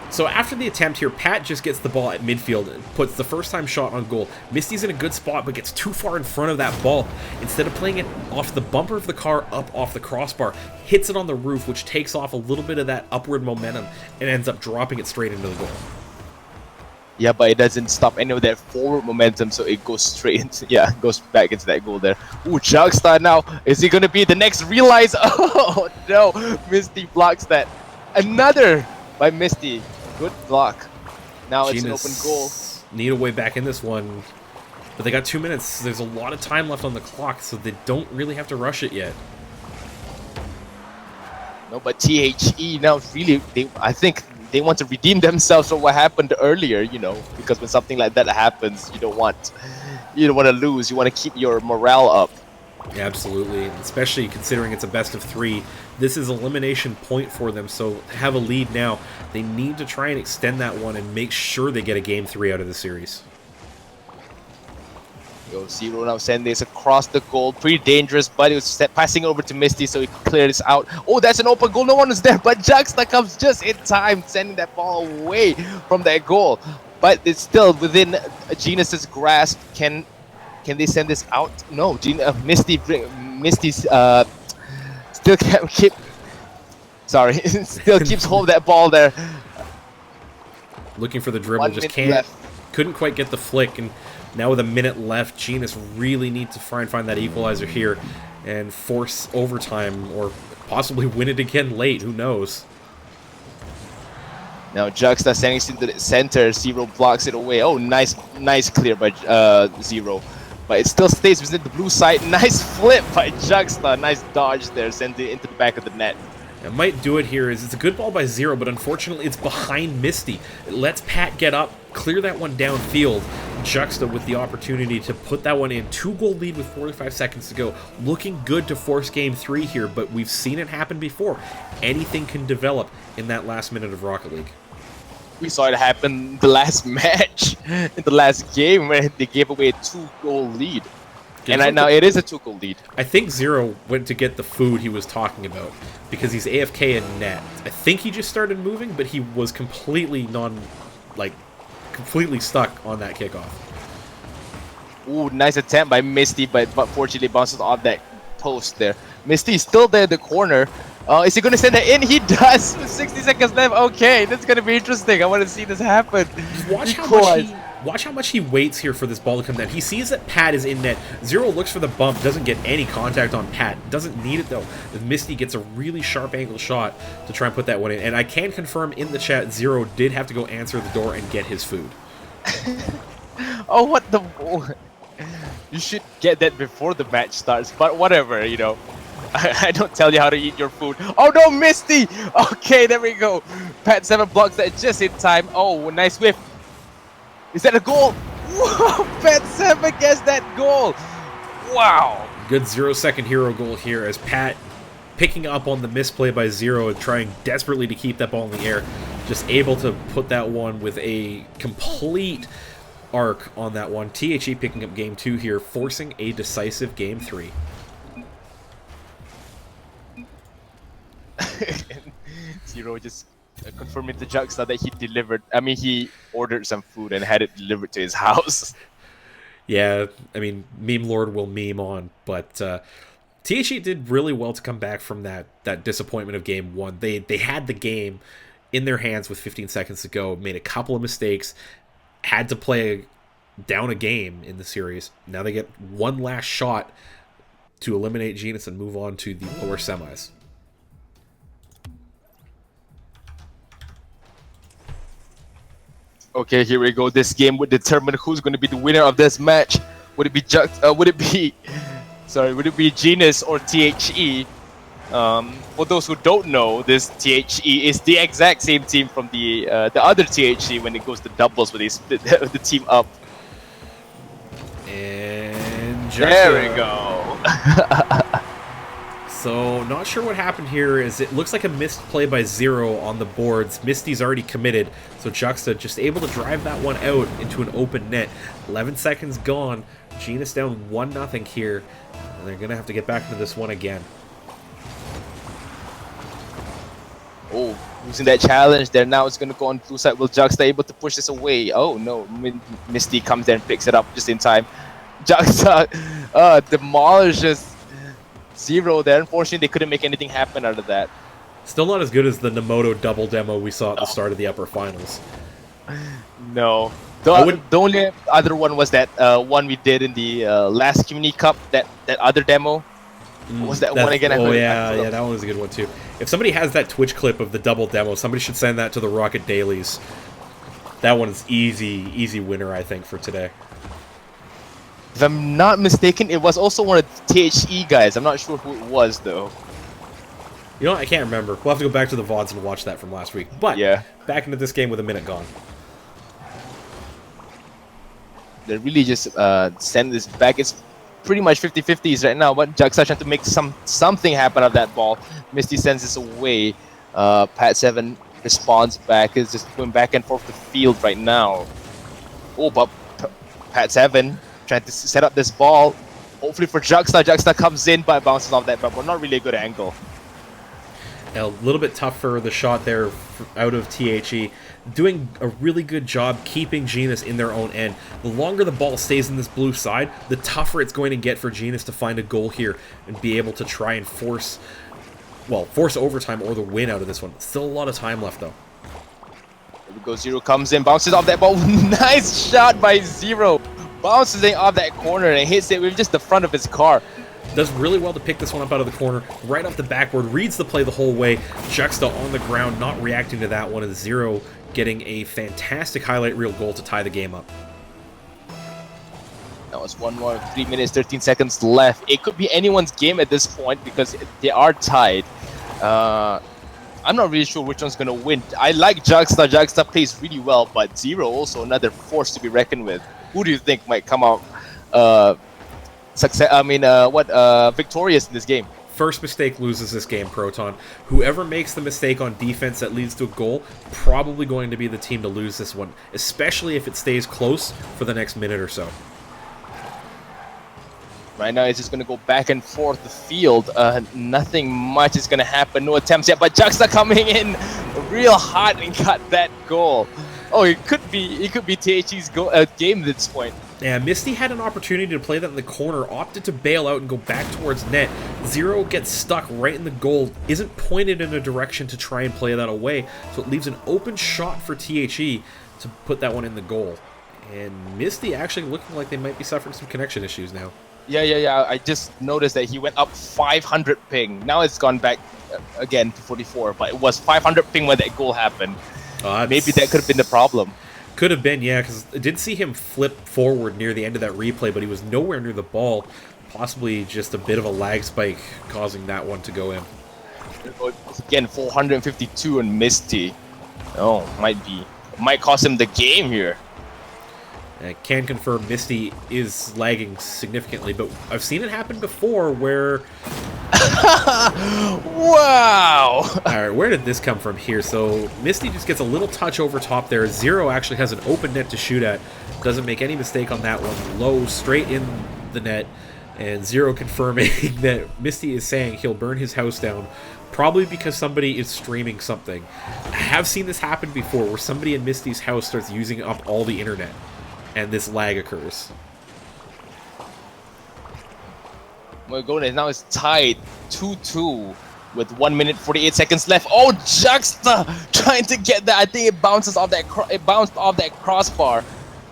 So after the attempt here, Pat just gets the ball at midfield and puts the first-time shot on goal. Misty's in a good spot, but gets too far in front of that ball. Instead of playing it off the bumper of the car up off the crossbar, hits it on the roof, which takes off a little bit of that upward momentum and ends up dropping it straight into the goal. Yeah, but it doesn't stop any of that forward momentum, so it goes straight into, yeah, goes back into that goal there. Ooh, Jugstar now. Is he going to be the next Realize? Oh, no. Misty blocks that. Another by Misty. Good block. Now it's an open goal. Need a way back in this one, but they got 2 minutes. There's a lot of time left on the clock, so they don't really have to rush it yet. No, but THE now really, I think they want to redeem themselves from what happened earlier, you know, because when something like that happens, you don't want to lose. You want to keep your morale up. Yeah, absolutely, especially considering it's a best of 3. This is elimination point for them, so to have a lead now, they need to try and extend that one and make sure they get a game 3 out of the series. Yo, Zero now sending this across the goal. Pretty dangerous, but it was passing over to Misty so he cleared this out. Oh, that's an open goal. No one is there, but Juxta comes just in time, sending that ball away from that goal. But it's still within Genus's grasp. Can they send this out? No, Misty still can't keep. Sorry, still keeps hold of that ball there. Looking for the dribble, just can't. Couldn't quite get the flick, and now with a minute left, Genus really need to try and find that equalizer here and force overtime or possibly win it again late. Who knows? Now Juxta sending it into the center. Zero blocks it away. Oh, nice clear by Zero. But it still stays within the blue side. Nice flip by Juxta. Nice dodge there. Send it into the back of the net. It might do it here. It's a good ball by Zero, but unfortunately it's behind Misty. It lets Pat get up, clear that one downfield. Juxta with the opportunity to put that one in. 2-goal lead with 45 seconds to go. Looking good to force game 3 here, but we've seen it happen before. Anything can develop in that last minute of Rocket League. We saw it happen the last match, in the last game, where they gave away a 2-goal lead. And right now it is a 2-goal lead. I think Zero went to get the food he was talking about because he's AFK in net. I think he just started moving, but he was completely completely stuck on that kickoff. Ooh, nice attempt by Misty, but fortunately bounces off that post there. Misty's still there in the corner. Is he going to send it in? He does! With 60 seconds left. Okay, that's going to be interesting. I want to see this happen. Watch how much he waits here for this ball to come down. He sees that Pat is in net. Zero looks for the bump, doesn't get any contact on Pat. Doesn't need it though. Misty gets a really sharp angle shot to try and put that one in. And I can confirm in the chat, Zero did have to go answer the door and get his food. Oh, what the... You should get that before the match starts, but whatever, you know. I don't tell you how to eat your food. Oh no, Misty! Okay, there we go. Pat7 blocks that just in time. Oh, nice whiff. Is that a goal? Whoa, Pat7 gets that goal. Wow. Good 0-second hero goal here as Pat picking up on the misplay by Zero and trying desperately to keep that ball in the air. just able to put that one with a complete arc on that one. THE picking up game 2 here, forcing a decisive game 3. Zero just confirming to Juxta that he delivered. I mean, he ordered some food and had it delivered to his house. Yeah, I mean, Meme Lord will meme on, but THE did really well to come back from that disappointment of game 1. They had the game in their hands with 15 seconds to go, made a couple of mistakes, had to play down a game in the series. Now they get one last shot to eliminate Genis and move on to the lower semis. Okay, here we go. This game would determine who's going to be the winner of this match. Would it be would it be Genis or THE? For those who don't know, this THE is the exact same team from the other THE when it goes to doubles, where they split the team up. And there we go. So, not sure what happened here, as it looks like a missed play by Zero on the boards. Misty's already committed, so Juxta just able to drive that one out into an open net. 11 seconds gone. Genis down 1-0 here, and they're going to have to get back into this one again. Oh, losing that challenge there. Now it's going to go on blue side. Will Juxta able to push this away? Oh, no. Misty comes there and picks it up just in time. Juxta demolishes Zero there. Unfortunately, they couldn't make anything happen out of that. Still not as good as the Nemoto double demo we saw at the start of the upper finals. No. The only other one was that one we did in the last Community Cup, that other demo. What was that one again? Oh, yeah, that one was a good one too. If somebody has that Twitch clip of the double demo, somebody should send that to the Rocket Dailies. That one is easy winner, I think, for today. If I'm not mistaken, it was also one of the THE guys. I'm not sure who it was, though. You know what? I can't remember. We'll have to go back to the VODs and watch that from last week. But, yeah, back into this game with a minute gone. They really just send this back. It's pretty much 50-50s right now, but Juxta trying to make something happen of that ball. Misty sends this away. Pat7 responds back. Is just going back and forth the field right now. Oh, but Pat7 trying to set up this ball. Hopefully for Juxta. Juxta comes in, but bounces off that, but not really a good angle. A little bit tough for the shot there out of THE. Doing a really good job keeping Genis in their own end. The longer the ball stays in this blue side, the tougher it's going to get for Genis to find a goal here and be able to try and force overtime or the win out of this one. Still a lot of time left, though. Here we go. Zero comes in, bounces off that ball. Nice shot by Zero. Bounces it off that corner and hits it with just the front of his car. Does really well to pick this one up out of the corner, right off the backboard, reads the play the whole way. Juxta on the ground, not reacting to that one, and Zero getting a fantastic highlight reel goal to tie the game up. That was 1 more, 3 minutes, 13 seconds left. It could be anyone's game at this point because they are tied. I'm not really sure which one's going to win. I like Juxta. Juxta plays really well, but Zero also another force to be reckoned with. Who do you think might come out victorious in this game? First mistake loses this game, Proton. Whoever makes the mistake on defense that leads to a goal, probably going to be the team to lose this one, especially if it stays close for the next minute or so. Right now, it's just going to go back and forth the field. Nothing much is going to happen. No attempts yet, but Juxta coming in real hot and got that goal. Oh, it could be THE's game at this point. Yeah, Misty had an opportunity to play that in the corner, opted to bail out and go back towards net. Zero gets stuck right in the goal, isn't pointed in a direction to try and play that away, so it leaves an open shot for THE to put that one in the goal. And Misty actually looking like they might be suffering some connection issues now. Yeah. I just noticed that he went up 500 ping. Now it's gone back again to 44, but it was 500 ping when that goal happened. Maybe that could have been the problem. Could have been, yeah, because I did see him flip forward near the end of that replay, but he was nowhere near the ball. Possibly just a bit of a lag spike causing that one to go in. Again, 452 on Misty. Oh, might cost him the game here. I can confirm Misty is lagging significantly, but I've seen it happen before where... Wow! All right, where did this come from here? So Misty just gets a little touch over top there. Zero actually has an open net to shoot at. Doesn't make any mistake on that one. Low, straight in the net. And Zero confirming that Misty is saying he'll burn his house down. Probably because somebody is streaming something. I have seen this happen before, where somebody in Misty's house starts using up all the internet. And this lag occurs. Well, Golden now is tied 2-2 with 1 minute 48 seconds left. Oh, Juxta trying to get that. I think it bounces off that. It bounced off that crossbar.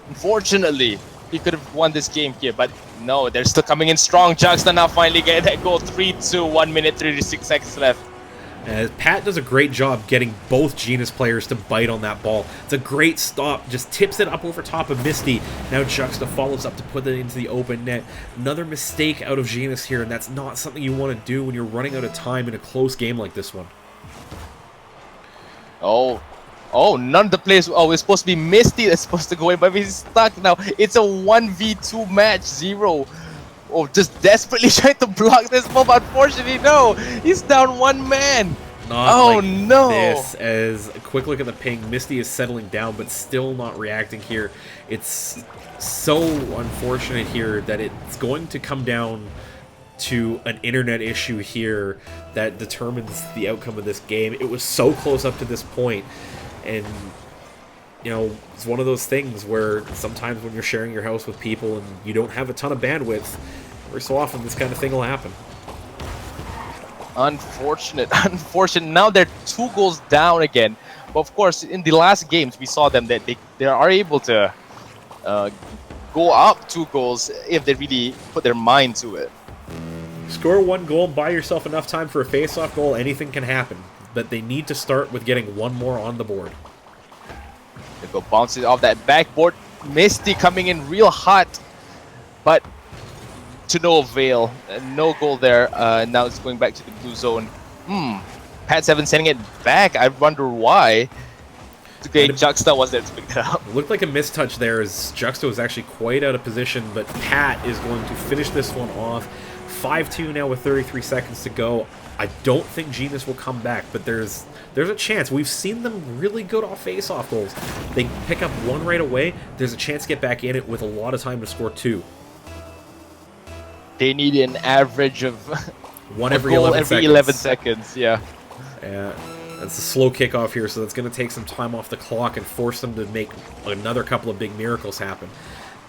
Unfortunately, he could have won this game here, but no, they're still coming in strong. Juxta now finally getting that goal. 3-2, 1 minute 36 seconds left. Pat does a great job getting both Genus players to bite on that ball. It's a great stop, just tips it up over top of Misty. Now Juxta follows up to put it into the open net. Another mistake out of Genus here, and that's not something you want to do when you're running out of time in a close game like this one. Oh, none of the players. Oh, it's supposed to be Misty that's supposed to go in, but he's stuck now. It's a 1v2 match. Zero. Oh, just desperately trying to block this ball, but unfortunately, no. He's down one man. Not no. This, as a quick look at the ping, Misty is settling down, but still not reacting here. It's so unfortunate here that it's going to come down to an internet issue here that determines the outcome of this game. It was so close up to this point, and you know, it's one of those things where sometimes when you're sharing your house with people and you don't have a ton of bandwidth, every so often this kind of thing will happen. Unfortunate. Now they're 2 goals down again. But of course, in the last games, we saw them that they are able to go up 2 goals if they really put their mind to it. Score 1 goal, buy yourself enough time for a face-off goal, anything can happen. But they need to start with getting 1 more on the board. They go bouncing off that backboard. Misty coming in real hot, but to no avail. No goal there. Now it's going back to the blue zone. Pat 7 sending it back. I wonder why. Okay, Juxta was there to pick that up. It looked like a mistouch there, as Juxta was actually quite out of position, but Pat is going to finish this one off. 5-2 now with 33 seconds to go. I don't think Genus will come back, but there's a chance. We've seen them really good off face-off goals. They pick up 1 right away. There's a chance to get back in it with a lot of time to score 2. They need an average of 1 every 11 seconds. 11 seconds, yeah. Yeah, that's a slow kickoff here, so that's going to take some time off the clock and force them to make another couple of big miracles happen.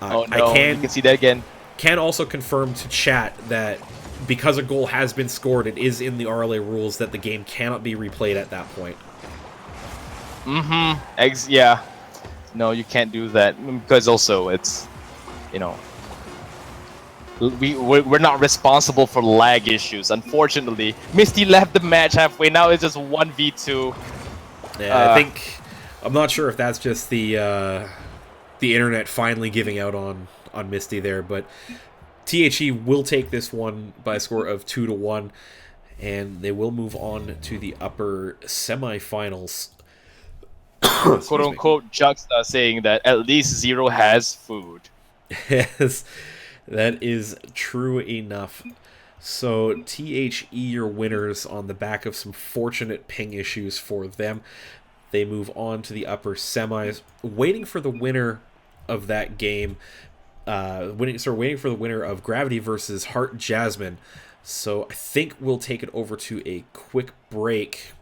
Oh no, you can see that again. Can also confirm to chat that because a goal has been scored, it is in the RLA rules that the game cannot be replayed at that point. Yeah. No, you can't do that, because also it's, you know, we're not responsible for lag issues, unfortunately. Misty left the match halfway. Now it's just 1v2. Yeah, I'm not sure if that's just the internet finally giving out on Misty there, but THE will take this one by a score of 2-1, and they will move on to the upper semifinals. Quote unquote Juxta saying that at least Zero has food. Yes, that is true enough. So THE, your winners on the back of some fortunate ping issues for them. They move on to the upper semis, waiting for the winner of that game. Waiting for the winner of Gravity versus Heart Jasmine. So I think we'll take it over to a quick break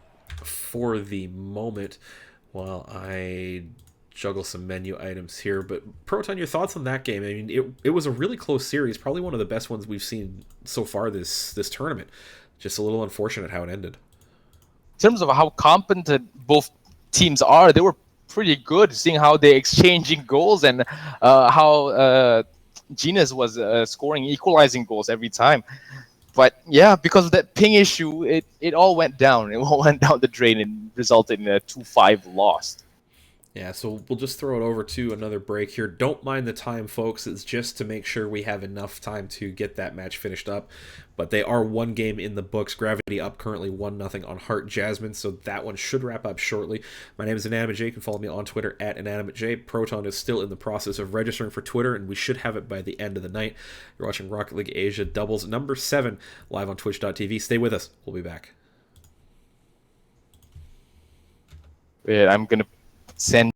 for the moment while I juggle some menu items here. But Proton, your thoughts on that game? I mean, it was a really close series, probably one of the best ones we've seen so far this tournament. Just a little unfortunate how it ended. In terms of how competent both teams are, they were pretty good, seeing how they exchanging goals and how Genus was scoring equalizing goals every time. But yeah, because of that ping issue, it all went down. It all went down the drain and resulted in a 2-5 loss. Yeah, so we'll just throw it over to another break here. Don't mind the time, folks. It's just to make sure we have enough time to get that match finished up. But they are 1 game in the books. Gravity up currently 1-0 on Heart Jasmine, so that one should wrap up shortly. My name is Inanimate J. You can follow me on Twitter at Inanimate J. Proton is still in the process of registering for Twitter, and we should have it by the end of the night. You're watching Rocket League Asia Doubles number 7 live on Twitch.tv. Stay with us. We'll be back. Wait, I'm gonna send.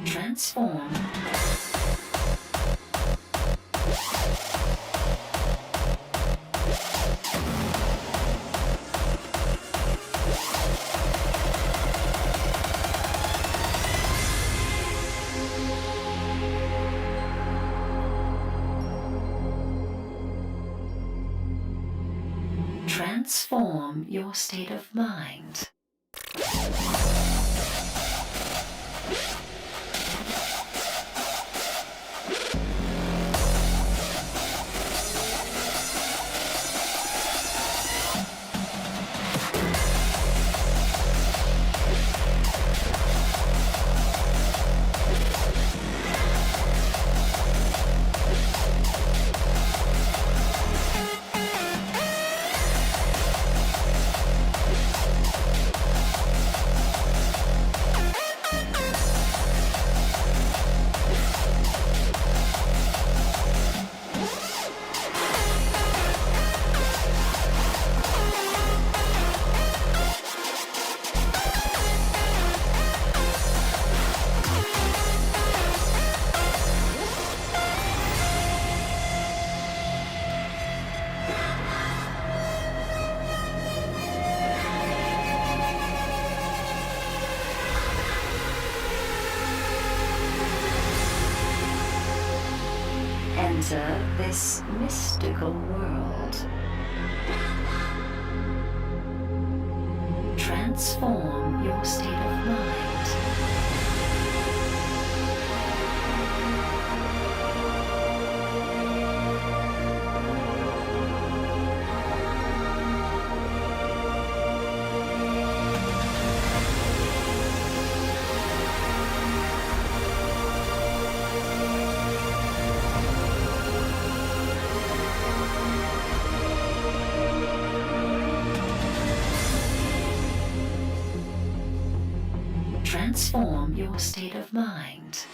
Transform. Transform your state of mind. enter this mystical world. Transform your state of mind. Transform your state of mind.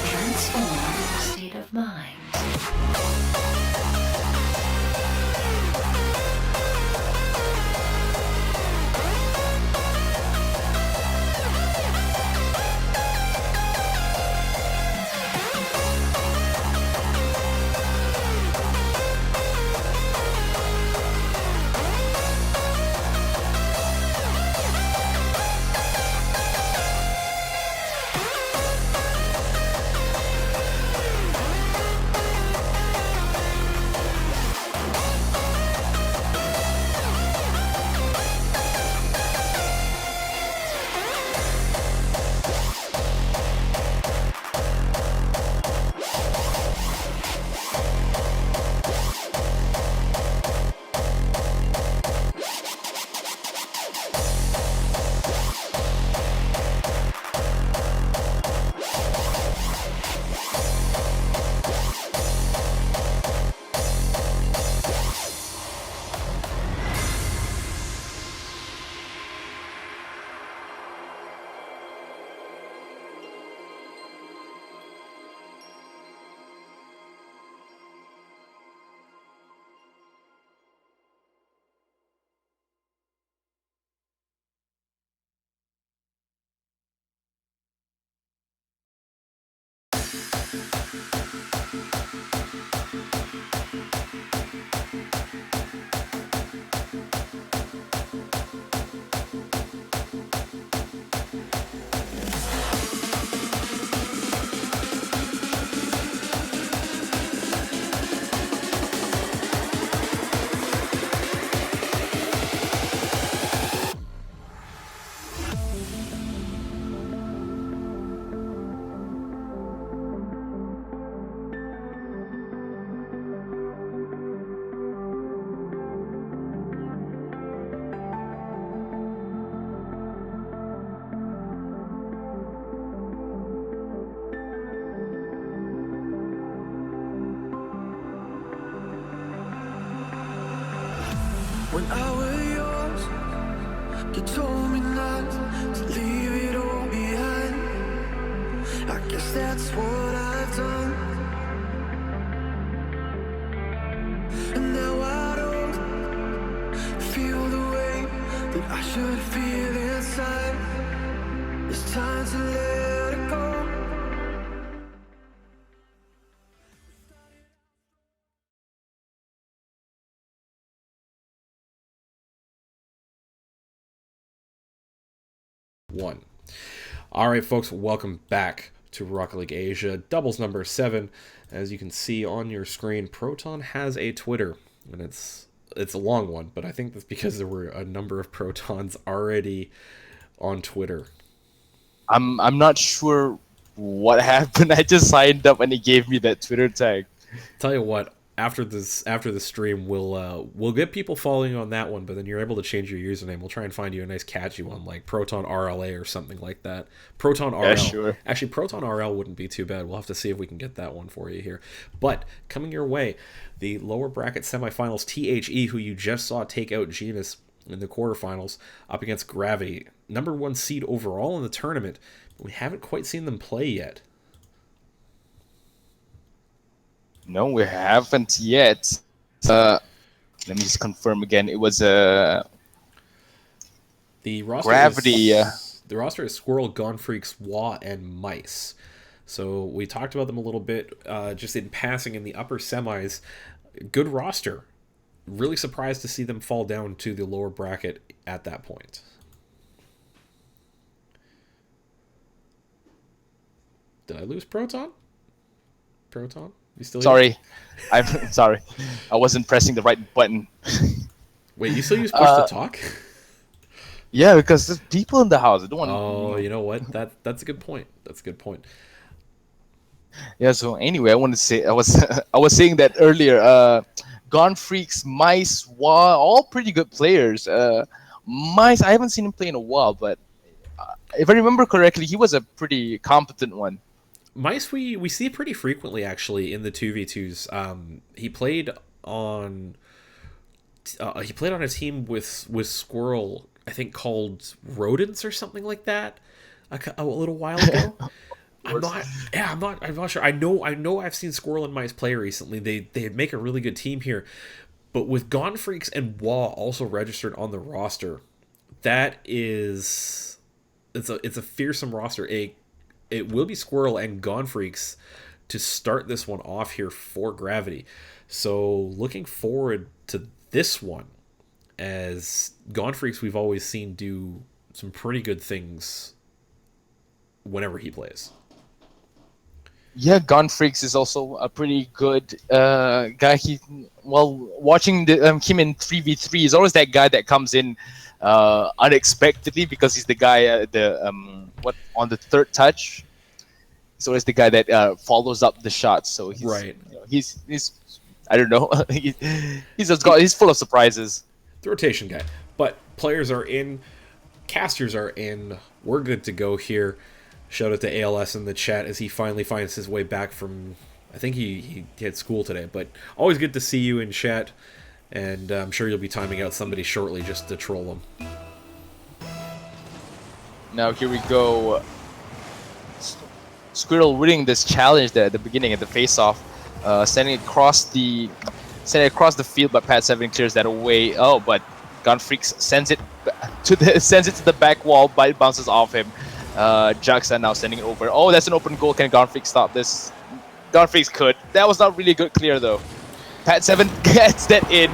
Transform your state of mind. When I was yours, you told me not to leave it all behind. I guess that's what I've done. And now I don't feel the way that I should feel inside. It's time to let it go. One. All right, folks, welcome back to Rocket League Asia. Doubles number 7. As you can see on your screen, Proton has a Twitter, and it's a long one, but I think that's because there were a number of Protons already on Twitter. I'm not sure what happened. I just signed up and he gave me that Twitter tag. Tell you what, after the stream, we'll get people following on that one, but then you're able to change your username. We'll try and find you a nice catchy one like Proton RLA or something like that. Proton RL. Yeah, sure. Actually, Proton RL wouldn't be too bad. We'll have to see if we can get that one for you here. But coming your way, the lower bracket semifinals, THE, who you just saw take out Genus in the quarterfinals, up against Gravity, number 1 seed overall in the tournament. But we haven't quite seen them play yet. No, we haven't yet. Let me just confirm again. It was The roster Gravity. The roster is Squirrel, Gone Freaks, Wah, and Mice. So we talked about them a little bit just in passing in the upper semis. Good roster. Really surprised to see them fall down to the lower bracket at that point. Did I lose Proton? Proton? You still here? Sorry, I'm sorry. I wasn't pressing the right button. Wait, you still use push to talk? Yeah, because there's people in the house. I don't want. Oh, you know what? That's a good point. That's a good point. Yeah. So anyway, I want to say I was saying that earlier. Gone Freaks, Mice, Wah, all pretty good players. Mice, I haven't seen him play in a while, but if I remember correctly, he was a pretty competent one. Mice we see pretty frequently actually in the 2v2s. He played on a team with Squirrel, I think called Rodents or something like that, a little while ago. I'm not sure. I know I've seen Squirrel and Mice play recently. They make a really good team here. But with Gone Freaks and Wah also registered on the roster, it's a fearsome roster. It will be Squirrel and Gone Freaks to start this one off here for Gravity. So looking forward to this one, as Gone Freaks we've always seen do some pretty good things whenever he plays. Yeah, Gone Freaks is also a pretty good guy. Watching him in 3v3, he's always that guy that comes in unexpectedly because he's the guy on the third touch. He's always the guy that follows up the shots. So he's right. You know, he's I don't know. He's full of surprises. The rotation guy. But players are in, casters are in. We're good to go here. Shout out to ALS in the chat as he finally finds his way back from, I think he had school today, but always good to see you in chat, and I'm sure you'll be timing out somebody shortly just to troll them. Now here we go. Squirrel winning this challenge there at the beginning at the face-off, sending it across the field, but Pat 7 clears that away. Oh, but Gone Freaks sends it to the back wall, but it bounces off him. Juxta now sending it over. Oh, that's an open goal. Can Gone Freaks stop this? Gone Freaks could. That was not really a good clear though. Pat 7 gets that in,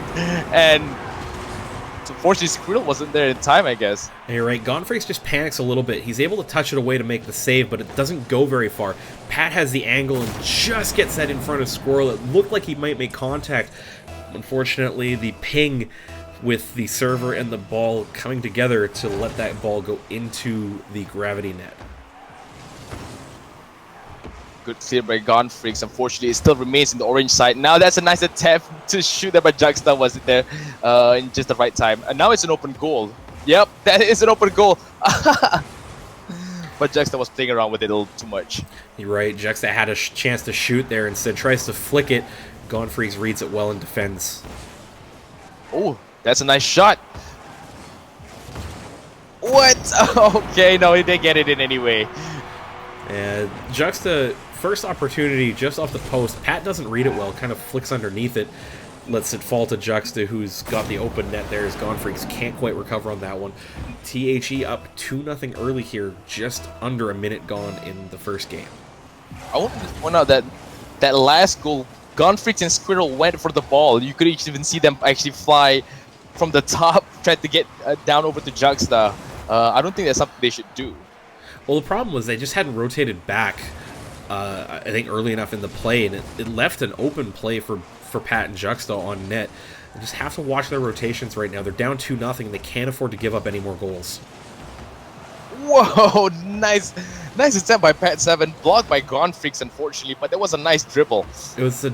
and unfortunately Squirrel wasn't there in time, I guess. And you're right, Gone Freaks just panics a little bit. He's able to touch it away to make the save, but it doesn't go very far. Pat has the angle and just gets that in front of Squirrel. It looked like he might make contact. Unfortunately, the ping with the server and the ball coming together to let that ball go into the Gravity net. Good clear by Gone Freaks. Unfortunately, it still remains in the orange side. Now that's a nice attempt to shoot that, but Juxta wasn't there in just the right time. And now it's an open goal. Yep, that is an open goal. But Juxta was playing around with it a little too much. You're right, Juxta had a chance to shoot there, instead tries to flick it. Gone Freaks reads it well and defends. Oh, that's a nice shot. What? Okay, no, he didn't get it in anyway. And Juxta, first opportunity just off the post. Pat doesn't read it well, kind of flicks underneath it, lets it fall to Juxta, who's got the open net there. As Gone Freaks can't quite recover on that one. THE up 2-0 early here, just under a minute gone in the first game. I want to point out that that last goal, Gone Freaks and Squirrel went for the ball. You could even see them actually fly from the top, tried to get down over to Juxta. I don't think that's something they should do. Well, the problem was they just hadn't rotated back I think, early enough in the play, and it left an open play for Pat and Juxta on net. They just have to watch their rotations right now. They're down 2-0. They can't afford to give up any more goals. Whoa, nice attempt by Pat7, blocked by Gone Freaks, unfortunately, but that was a nice dribble. It was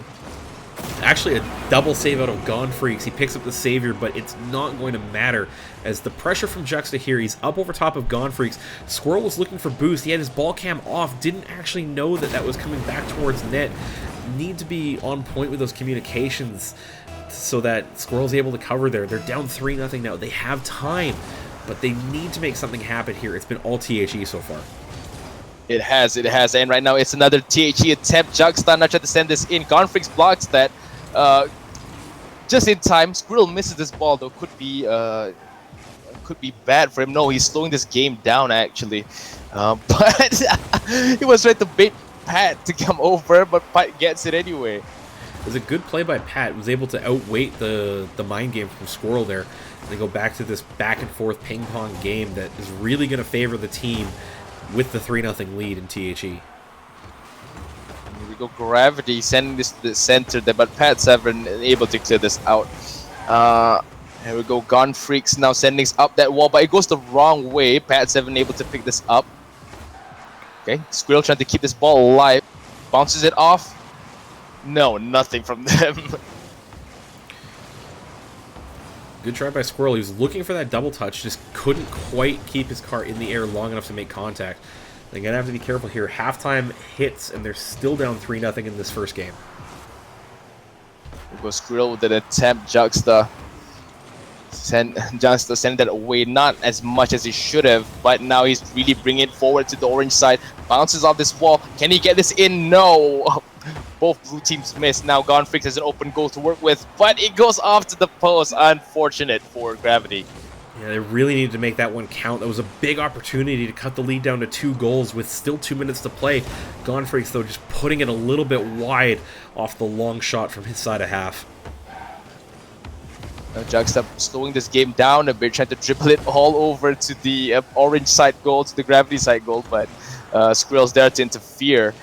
actually a double save out of Gone Freaks. He picks up the savior, but it's not going to matter as the pressure from Juxta here. He's up over top of Gone Freaks. Squirrel was looking for boost. He had his ball cam off, didn't actually know that was coming back towards net. Need to be on point with those communications so that Squirrel's able to cover there. They're down 3-0 now. They have time, but they need to make something happen here. It's been all THE so far. It has, and right now it's another THE attempt. Juxta now trying to send this in. Gone Freaks blocks that just in time. Squirrel misses this ball though. Could be bad for him. No, he's slowing this game down actually, but he was trying to bait Pat to come over, but Pat gets it anyway. It was a good play by Pat. Was able to outweight the mind game from Squirrel there. They go back to this back and forth ping pong game that is really going to favor the team with the 3-0 lead in THE. Here we go, Gravity sending this to the center there, but Pat7 able to clear this out. Here we go, Gone Freaks now sending this up that wall, but it goes the wrong way. Pat7 able to pick this up. Okay, Squirrel trying to keep this ball alive. Bounces it off. No, nothing from them. Good try by Squirrel. He was looking for that double touch, just couldn't quite keep his car in the air long enough to make contact. They're going to have to be careful here. Halftime hits, and they're still down 3-0 in this first game. Here goes Squirrel with an attempt. Juxta send that away, not as much as he should have, but now he's really bringing it forward to the orange side. Bounces off this wall. Can he get this in? No. Both blue teams miss. Now Gone Freaks has an open goal to work with, but it goes off to the post. Unfortunate for Gravity. Yeah, they really needed to make that one count. That was a big opportunity to cut the lead down to 2 goals with still 2 minutes to play. Gone Freaks, though, just putting it a little bit wide off the long shot from his side of half. Juxta slowing this game down a bit, trying to dribble it all over to the orange side goal, to the Gravity side goal, but Squirrel's there to interfere.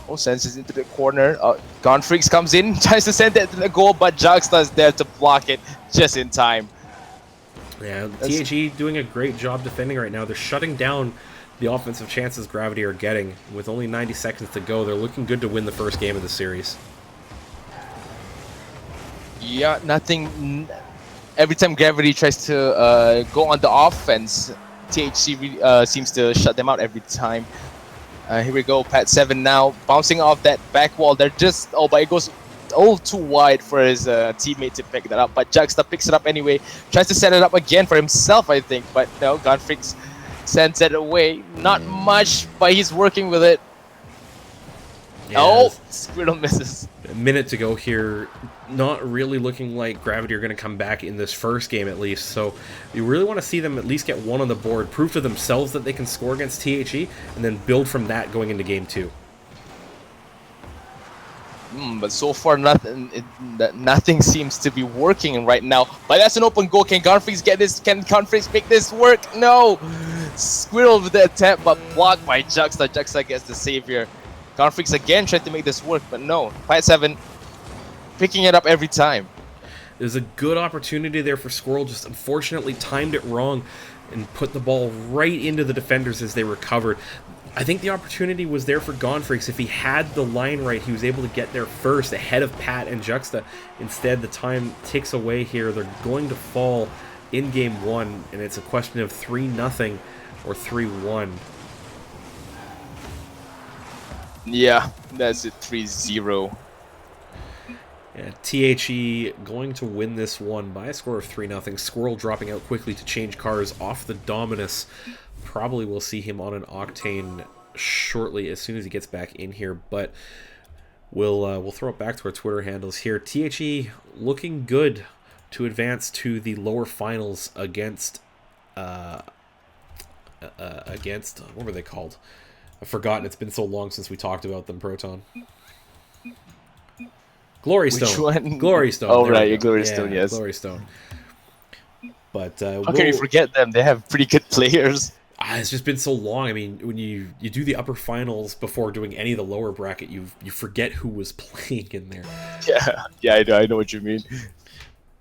Oh, sends it into the corner. Gone Freaks comes in, tries to send it to the goal, but Juxta is there to block it just in time. Yeah, THE doing a great job defending right now. They're shutting down the offensive chances Gravity are getting. With only 90 seconds to go, they're looking good to win the first game of the series. Yeah, nothing. Every time Gravity tries to go on the offense, THE seems to shut them out every time. Here we go, Pat7 now bouncing off that back wall. They're just, but it goes too wide for his teammate to pick that up. But Juxta picks it up anyway, tries to set it up again for himself, I think. But no, Gone Freaks sends it away. Not much, but he's working with it. Yeah, oh, Squirrel misses. A minute to go here. Not really looking like Gravity are going to come back in this first game, at least. So you really want to see them at least get one on the board, prove to themselves that they can score against THE, and then build from that going into game 2. But so far, nothing seems to be working right now. But that's an open goal. Can Gone Freaks get this? Can Gone Freaks make this work? No! Squirrel with the attempt, but blocked by Juxta. Juxta gets the savior. Gone Freaks again tried to make this work, but no. Pat7 picking it up every time. There's a good opportunity there for Squirrel, just unfortunately timed it wrong and put the ball right into the defenders as they recovered. I think the opportunity was there for Gone Freaks. If he had the line right, he was able to get there first ahead of Pat and Juxta. Instead, the time ticks away here. They're going to fall in game 1, and it's a question of 3-0 or 3-1. Yeah, that's it, 3-0. Yeah, THE going to win this one by a score of 3-0. Squirrel dropping out quickly to change cars off the Dominus. Probably will see him on an Octane shortly as soon as he gets back in here, but we'll throw it back to our Twitter handles here. THE looking good to advance to the lower finals against what were they called? I've forgotten. It's been so long since we talked about them, Proton. Glory Stone. Which one? Glory Stone. Oh, right, yeah, Glory Stone, yes. Glory Stone. But how can you forget them? They have pretty good players. It's just been so long. I mean, when you do the upper finals before doing any of the lower bracket, you forget who was playing in there. Yeah, I know what you mean.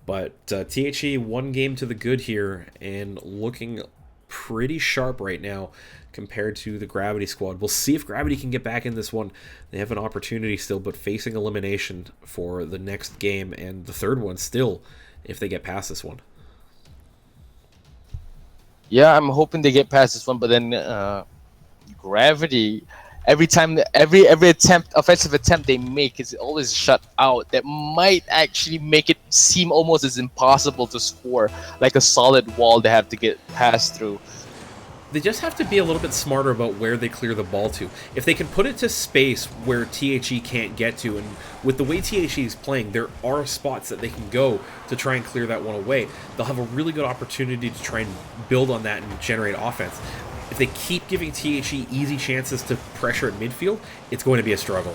But THE 1 game to the good here, and looking pretty sharp right now compared to the Gravity squad. We'll see if Gravity can get back in this one. They have an opportunity still, but facing elimination for the next game, and the third one still, if they get past this one. Yeah, I'm hoping they get past this one, but then Gravity, every offensive attempt they make is always shut out. That might actually make it seem almost as impossible to score, like a solid wall they have to get passed through. They just have to be a little bit smarter about where they clear the ball to. If they can put it to space where THE can't get to, and with the way THE is playing, there are spots that they can go to try and clear that one away. They'll have a really good opportunity to try and build on that and generate offense. If they keep giving THE easy chances to pressure at midfield, it's going to be a struggle.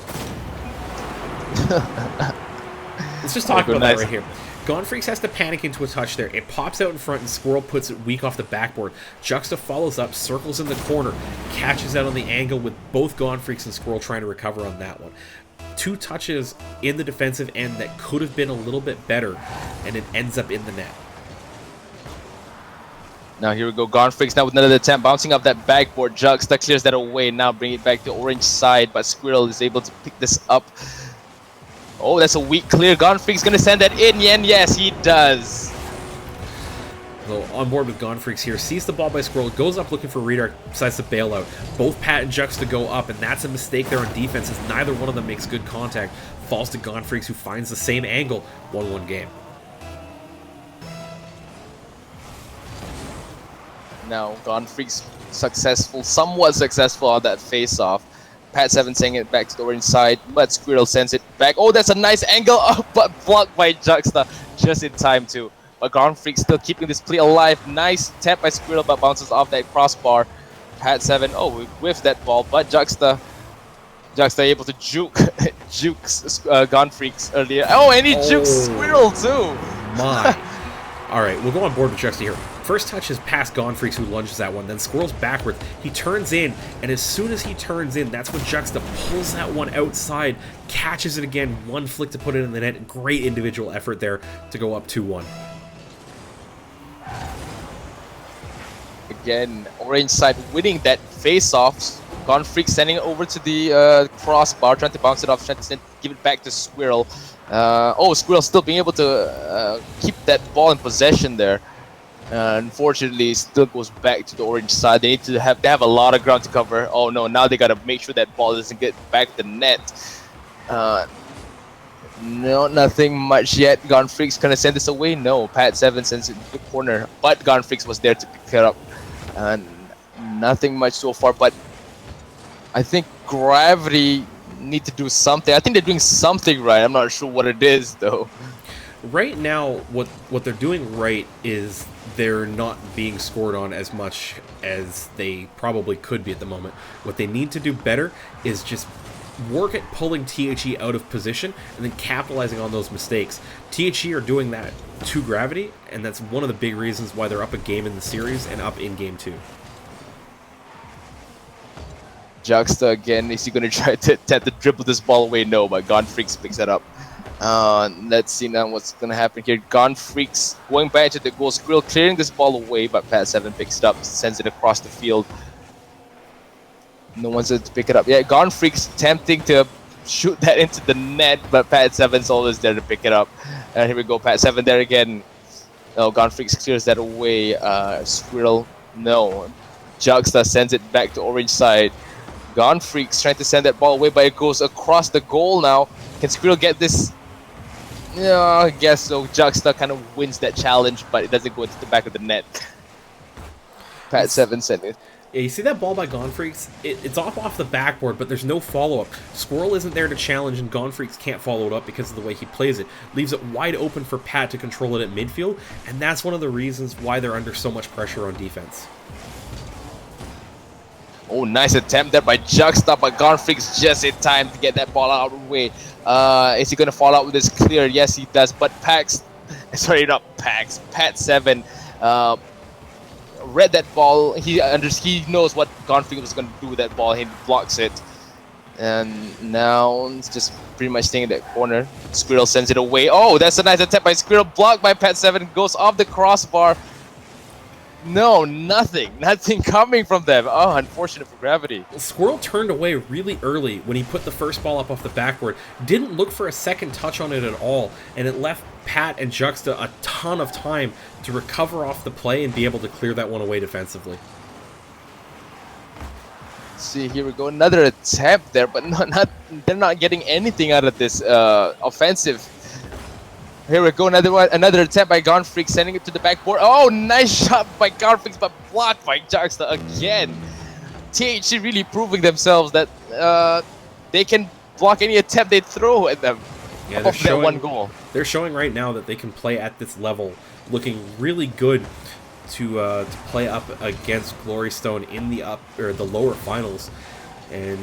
Let's just talk about that right here. Gonfreaks has to panic into a touch there. It pops out in front and Squirrel puts it weak off the backboard. Juxta follows up, circles in the corner, catches out on the angle with both Gonfreaks and Squirrel trying to recover on that one. 2 touches in the defensive end that could have been a little bit better, and it ends up in the net. Now here we go, Gonfreaks now with another attempt, bouncing off that backboard. Juxta clears that away, now bring it back to orange side, but Squirrel is able to pick this up. Oh, that's a weak clear. Gonfreaks gonna send that in, and yes, he does. So on board with Gonfreaks here, sees the ball by Squirrel, goes up looking for redirect, decides to bail out. Both Pat and Juxta go up, and that's a mistake there on defense as neither one of them makes good contact. Falls to Gonfreaks, who finds the same angle. 1-1 game. Now Gonfreaks somewhat successful on that face-off. Pat 7 sending it back to the orange side, but Squirrel sends it back. Oh, that's a nice angle, but blocked by Juxta just in time too. But Gonfreaks still keeping this play alive. Nice tap by Squirrel, but bounces off that crossbar. Pat 7, oh, we whiffed that ball, but Juxta able to jukes Gonfreaks earlier. Oh, and he jukes Squirrel too. My. All right, we'll go on board with Juxta here. First touch is past Gonfreaks, who lunges that one. Then Squirrel's backwards. He turns in, and as soon as he turns in, that's when Juxta pulls that one outside, catches it again, one flick to put it in the net. Great individual effort there to go up 2-1. Again, orange side winning that face-off. Gonfreaks sending it over to the crossbar, trying to bounce it off, trying to give it back to Squirrel. Squirrel still being able to keep that ball in possession there. Unfortunately, it still goes back to the orange side. They have a lot of ground to cover. Oh no, now they gotta make sure that ball doesn't get back the net. No, nothing much yet. Gonfreaks gonna send this away? No, Pat 7 sends it to the corner, but Gonfreaks was there to pick it up. Nothing much so far, but I think Gravity need to do something. I think they're doing something right. I'm not sure what it is though. Right now, what they're doing right is they're not being scored on as much as they probably could be at the moment. What they need to do better is just work at pulling THE out of position and then capitalizing on those mistakes. THE are doing that to Gravity, and that's one of the big reasons why they're up a game in the series and up in game 2. Juxta again, is he going to try to dribble this ball away? No, but Gonfreaks picks that up. Let's see now what's going to happen here. Gonfreaks going back to the goal. Squirrel clearing this ball away, but Pat 7 picks it up, sends it across the field. No one's there to pick it up. Yeah, Gonfreaks attempting to shoot that into the net, but Pat 7's always there to pick it up. And here we go, Pat 7 there again. Oh, Gonfreaks clears that away. Squirrel, no. Juxta sends it back to orange side. Gonfreaks trying to send that ball away, but it goes across the goal now. Can Squirrel get this? Yeah, I guess so. Juxta kind of wins that challenge, but it doesn't go into the back of the net. Pat 7 sent it. Yeah, you see that ball by Gonfreaks? It's off the backboard, but there's no follow-up. Squirrel isn't there to challenge, and Gonfreaks can't follow it up because of the way he plays it. Leaves it wide open for Pat to control it at midfield, and that's one of the reasons why they're under so much pressure on defense. Oh, nice attempt there by Juxta, but Gonfreaks just in time to get that ball out of the way. Is he going to fall out with this clear? Yes, he does, but Pat 7 read that ball. He knows what Gonfreak was going to do with that ball. He blocks it. And now it's just pretty much staying in that corner. Squirrel sends it away. Oh, that's a nice attempt by Squirrel. Blocked by Pat7. Goes off the crossbar. No, nothing coming from them. Oh, unfortunate for Gravity. Squirrel turned away really early when he put the first ball up off the backboard. Didn't look for a second touch on it at all, and it left Pat and Juxta a ton of time to recover off the play and be able to clear that one away defensively. See, here we go. Another attempt there, but they're not getting anything out of this offensive. Here we go, another attempt by Gonfreak, sending it to the backboard. Oh, nice shot by Gonfreak, but blocked by Juxta again. THC really proving themselves that they can block any attempt they throw at them. Yeah, Off that one goal. They're showing right now that they can play at this level, looking really good to play up against Glory Stone in the lower finals, and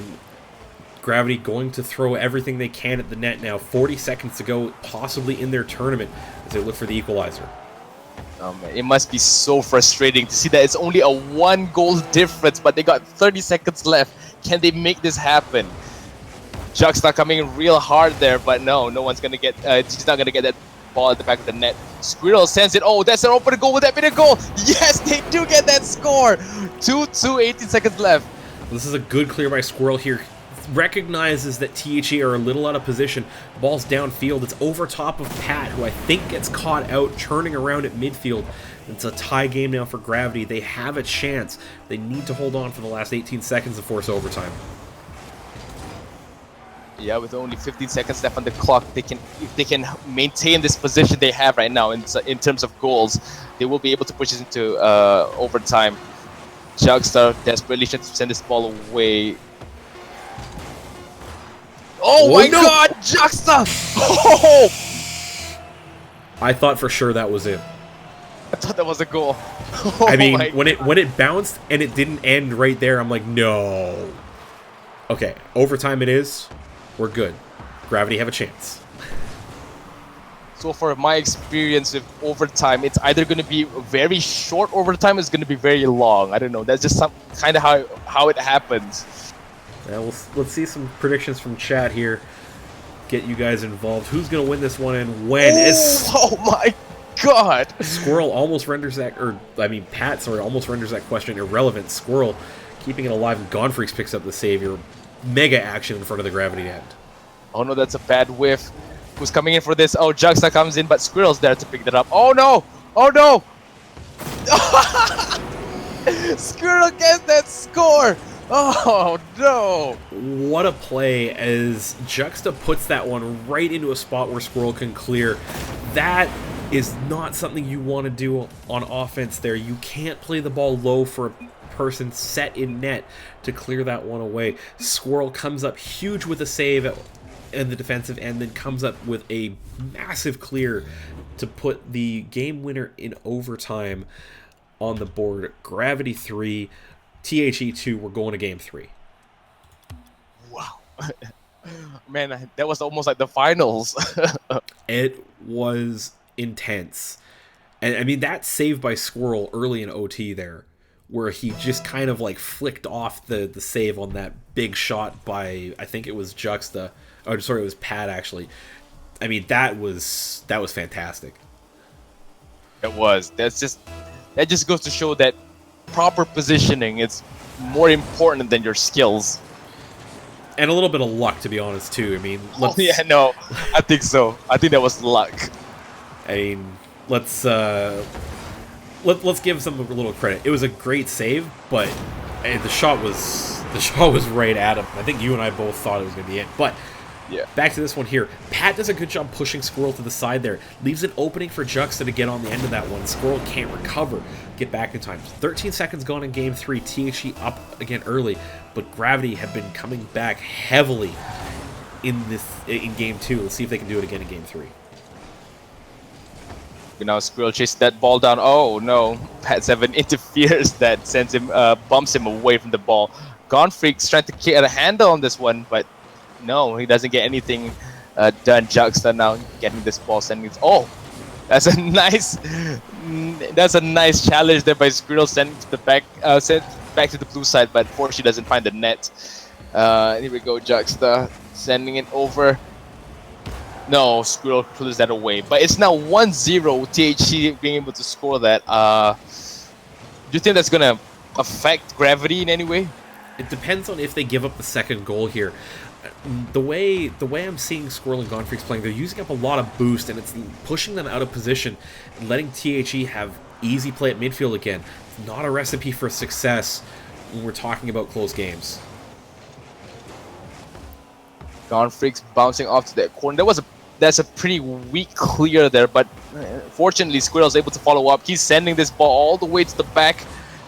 Gravity going to throw everything they can at the net now. 40 seconds to go, possibly in their tournament, as they look for the equalizer. Oh man, it must be so frustrating to see that it's only a 1-goal difference, but they got 30 seconds left. Can they make this happen? Juxta coming in real hard there, but no one's gonna get. He's not gonna get that ball at the back of the net. Squirrel sends it. Oh, that's an open goal. Would that be the goal? Yes, they do get that score. 2-2, 18 seconds left. This is a good clear by Squirrel here. Recognizes that THE are a little out of position. Ball's downfield. It's over top of Pat, who I think gets caught out, turning around at midfield. It's a tie game now for Gravity. They have a chance. They need to hold on for the last 18 seconds to force overtime. Yeah, with only 15 seconds left on the clock, if they can maintain this position they have right now in terms of goals, they will be able to push it into overtime. Juxta desperately trying to send this ball away. Oh my God, Juxta! Oh! I thought for sure that was it. I thought that was a goal. I mean, when it bounced and it didn't end right there, I'm like, no. Okay, overtime it is. We're good. Gravity have a chance. So far, my experience with overtime, it's either going to be very short overtime, or it's going to be very long. I don't know. That's just kind of how it happens. Yeah, let's see some predictions from chat here. Get you guys involved. Who's going to win this one and when? Oh my God! Squirrel almost renders that, Pat, sorry, almost renders that question irrelevant. Squirrel keeping it alive, and Gonfreaks picks up the savior. Mega action in front of the Gravity net. Oh no, that's a bad whiff. Who's coming in for this? Oh, Juxta comes in, but Squirrel's there to pick that up. Oh no! Oh no! Squirrel gets that score! Oh no! What a play as Juxta puts that one right into a spot where Squirrel can clear. That is not something you want to do on offense there. You can't play the ball low for a person set in net to clear that one away. Squirrel comes up huge with a save in the defensive end, then comes up with a massive clear to put the game winner in overtime on the board. Gravity 3, THE 2, we're going to game 3. Wow. Man, that was almost like the finals. It was intense. And I mean, that save by Squirrel early in OT there, where he just kind of like flicked off the save on that big shot by, I think it was Juxta. Oh, sorry, it was Pat actually. I mean, that was fantastic. It was. That just goes to show that proper positioning is more important than your skills. And a little bit of luck, to be honest, too. I mean, yeah, no, I think so. I think that was luck. I mean, let's give some a little credit. It was a great save, but the shot was right at him. I think you and I both thought it was going to be it. But yeah, back to this one here. Pat does a good job pushing Squirrel to the side there. Leaves an opening for Juxta to get on the end of that one. Squirrel can't recover. Get back in time. 13 seconds gone in game 3. THE up again early, but Gravity have been coming back heavily in game 2. Let's see if they can do it again in game 3. Now Squirrel chases that ball down. Oh no, Pat7 interferes, that sends him, bumps him away from the ball. Gonfreak's trying to get a handle on this one, but no, he doesn't get anything done. Juxta now getting this ball, sending it. Oh, That's a nice, that's a nice challenge there by Squirrel, sent to the back, sent back to the blue side, but unfortunately doesn't find the net. Here we go, Juxta sending it over. No, Squirrel clears that away, but it's now 1-0. THC being able to score that. Do you think that's gonna affect Gravity in any way? It depends on if they give up the second goal here. The way I'm seeing Squirrel and Gonfreaks playing, they're using up a lot of boost, and it's pushing them out of position and letting THE have easy play at midfield again. It's not a recipe for success when we're talking about close games. Gonfreaks bouncing off to that corner. That's a pretty weak clear there, but fortunately Squirrel's able to follow up. He's sending this ball all the way to the back,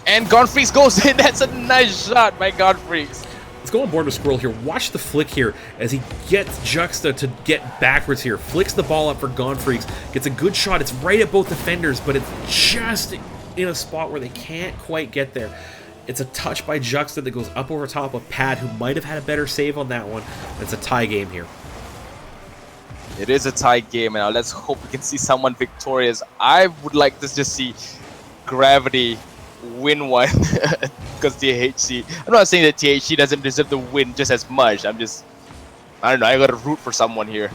and Gonfreaks goes in. That's a nice shot by Gonfreaks. Let's go on board with Squirrel here. Watch the flick here as he gets Juxta to get backwards here. Flicks the ball up for Gonfreaks. Gets a good shot. It's right at both defenders, but it's just in a spot where they can't quite get there. It's a touch by Juxta that goes up over top of Pad, who might have had a better save on that one. It's a tie game here. It is a tie game, and now let's hope we can see someone victorious. I would like to just see Gravity win one because THC. I'm not saying that THC doesn't deserve the win just as much. I don't know, I gotta root for someone here.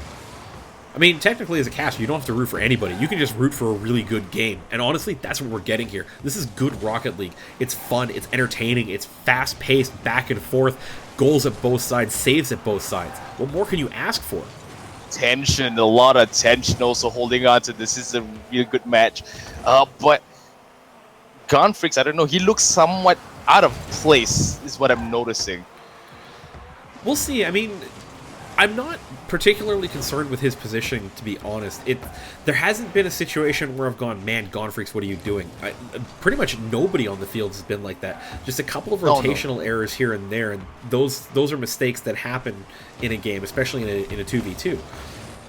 I mean, technically as a caster, you don't have to root for anybody. You can just root for a really good game. And honestly, that's what we're getting here. This is good Rocket League. It's fun, it's entertaining, it's fast-paced, back and forth, goals at both sides, saves at both sides. What more can you ask for? Tension, a lot of tension also holding on to this. Is a really good match. But Gonfreaks, I don't know, he looks somewhat out of place, is what I'm noticing. We'll see. I mean, I'm not particularly concerned with his positioning, to be honest. There hasn't been a situation where I've gone, man, Gonfreaks, what are you doing? Pretty much nobody on the field has been like that. Just a couple of rotational errors here and there, and those are mistakes that happen in a game, especially in a 2v2.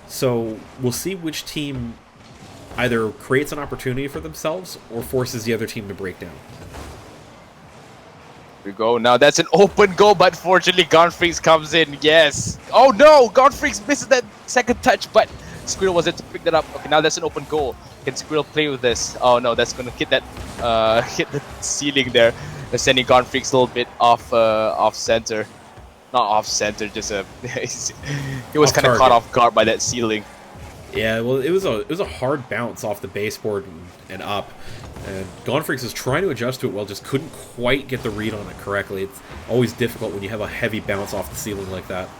So we'll see which team either creates an opportunity for themselves or forces the other team to break down. Here we go. Now that's an open goal, but fortunately Gonfreaks comes in. Yes. Oh no! Gonfreaks misses that second touch, but Squirrel was able to pick that up. Okay, now that's an open goal. Can Squirrel play with this? Oh no, that's gonna hit that hit the ceiling there. Sending Gonfreaks a little bit off center. Not off center, just he was kind of caught off guard by that ceiling. Yeah, well, it was a hard bounce off the baseboard and up, and Gonfreaks is trying to adjust to it, well, just couldn't quite get the read on it correctly. It's always difficult when you have a heavy bounce off the ceiling like that.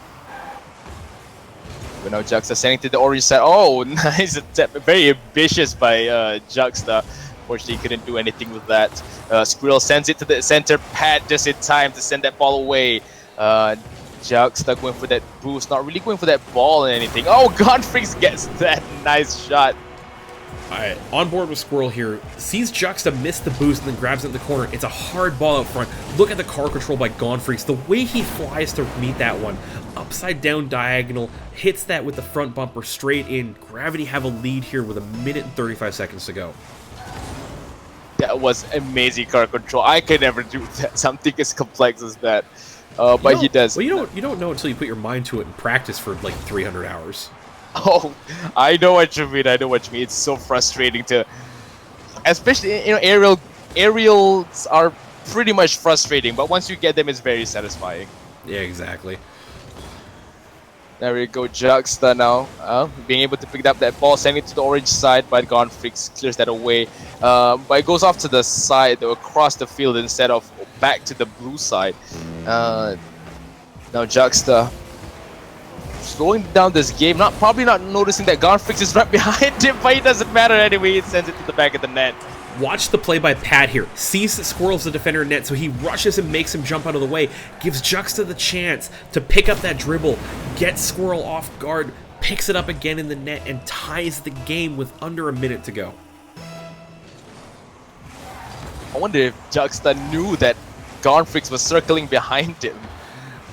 But now Juxta sending to the orange side. Oh, nice attempt. Very ambitious by Juxta. Fortunately, he couldn't do anything with that. Squirrel sends it to the center. Pad just in time to send that ball away. Juxta going for that boost, not really going for that ball or anything. Oh, Gonfreaks gets that nice shot. Alright, on board with Squirrel here. Sees Juxta miss the boost and then grabs it in the corner. It's a hard ball out front. Look at the car control by Gonfreaks. The way he flies to meet that one. Upside down diagonal. Hits that with the front bumper straight in. Gravity have a lead here with 1 minute and 35 seconds to go. That was amazing car control. I could never do that. Something as complex as that. But he does. Well, you don't know until you put your mind to it and practice for like 300 hours. Oh, I know what you mean. I know what you mean. It's so frustrating to, especially aerials are pretty much frustrating. But once you get them, it's very satisfying. Yeah, exactly. There we go, Juxta now being able to pick up that ball, sending it to the orange side, but Gonfreaks clears that away. But it goes off to the side, across the field instead of back to the blue side. Now Juxta slowing down this game, probably not noticing that Gonfreaks is right behind him, but it doesn't matter anyway. It sends it to the back of the net. Watch the play by Pat here. Sees that Squirrel's the defender in net, so he rushes and makes him jump out of the way. Gives Juxta the chance to pick up that dribble, gets Squirrel off guard, picks it up again in the net, and ties the game with under 1 minute to go. I wonder if Juxta knew that Gonfreaks was circling behind him.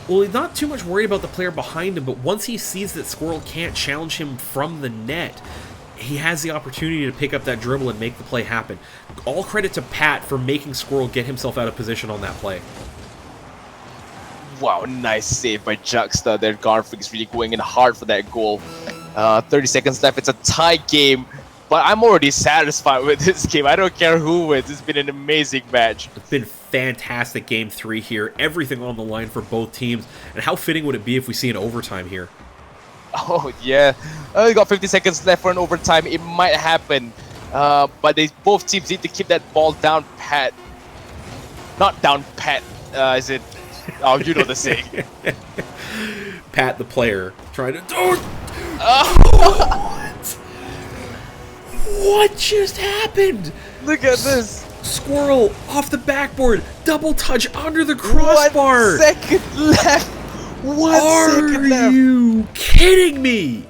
Well, he's not too much worried about the player behind him, but once he sees that Squirrel can't challenge him from the net, he has the opportunity to pick up that dribble and make the play happen. All credit to Pat for making Squirrel get himself out of position on that play. Wow, nice save by Juxta there. Gonfreaks really going in hard for that goal. 30 seconds left. It's a tie game. But I'm already satisfied with this game. I don't care who wins. It's been an amazing match. It's been fantastic game 3 here. Everything on the line for both teams. And how fitting would it be if we see an overtime here? Oh, yeah. We got 50 seconds left for an overtime. It might happen. But both teams need to keep that ball down pat. Not down pat. Is it? Oh, you know the saying. Pat, the player, trying to... What just happened? Look at this. Squirrel off the backboard. Double touch under the crossbar. 1 second left. 1 second left. Are you kidding me?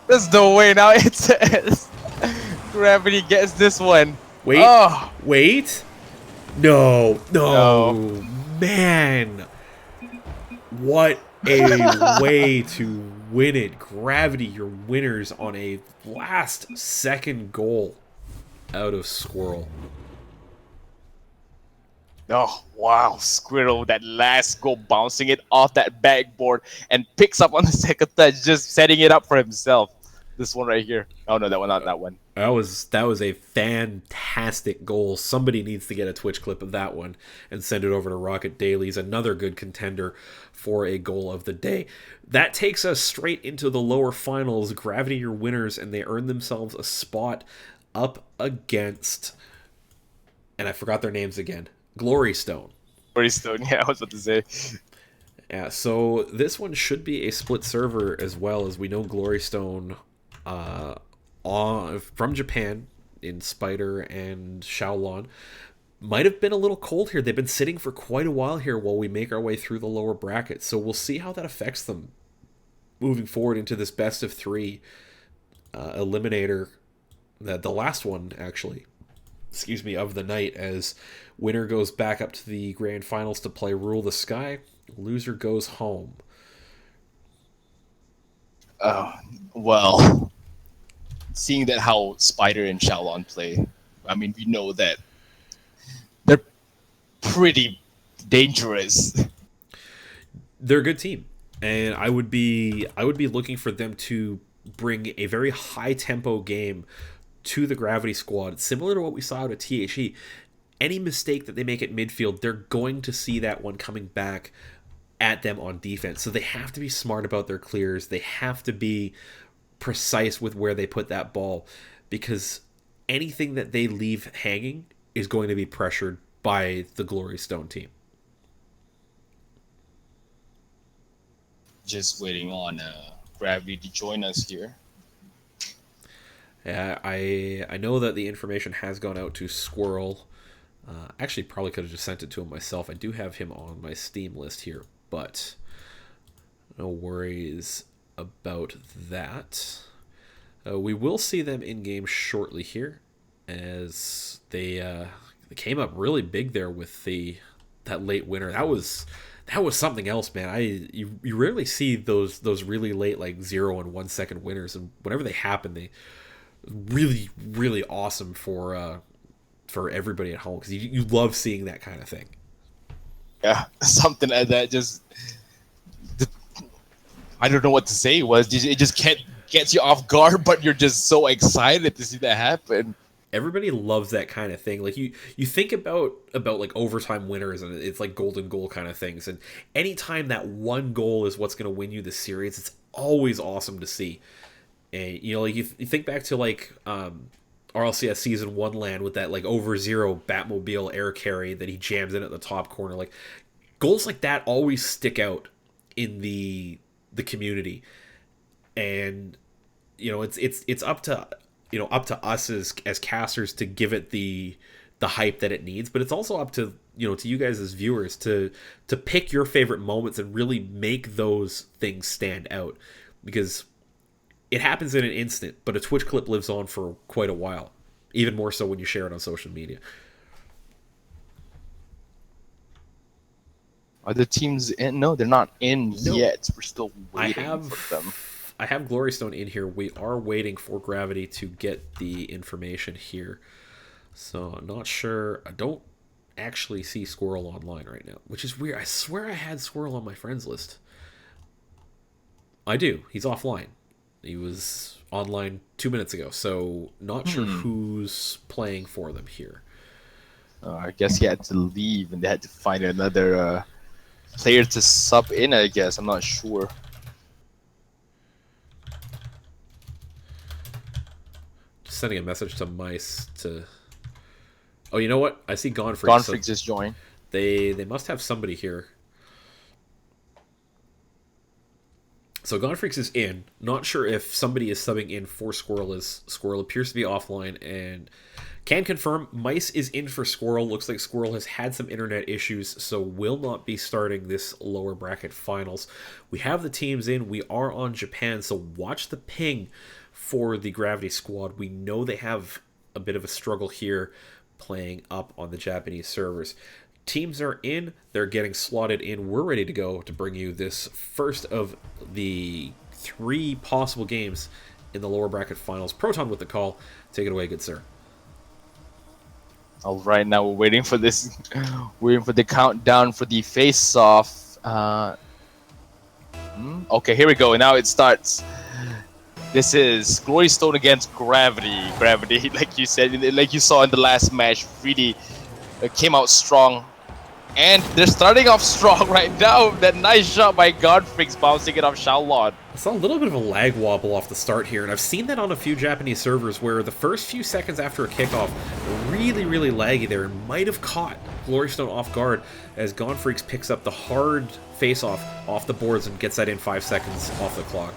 There's no way now. It's Gravity gets this one. Wait. Oh. Wait. No. Man. What a way to win it. Gravity, your winners on a last second goal out of Squirrel. Oh, wow. Squirrel, that last goal, bouncing it off that backboard and picks up on the second touch, just setting it up for himself. This one right here. Oh, no, that one, not that one. That was a fantastic goal. Somebody needs to get a Twitch clip of that one and send it over to Rocket Dailies. Another good contender for a goal of the day. That takes us straight into the lower finals. Gravity, your winners, and they earn themselves a spot up against, and I forgot their names again, Glory Stone. Glory Stone, yeah, I was about to say. Yeah, so this one should be a split server as well, as we know Glory Stone from Japan in Spider and Shaolon might have been a little cold here. They've been sitting for quite a while here while we make our way through the lower bracket, so we'll see how that affects them moving forward into this best of 3 eliminator, the last one actually, of the night, as winner goes back up to the grand finals to play Rule the Sky, loser goes home. Well, seeing that how Spider and Shaolon play, I mean, we know that they're pretty dangerous. They're a good team, and I would be looking for them to bring a very high tempo game to the Gravity squad, similar to what we saw out of THE. Any mistake that they make at midfield, they're going to see that one coming back at them on defense. So they have to be smart about their clears. They have to be precise with where they put that ball, because anything that they leave hanging is going to be pressured by the Glory Stone team. Just waiting on Gravity to join us here. Yeah, I know that the information has gone out to Squirrel. Actually, probably could have just sent it to him myself. I do have him on my Steam list here, but no worries about that. We will see them in game shortly here, as they came up really big there with that late winner. That was something else, man. You rarely see those really late, like 0 and 1 second winners, and whenever they happen, they really, really awesome for everybody at home, because you love seeing that kind of thing. Yeah, something like that. I don't know what to say. It just gets you off guard, but you're just so excited to see that happen. Everybody loves that kind of thing. Like you think about like overtime winners, and it's like golden goal kind of things. And anytime that one goal is what's going to win you the series, it's always awesome to see. And like you think back to like RLCS Season 1 land with that like over 0 Batmobile air carry that he jams in at the top corner. Like goals like that always stick out in the community, and it's up to us as casters to give it the hype that it needs, but it's also up to to you guys as viewers to pick your favorite moments and really make those things stand out, because it happens in an instant, but a Twitch clip lives on for quite a while, even more so when you share it on social media. Are the teams in? No, they're not in yet. We're still waiting for them. I have Glory Stone in here. We are waiting for Gravity to get the information here. So I'm not sure. I don't actually see Squirrel online right now, which is weird. I swear I had Squirrel on my friends list. I do. He's offline. He was online 2 minutes ago, so not sure who's playing for them here. I guess he had to leave and they had to find another player to sub in, I guess. I'm not sure. Just sending a message to Mice to... Oh, you know what? I see Gone Freak. Gone Freak just joined. They must have somebody here. So Gone Freaks is in. Not sure if somebody is subbing in for Squirrel. Squirrel appears to be offline and can confirm Mice is in for Squirrel. Looks like Squirrel has had some internet issues, so will not be starting this lower bracket finals. We have the teams in. We are on Japan, so watch the ping for the Gravity squad. We know they have a bit of a struggle here playing up on the Japanese servers. Teams are in, they're getting slotted in. We're ready to go to bring you this first of the 3 possible games in the lower bracket finals. Proton with the call. Take it away, good sir. All right, now we're waiting for this. Waiting for the countdown for the face-off. Okay, here we go. Now it starts. This is Glory Stone against Gravity. Gravity, like you said, like you saw in the last match, really came out strong. And they're starting off strong right now. That nice shot by Godfreaks bouncing it off Shaolon. I saw a little bit of a lag wobble off the start here, and I've seen that on a few Japanese servers where the first few seconds after a kickoff are really, really laggy there and might have caught Glory Stone off guard as Gone Freaks picks up the hard face-off off the boards and gets that in 5 seconds off the clock.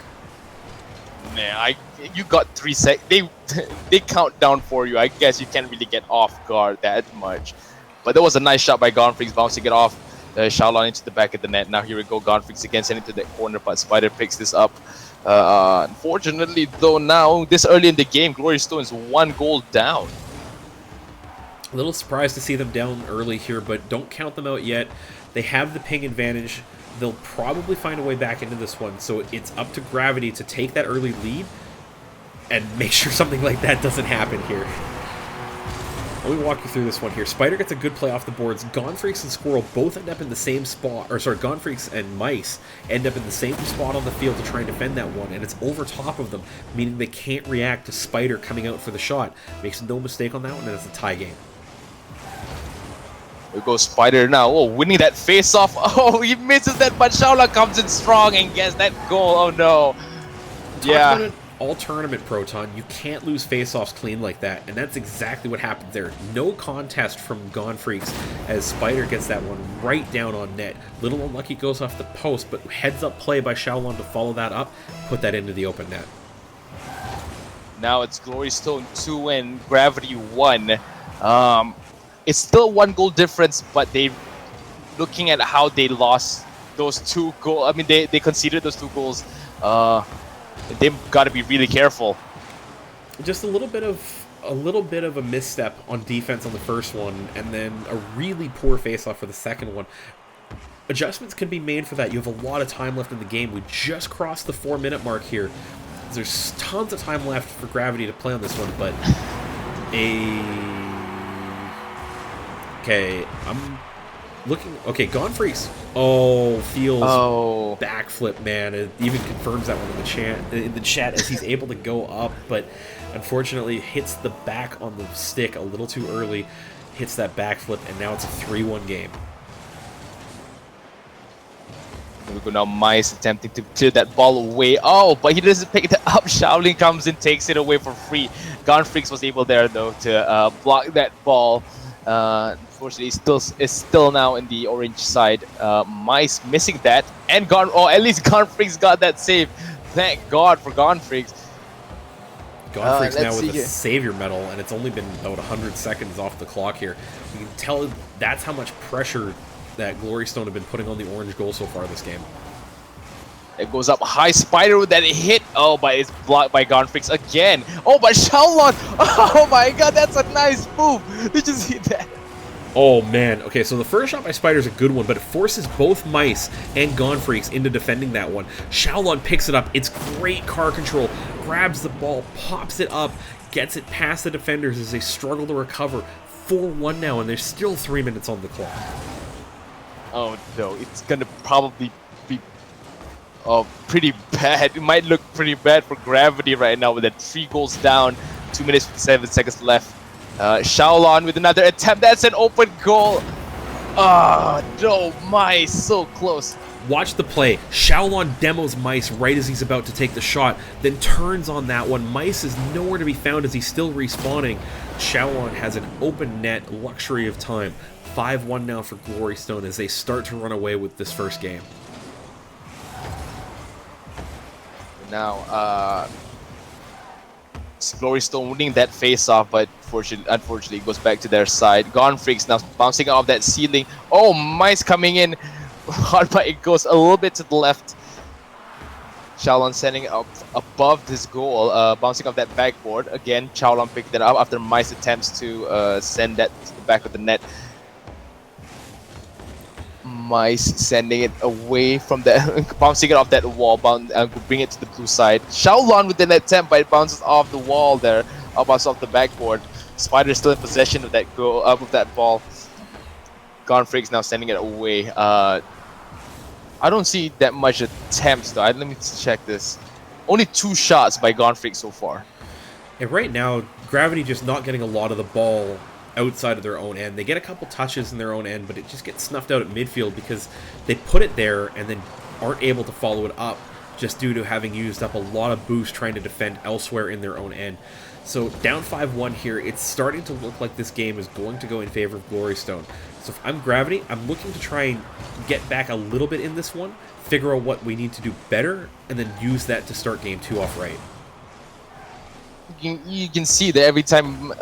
Man, you got 3 seconds. They count down for you. I guess you can't really get off guard that much. But that was a nice shot by Gone Freaks, bouncing it off Shaolon into the back of the net. Now here we go, Gone Freaks again, sending to that corner, but Spider picks this up. Unfortunately, though, now, this early in the game, Glory Stone is 1 goal down. A little surprised to see them down early here, but don't count them out yet. They have the ping advantage. They'll probably find a way back into this one, so it's up to Gravity to take that early lead and make sure something like that doesn't happen here. Let me walk you through this one here. Spider gets a good play off the boards. Gone Freaks and Squirrel both end up in the same spot. Or sorry, Gone Freaks and Mice end up in the same spot on the field to try and defend that one. And it's over top of them, meaning they can't react to Spider coming out for the shot. Makes no mistake on that one, and it's a tie game. Here goes Spider now. Oh, winning that face-off. Oh, he misses that, but Shaolon comes in strong and gets that goal. Oh, no. Talk about it all tournament, Proton. You can't lose face-offs clean like that, and that's exactly what happened there. No contest from Gone Freaks as Spider gets that one right down on net. Little unlucky goes off the post, but heads-up play by Shaolon to follow that up, put that into the open net. Now it's Glory Stone 2 and Gravity 1. It's still 1 goal difference, but looking at how they lost those 2 goals, I mean, they conceded those 2 goals. They've got to be really careful. Just a little bit of a misstep on defense on the first one, and then a really poor face-off for the second one. Adjustments can be made for that. You have a lot of time left in the game. We just crossed the 4-minute mark here. There's tons of time left for Gravity to play on this one, but okay, I'm looking. Okay, Gone Freaks. Oh, feels backflip, man. It even confirms that one in the chat as he's able to go up, but unfortunately hits the back on the stick a little too early. Hits that backflip, and now it's a 3-1 game. Here we go now. Mice attempting to clear that ball away. Oh, but he doesn't pick it up. Shaolin comes and takes it away for free. Gone Freaks was able there though to block that ball. Unfortunately, is still now in the orange side. Mice missing that, and at least Gone Freaks got that save. Thank God for Gone Freaks. Gone Freaks now with a Savior medal, and it's only been about 100 seconds off the clock here. You can tell that's how much pressure that Glory Stone have been putting on the orange goal so far this game. It goes up high. Spider with that hit. Oh, but it's blocked by Gone Freaks again. Oh, but Shaolon. Oh my God, that's a nice move. Did you see that? Oh man. Okay, so the first shot by Spider is a good one, but it forces both Mice and Gone Freaks into defending that one. Shaolon picks it up. It's great car control. Grabs the ball, pops it up, gets it past the defenders as they struggle to recover. 4-1 now, and there's still 3 minutes on the clock. Oh no, it's gonna probably be Oh, pretty bad. It might look pretty bad for Gravity right now with that 3 goals down, 2 minutes 57 seconds left. Shaolon with another attempt. That's an open goal. Ah, no, Mice, so close. Watch the play. Shaolon demos Mice right as he's about to take the shot, then turns on that one. Mice is nowhere to be found as he's still respawning. Shaolon has an open net, luxury of time. 5-1 now for Glory Stone as they start to run away with this first game. Now, Glory Stone winning that face-off, but unfortunately it goes back to their side. Gone Freaks now bouncing off that ceiling. Oh, Mice coming in hard, but it goes a little bit to the left. Shaolon sending up above this goal, bouncing off that backboard. Again, Shaolon picked that up after Mice attempts to send that to the back of the net. Mice sending it away from the bouncing it off that wall, bring it to the blue side. Shaolon with an attempt, but it bounces off the wall there, bounces off the backboard. Spider still in possession of that goal, of that ball. Gone Freaks now sending it away. I don't see that much attempts though. Let me check this. Only 2 shots by Gone Freaks so far. And right now, Gravity just not getting a lot of the ball outside of their own end. They get a couple touches in their own end, but it just gets snuffed out at midfield because they put it there and then aren't able to follow it up just due to having used up a lot of boost trying to defend elsewhere in their own end. So down 5-1 here, it's starting to look like this game is going to go in favor of Glory Stone. So if I'm Gravity, I'm looking to try and get back a little bit in this one, figure out what we need to do better, and then use that to start game 2 off right. You can see that every time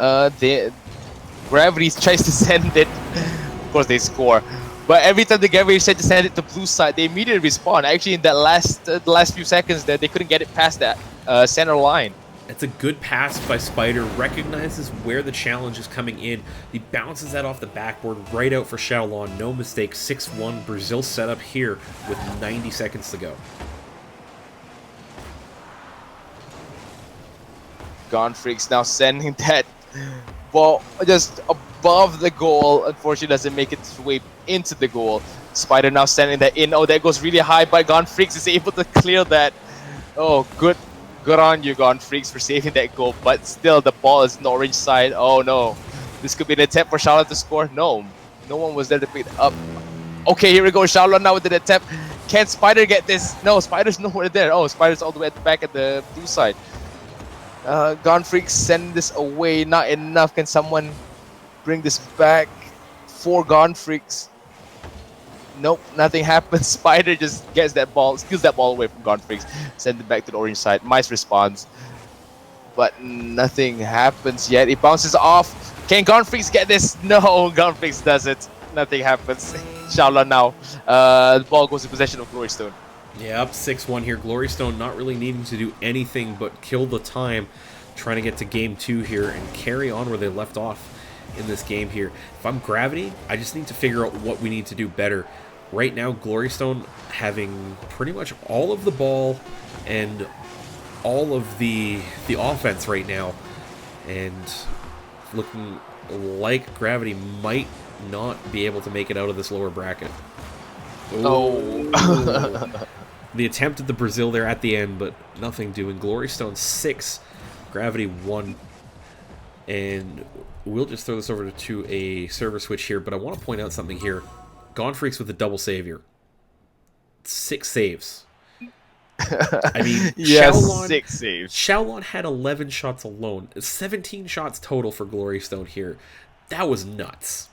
Gravity tries to send it, of course they score. But every time the Gravity tries to send it to blue side, they immediately respawn. Actually, in that the last few seconds there, they couldn't get it past that center line. It's a good pass by Spider, recognizes where the challenge is coming in. He bounces that off the backboard right out for Shaolon. No mistake, 6-1 Brazil setup here with 90 seconds to go. Gone Freaks now sending that ball just above the goal. Unfortunately, doesn't make its way into the goal. Spider now sending that in. Oh, that goes really high, but Gone Freaks is able to clear that. Oh, good on you, Gone Freaks, for saving that goal. But still, the ball is in the orange side. Oh no, this could be an attempt for Shaolon to score. No one was there to pick it up. Okay, here we go. Shaolon now with an attempt. Can Spider get this? No, Spider's nowhere there. Oh, Spider's all the way at the back at the blue side. Gone Freaks send this away. Not enough. Can someone bring this back for Gone Freaks? Nope, nothing happens. Spider just gets that ball, steals that ball away from Gone Freaks, sends it back to the orange side. Mice responds, but nothing happens yet. It bounces off. Can Gone Freaks get this? No, Gone Freaks does it. Nothing happens. Shaolon now. The ball goes in possession of Glory Stone. Yeah, up 6-1 here. Glory Stone not really needing to do anything but kill the time, trying to get to game 2 here and carry on where they left off in this game here. If I'm Gravity, I just need to figure out what we need to do better. Right now, Glory Stone having pretty much all of the ball and all of the offense right now, and looking like Gravity might not be able to make it out of this lower bracket. Oh. The attempt at the Brazil there at the end, but nothing doing. Glory Stone 6, Gravity 1. And we'll just throw this over to a server switch here, but I want to point out something here. Gone Freaks with a double savior. 6 saves. I mean, yes, Shaolon, 6 saves. Shaolon had 11 shots alone. 17 shots total for Glory Stone here. That was nuts.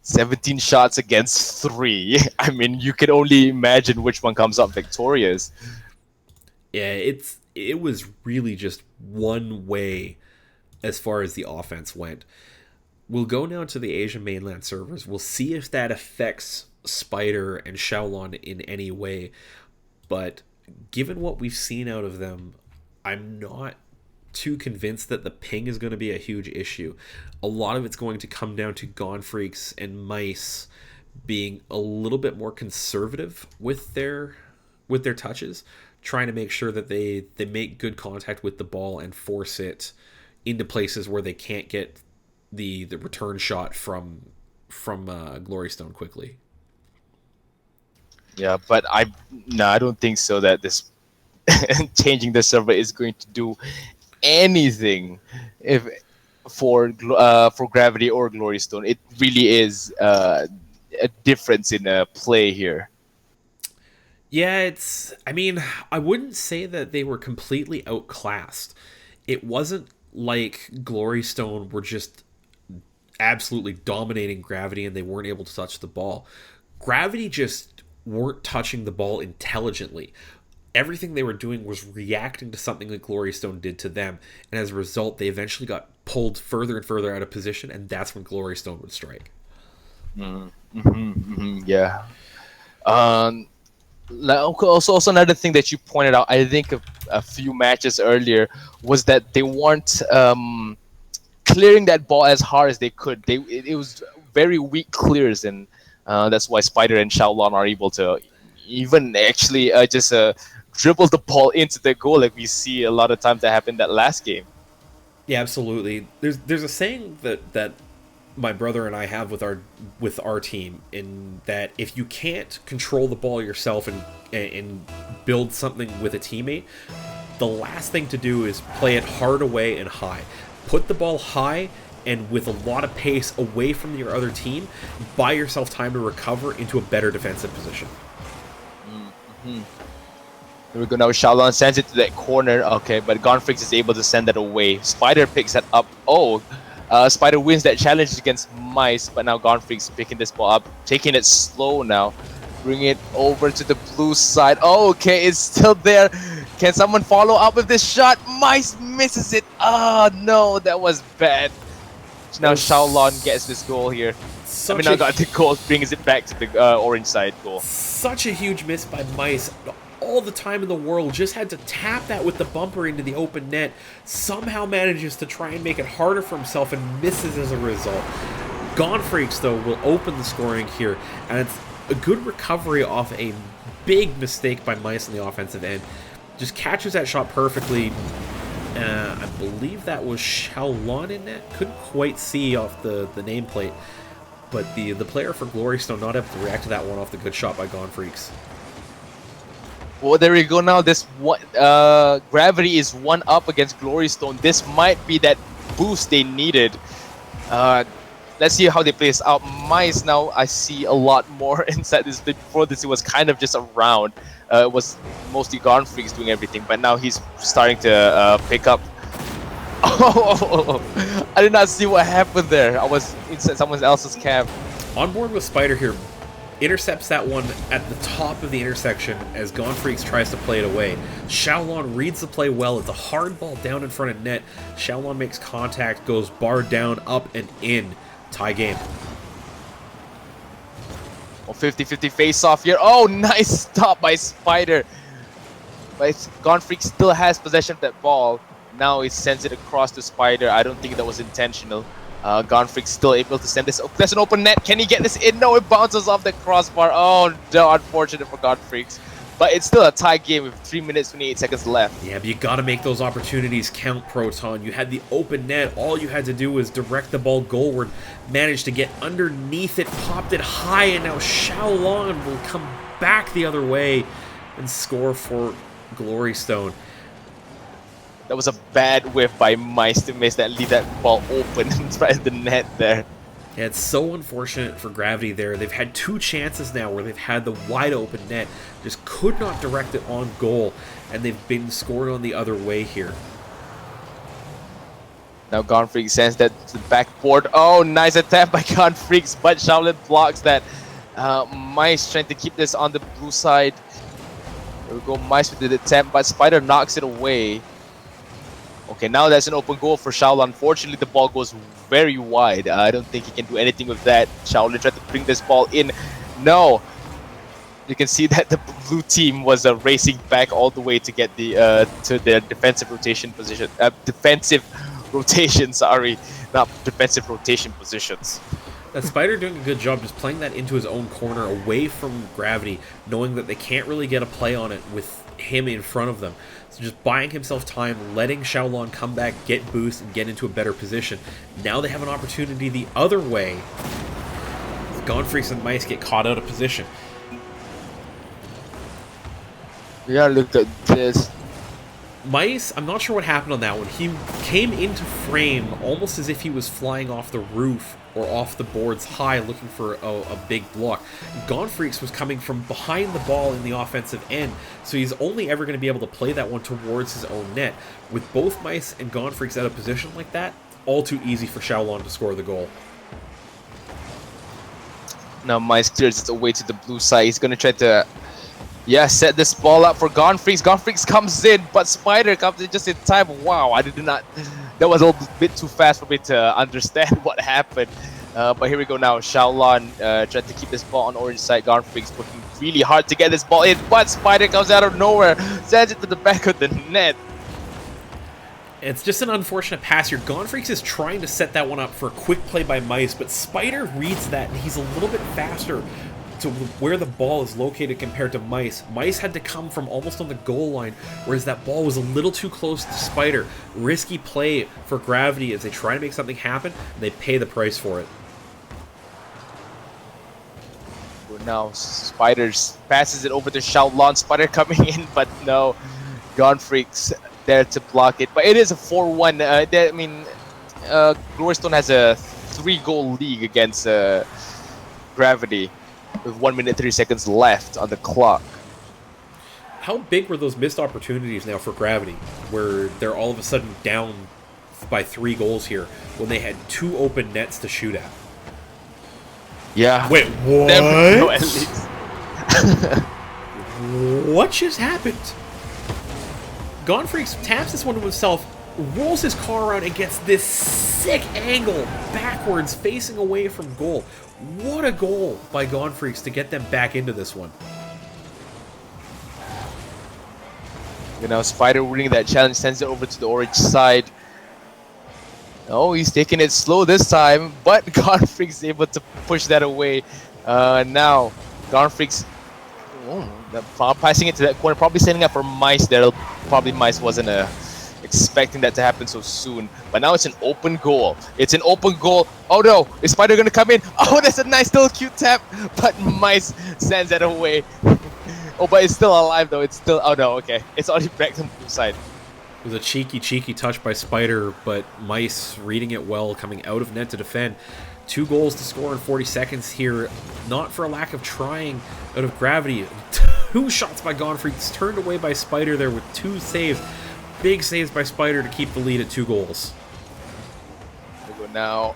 17 shots against 3. I mean, you can only imagine which one comes up victorious. Yeah, it was really just one way as far as the offense went. We'll go now to the Asian mainland servers. We'll see if that affects Spider and Shaolon in any way. But given what we've seen out of them, I'm not too convinced that the ping is going to be a huge issue. A lot of it's going to come down to Gone Freaks and Mice being a little bit more conservative with their touches, trying to make sure that they make good contact with the ball and force it into places where they can't get the return shot from Glory Stone quickly. Yeah, but I don't think so that this changing the server is going to do anything if for Gravity or Glory Stone. It really is a difference in play here. Yeah, I mean, I wouldn't say that they were completely outclassed. It wasn't like Glory Stone were just absolutely dominating Gravity and they weren't able to touch the ball. Gravity just weren't touching the ball intelligently. Everything they were doing was reacting to something that Glory Stone did to them, and as a result, they eventually got pulled further and further out of position, and that's when Glory Stone would strike. Yeah. Also another thing that you pointed out, I think a few matches earlier, was that they weren't clearing that ball as hard as they could. It was very weak clears, and that's why Spider and Shaolon are able to even actually just dribble the ball into the goal, like we see a lot of times that happened that last game. Yeah, absolutely. There's a saying that my brother and I have with our team, in that if you can't control the ball yourself and build something with a teammate, the last thing to do is play it hard away and high. Put the ball high and with a lot of pace away from your other team, buy yourself time to recover into a better defensive position. Here we go now. Shaolon sends it to that corner. Okay, but Gonfrix is able to send that away. Spider picks that up. Oh, Spider wins that challenge against Mice, but now Gonfrix picking this ball up, taking it slow now. Bring it over to the blue side. Oh, okay, it's still there. Can someone follow up with this shot? Mice misses it. Oh, no, that was bad. Now Shaolon gets this goal here. Now got the goal, brings it back to the orange side goal. Such a huge miss by Mice. All the time in the world, just had to tap that with the bumper into the open net. Somehow manages to try and make it harder for himself and misses as a result. Gonfreaks, though, will open the scoring here, and it's a good recovery off a big mistake by Mice on the offensive end. Just catches that shot perfectly. I believe that was Shaolon in net. Couldn't quite see off the nameplate, but the player for Glory Stone not able to react to that one off the good shot by Gonfreaks. Well, there we go now. This one, Gravity is one up against Glory Stone. This might be that boost they needed. Let's see how they play this out. Mice now, I see a lot more inside this. Before this, it was kind of just a round. It was mostly Gonfreaks doing everything, but now he's starting to pick up. Oh, I did not see what happened there. I was inside someone else's camp. On board with Spider here. Intercepts that one at the top of the intersection as Gonfreaks tries to play it away. Shaolon reads the play well. It's a hard ball down in front of net. Shaolon makes contact, goes bar down, up, and in. Tie game. Oh, 50-50 face-off here. Oh, nice stop by Spider. But Gonfreak still has possession of that ball. Now he sends it across to Spider. I don't think that was intentional. Gonfreak still able to send this. Oh, there's an open net. Can he get this in? No, it bounces off the crossbar. Oh, no, unfortunate for Gonfreaks. But it's still a tie game with 3 minutes, 28 seconds left. Yeah, but you got to make those opportunities count, Proton. You had the open net. All you had to do was direct the ball goalward. Managed to get underneath it, popped it high, and now Shaolon will come back the other way and score for Glory Stone. That was a bad whiff by Mice to miss that, leave that ball open in front of the net there. Yeah, it's so unfortunate for Gravity there. They've had 2 chances now where they've had the wide open net, just could not direct it on goal, and they've been scored on the other way here. Now Gonfreak sends that to the backboard. Oh, nice attack by Gonfreaks, but Shaolin blocks that. Mice trying to keep this on the blue side. There we go, Mice with the attempt, but Spider knocks it away. Okay, now that's an open goal for Shaolin. Unfortunately, the ball goes very wide. I don't think he can do anything with that. Shaolin tried to bring this ball in. No. You can see that the blue team was racing back all the way to get the to their defensive rotation position. Defensive rotation, sorry, not defensive rotation positions. Spider doing a good job just playing that into his own corner away from Gravity, knowing that they can't really get a play on it with him in front of them. So just buying himself time, letting Shaolon come back, get boost, and get into a better position. Now they have an opportunity the other way. Gonfreaks and Mice get caught out of position. Yeah, look at this. Mice, I'm not sure what happened on that one. He came into frame almost as if he was flying off the roof or off the boards high looking for a big block. Gonfreaks was coming from behind the ball in the offensive end, so he's only ever going to be able to play that one towards his own net. With both Mice and Gonfreaks out of position like that, all too easy for Xiaolon to score the goal. Now Mice clears it away to the blue side. He's going to try to set this ball up for Gonfreaks. Gonfreaks comes in, but Spider comes in just in time. Wow, I did not... That was a little bit too fast for me to understand what happened. But here we go now. Xiaolon trying to keep this ball on orange side. Gonfreaks working really hard to get this ball in, but Spider comes out of nowhere. Sends it to the back of the net. It's just an unfortunate pass here. Gonfreaks is trying to set that one up for a quick play by Mice, but Spider reads that, and he's a little bit faster to where the ball is located compared to Mice. Mice had to come from almost on the goal line, whereas that ball was a little too close to Spider. Risky play for Gravity as they try to make something happen, and they pay the price for it. Now Spiders passes it over to Xiaolon. Spider coming in, but no. Gonfreaks there to block it. But it is a 4-1. I mean, Glory Stone has a 3-goal lead against Gravity with 1 minute 30 seconds left on the clock. How big were those missed opportunities now for Gravity, where they're all of a sudden down by 3 goals here when they had 2 open nets to shoot at? Yeah. Wait, what? No, at least. What just happened? Gonfreaks taps this one to himself, rolls his car around, and gets this sick angle backwards, facing away from goal. What a goal by Gonfreaks to get them back into this one. You know, Spider winning that challenge, sends it over to the orange side. Oh, he's taking it slow this time, but Gonfreaks is able to push that away. Now, Gonfreaks passing it to that corner, probably setting up for Mice there. Probably Mice wasn't expecting that to happen so soon. But now it's an open goal. It's an open goal. Oh no, is Spider going to come in? Oh, that's a nice little cute tap, but Mice sends that away. Oh, but it's still alive though. It's still... Oh no, okay. It's already back to the blue side. It was a cheeky touch by Spider, but Mice reading it well, coming out of net to defend. 2 goals to score in 40 seconds here, not for a lack of trying out of Gravity. 2 shots by Gonfreaks, turned away by Spider there with 2 saves. Big saves by Spider to keep the lead at 2 goals. There we go now.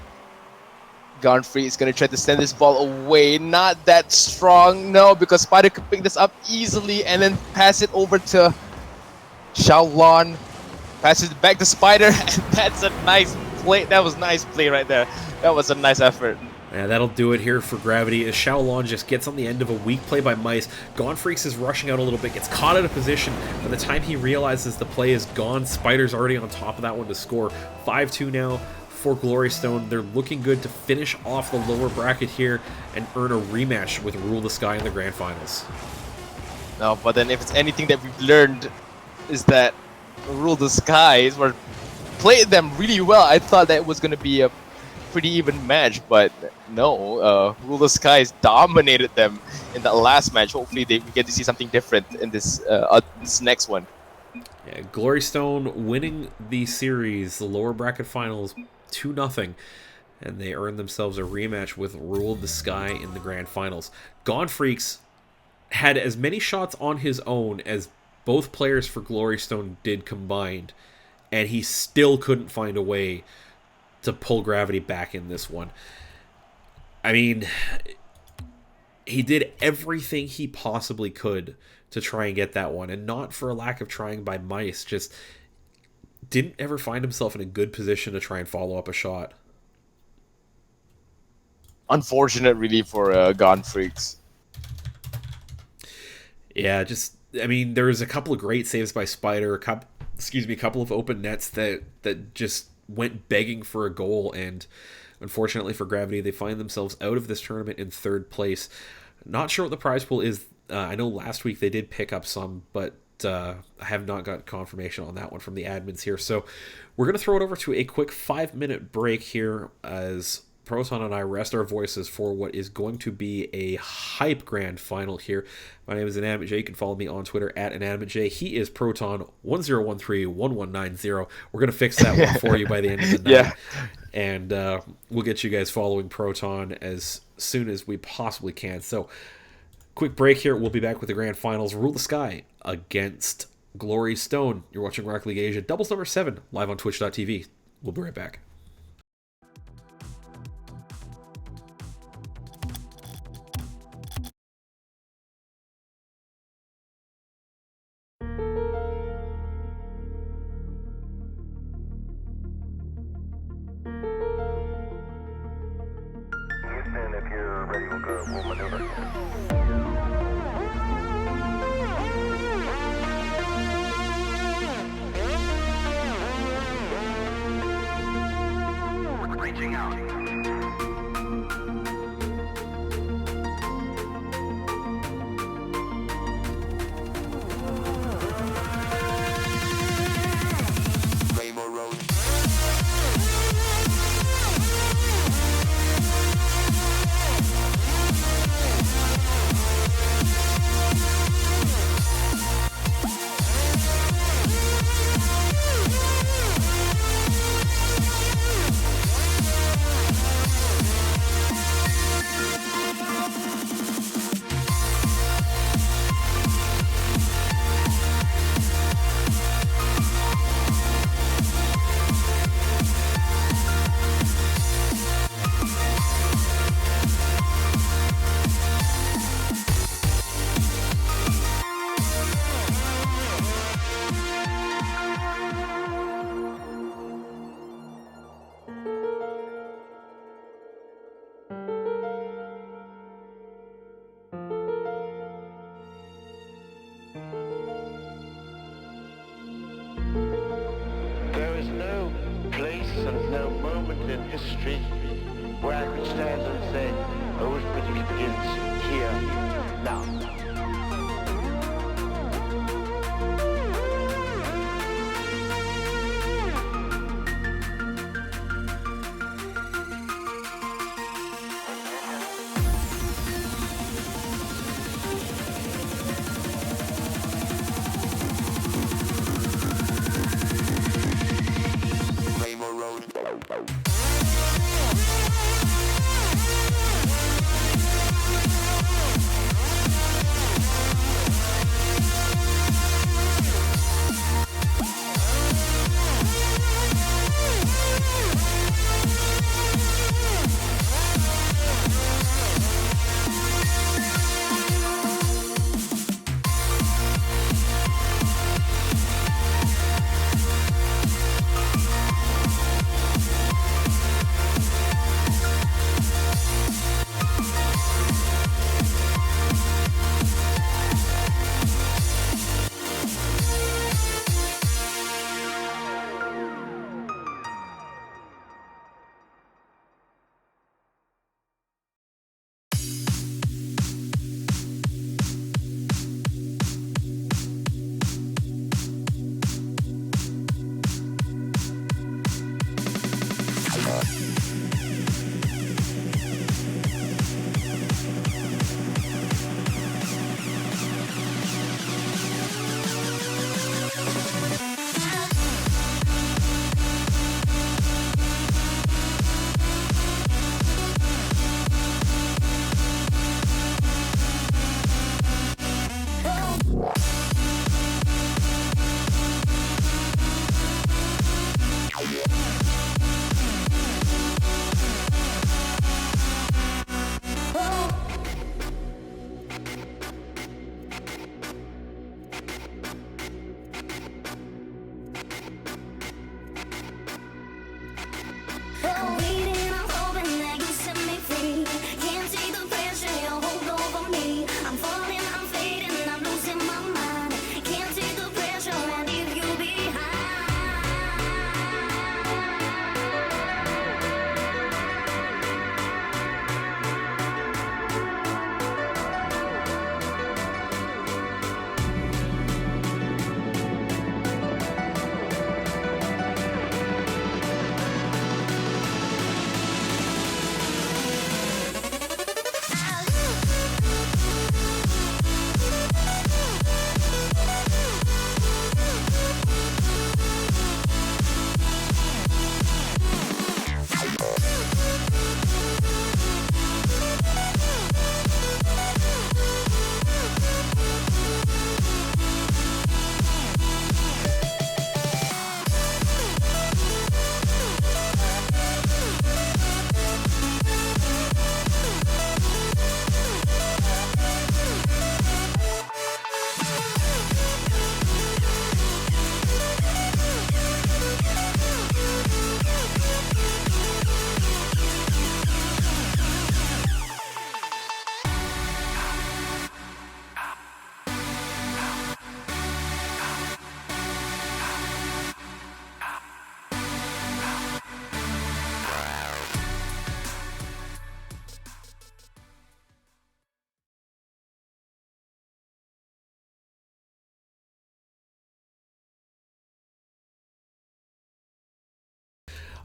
Gonfreaks is going to try to send this ball away. Not that strong, no, because Spider could pick this up easily and then pass it over to Xiaolon. Passes it back to Spider, and that's a nice play. That was nice play right there. That was a nice effort. Yeah, that'll do it here for Gravity as Xiaolon just gets on the end of a weak play by Mice. Gonfreaks is rushing out a little bit, gets caught out of position. By the time he realizes the play is gone, Spider's already on top of that one to score. 5-2 now for Glory Stone. They're looking good to finish off the lower bracket here and earn a rematch with Rule the Sky in the Grand Finals. No, but then if it's anything that we've learned is that Rule the Skies were played them really well. I thought that it was going to be a pretty even match, but no, Rule the Skies dominated them in that last match. Hopefully we get to see something different in this next one. Yeah, Glory Stone winning the series, the lower bracket finals, 2-0, and they earn themselves a rematch with Rule the Sky in the Grand Finals. Gonfreaks had as many shots on his own as both players for Glory Stone did combined, and he still couldn't find a way to pull Gravity back in this one. I mean, he did everything he possibly could to try and get that one, and not for a lack of trying by Mice, just didn't ever find himself in a good position to try and follow up a shot. Unfortunate, really, for Gonfreaks. Yeah, just, I mean, there was a couple of great saves by Spider, a couple of open nets that just went begging for a goal, and unfortunately for Gravity, they find themselves out of this tournament in 3rd place. Not sure what the prize pool is. I know last week they did pick up some, but I have not got confirmation on that one from the admins here. So we're going to throw it over to a quick 5-minute break here as Proton and I rest our voices for what is going to be a hype grand final here. My name is Inanimate J. You can follow me on Twitter at Inanimate J. He is Proton10131190. We're going to fix that one for you by the end of the night. Yeah. And we'll get you guys following Proton as soon as we possibly can. So, quick break here. We'll be back with the grand finals. Rule the Sky against Glory Stone. You're watching Rocket League Asia. Doubles number 7, live on Twitch.tv. We'll be right back. Houston, if you're ready, we'll maneuver. Reaching out. Rainbow Road. There is no place and no moment in history where I could stand and say, arithmetic begins here, now. Rainbow Road.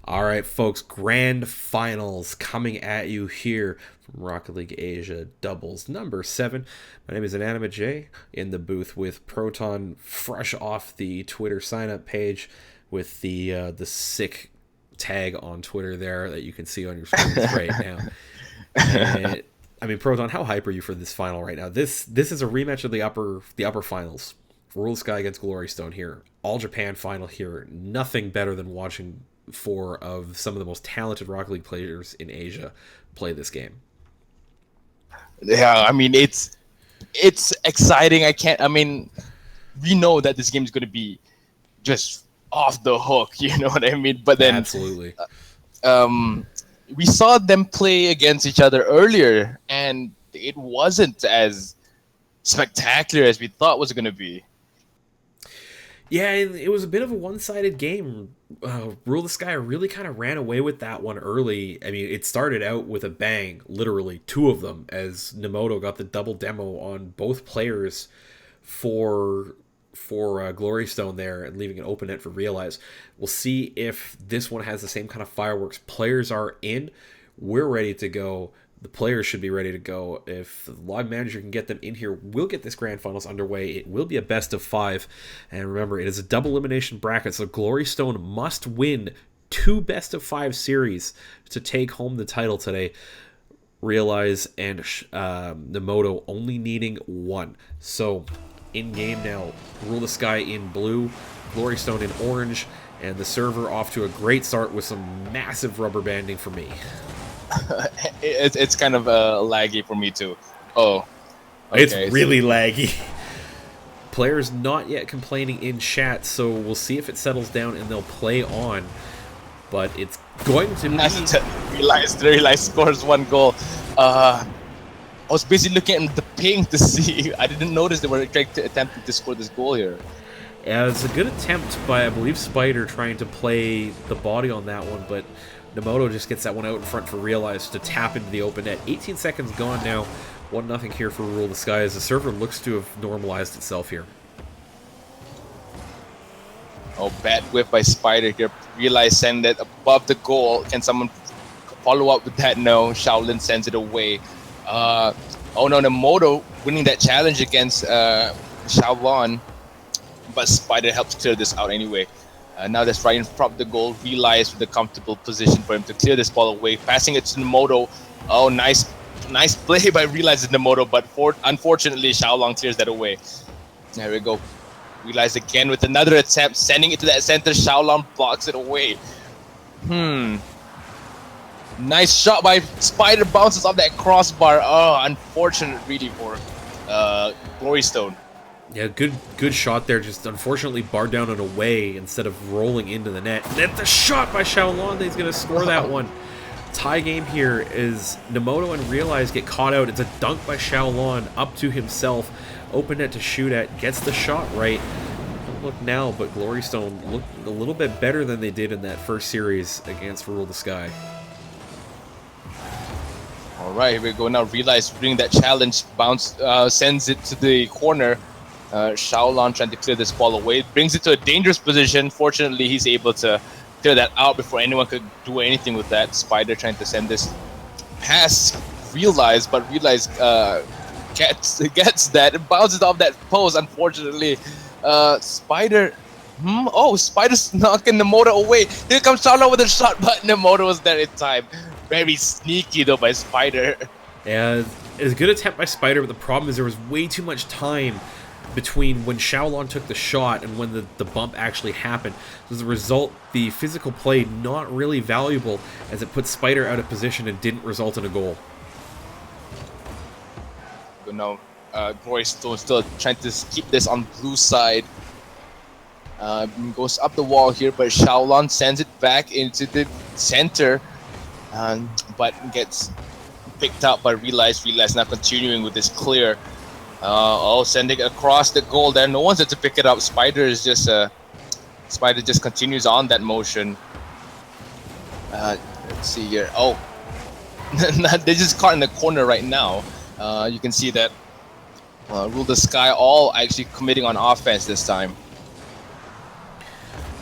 All right, folks, grand finals coming at you here from Rocket League Asia doubles number 7. My name is Inanimate J, in the booth with Proton, fresh off the Twitter sign-up page with the sick tag on Twitter there that you can see on your screens right now. And, I mean, Proton, how hype are you for this final right now? This is a rematch of the upper finals. Rule of Sky against Glory Stone here. All Japan final here. Nothing better than watching 4 of some of the most talented Rocket League players in Asia play this game. Yeah, I mean it's exciting. We know that this game is going to be just off the hook. You know what I mean? But then Absolutely. We saw them play against each other earlier, and it wasn't as spectacular as we thought it was going to be. Yeah, it was a bit of a one-sided game. Rule of the Sky really kind of ran away with that one early. I mean, it started out with a bang, literally 2 of them, as Nemoto got the double demo on both players for Glory Stone there and leaving an open net for Realize. We'll see if this one has the same kind of fireworks. Players are in. We're ready to go. The players should be ready to go. If the live manager can get them in here, we'll get this grand finals underway. It will be a best of 5. And remember, it is a double elimination bracket, so Glory Stone must win 2 best of 5 series to take home the title today. Realize and Nemoto only needing 1. So, in game now, Rule the Sky in blue, Glory Stone in orange, and the server off to a great start with some massive rubber banding for me. It's kind of laggy for me too. Oh, okay, it's really laggy. Players not yet complaining in chat, so we'll see if it settles down and they'll play on. But it's going to be... Realize scores 1 goal. I was busy looking at the ping to see. I didn't notice they were attempting to score this goal here. Yeah, it's a good attempt by, I believe, Spider trying to play the body on that one, but Nemoto just gets that one out in front for Realize to tap into the open net. 18 seconds gone now. 1-0 here for Rule of the Sky as the server looks to have normalized itself here. Oh, bad whip by Spider here. Realize send it above the goal. Can someone follow up with that? No. Shaolin sends it away. Oh no, Nemoto winning that challenge against Shaolin. But Spider helps clear this out anyway. Now that's right in front of the goal. Realize with a comfortable position for him to clear this ball away. Passing it to Nemoto. Oh, nice play by Realize and Nemoto, but unfortunately, Shaolin clears that away. There we go. Realize again with another attempt, sending it to that center. Shaolin blocks it away. Nice shot by Spider, bounces off that crossbar. Oh, unfortunate really for Glory Stone. Yeah, good shot there. Just unfortunately barred down and away instead of rolling into the net. And the shot by Shaolin, he's going to score that one. Tie game here is Nemoto and Realize get caught out. It's a dunk by Shaolin up to himself. Open net to shoot at. Gets the shot right. Don't look now, but Glory Stone looked a little bit better than they did in that first series against Rule of the Sky. All right, here we go. Now Realize bringing that challenge. Bounce, sends it to the corner. Shaolin trying to clear this ball away. Brings it to a dangerous position. Fortunately, he's able to clear that out before anyone could do anything with that. Spider trying to send this past Realize, but Realize gets that. It bounces off that post, unfortunately. Spider... Oh, Spider's knocking Nemoto away. Here comes Shaolin with a shot, but Nemoto was there in time. Very sneaky, though, by Spider. Yeah, it's a good attempt by Spider, but the problem is there was way too much time between when Shaolin took the shot and when the bump actually happened. As a result, the physical play not really valuable as it put Spider out of position and didn't result in a goal. But no, Glory Stone still trying to keep this on blue side. Goes up the wall here, but Shaolin sends it back into the center, but gets picked up by Realize. Realize now continuing with this clear. Sending it across the goal there. No one's there to pick it up. Spider just continues on that motion. Let's see here. Oh, they're just caught in the corner right now. You can see that Rule the Sky all actually committing on offense this time.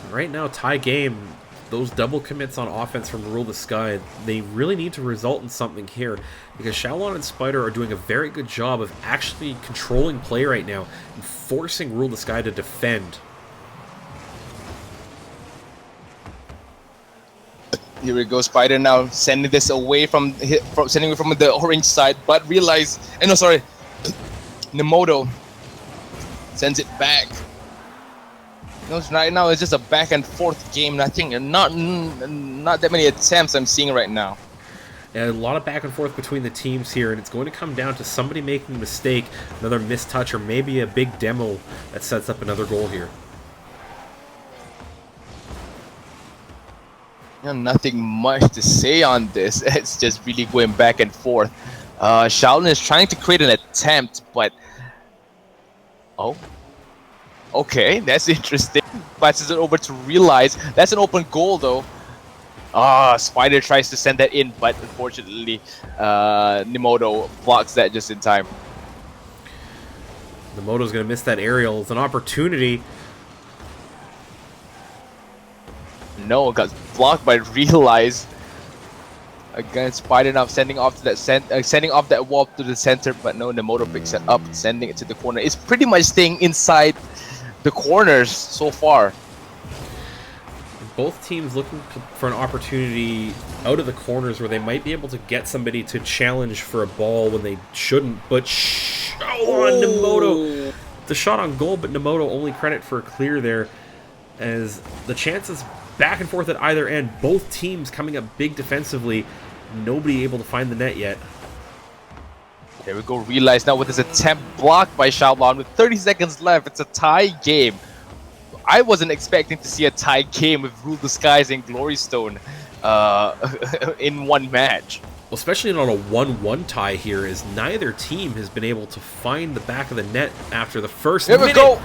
Right now, tie game. those double commits on offense from Rule the Sky, they really need to result in something here, because Xiaolon and Spider are doing a very good job of actually controlling play right now and forcing Rule the Sky to defend. Here we go, Spider now sending this away from the orange side, but realize, no, sorry, Nemoto sends it back. No, right now it's just a back and forth game. Nothing, not that many attempts I'm seeing right now. A lot of back and forth between the teams here, and it's going to come down to somebody making a mistake, another missed touch, or maybe a big demo that sets up another goal here. Nothing much to say on this. It's just really going back and forth. Shaolin is trying to create an attempt, but okay, that's interesting. Passes it over to Realize. That's an open goal though. Spider tries to send that in, but unfortunately, Nemoto blocks that just in time. Nemoto's going to miss that aerial. It's an opportunity. No, it got blocked by Realize. Again, Spider now sending off to that sending off that wall to the center, but no, Nemoto picks it up, sending it to the corner. It's pretty much staying inside the corners so far. Both teams looking for an opportunity out of the corners where they might be able to get somebody to challenge for a ball when they shouldn't. But Xiaolon Nemoto, the shot on goal, but Nemoto only credit for a clear there, as the chances back and forth at either end. Both teams coming up big defensively. Nobody able to find the net yet. There we go. Realize now with his attempt blocked by Xiaolon with 30 seconds left. It's a tie game. I wasn't expecting to see a tie game with Rule the Skies and Glory Stone in one match. Well, especially not a 1-1 tie here, as neither team has been able to find the back of the net after the first minute. Here we go.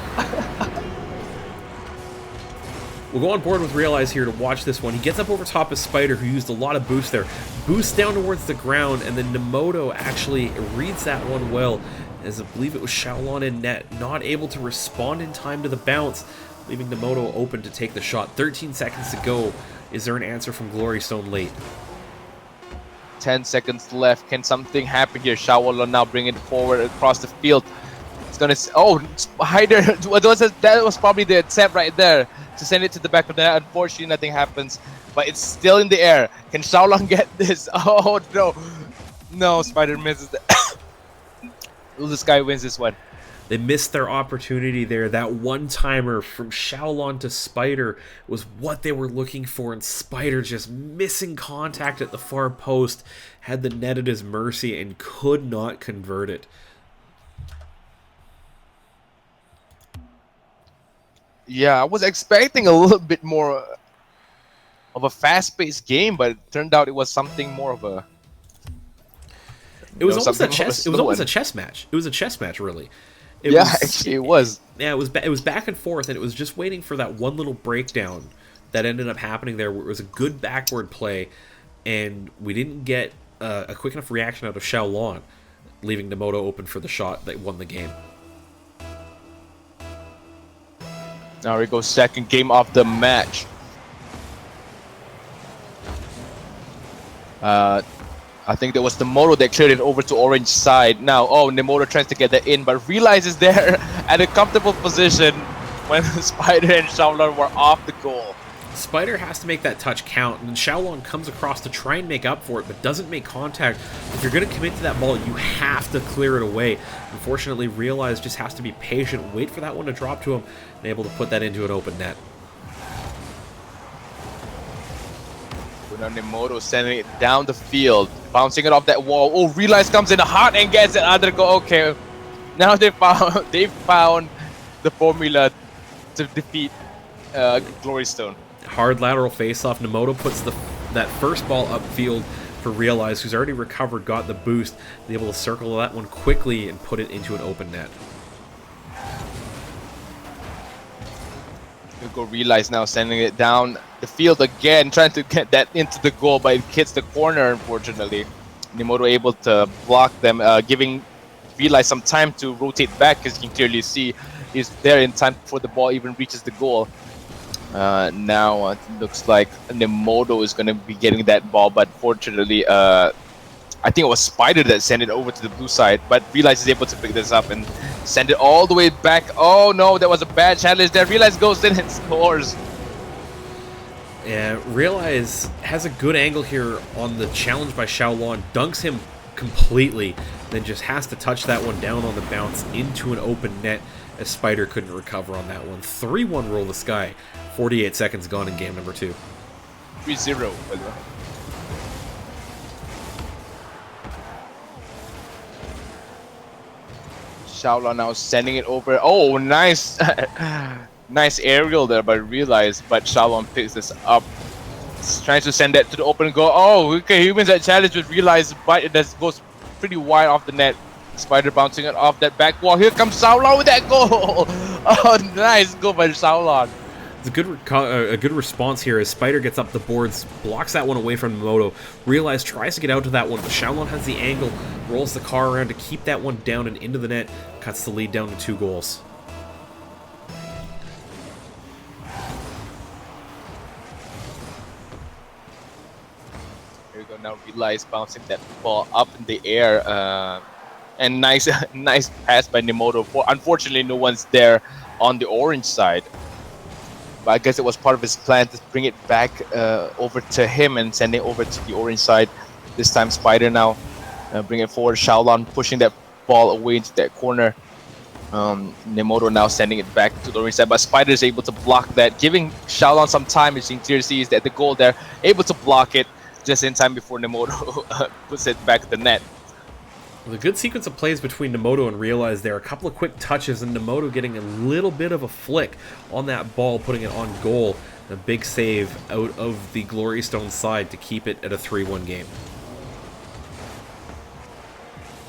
We'll go on board with Realize here to watch this one. He gets up over top of Spider, who used a lot of boost there. Boosts down towards the ground, and then Nemoto actually reads that one well, as I believe it was Xiaolon in net, not able to respond in time to the bounce, leaving Nemoto open to take the shot. 13 seconds to go. Is there an answer from Glory Stone late? 10 seconds left. Can something happen here? Xiaolon now bringing it forward across the field. It's gonna. Hyder. That was probably the attempt right there to send it to the back of the net. Unfortunately, nothing happens, but it's still in the air. Can Xiaolon get this? Oh no, no! Spider misses it. This guy wins this one. They missed their opportunity there. That one-timer from Xiaolon to Spider was what they were looking for, and Spider just missing contact at the far post, had the net at his mercy and could not convert it. Yeah, I was expecting a little bit more of a fast-paced game, but it turned out it was something more of a. It was almost a chess. It was almost a chess match. It was a chess match, really. Actually, it was. Yeah, it was back and forth, and it was just waiting for that one little breakdown that ended up happening there, where it was a good backward play, and we didn't get a quick enough reaction out of Xiaolon, leaving Nemoto open for the shot that won the game. Now we go second game of the match. I think there was Nemoto that cleared it over to orange side. Now, Nemoto tries to get that in, but realizes there at a comfortable position when Spider and Xiaolon were off the goal. Spider has to make that touch count, and Xiaolon comes across to try and make up for it, but doesn't make contact. If you're going to commit to that ball, you have to clear it away. Unfortunately, Realize just has to be patient, wait for that one to drop to him, and able to put that into an open net. Now Nemoto sending it down the field, bouncing it off that wall. Realize comes in hot and gets it under goal. Okay, now they found the formula to defeat Glory Stone. Hard lateral face-off. Nemoto puts that first ball upfield for Realize, who's already recovered, got the boost, able to circle that one quickly and put it into an open net. Go Realize now sending it down the field again, trying to get that into the goal, but it hits the corner, unfortunately. Nemoto able to block them, giving Realize some time to rotate back, as you can clearly see he's there in time before the ball even reaches the goal. Now it looks like Nemoto is going to be getting that ball, but fortunately, I think it was Spider that sent it over to the blue side, but Realize is able to pick this up and send it all the way back. Oh no, that was a bad challenge there. Realize goes in and scores. Yeah, Realize has a good angle here on the challenge by Xiaolon, dunks him completely, then just has to touch that one down on the bounce into an open net as Spider couldn't recover on that one. 3-1 Roll the Sky. 48 seconds gone in game number 2. 3-0, by the way. Xiaolon now sending it over. Oh, nice. Nice aerial there by Realize, but Xiaolon picks this up. He's trying to send that to the open goal. Oh, okay, he wins that challenge with Realize, but it just goes pretty wide off the net. Spider bouncing it off that back wall. Here comes Xiaolon with that goal. Oh, nice goal by Xiaolon. It's a good response here as Spider gets up the boards, blocks that one away from Nemoto. Realize tries to get out to that one, but Xiaolon has the angle, rolls the car around to keep that one down and into the net, cuts the lead down to 2 goals. Here we go now. Realize bouncing that ball up in the air, and nice pass by Nemoto. Unfortunately, no one's there on the orange side. But I guess it was part of his plan to bring it back over to him and send it over to the orange side. This time Spider now bring it forward. Xiaolon pushing that ball away into that corner. Nemoto now sending it back to the orange side, but Spider is able to block that, giving Xiaolon some time. As you can clearly see is that the goal there, able to block it just in time before Nemoto puts it back at the net. The good sequence of plays between Nemoto and Realize there. A couple of quick touches and Nemoto getting a little bit of a flick on that ball, putting it on goal. A big save out of the Glory Stone side to keep it at a 3-1 game.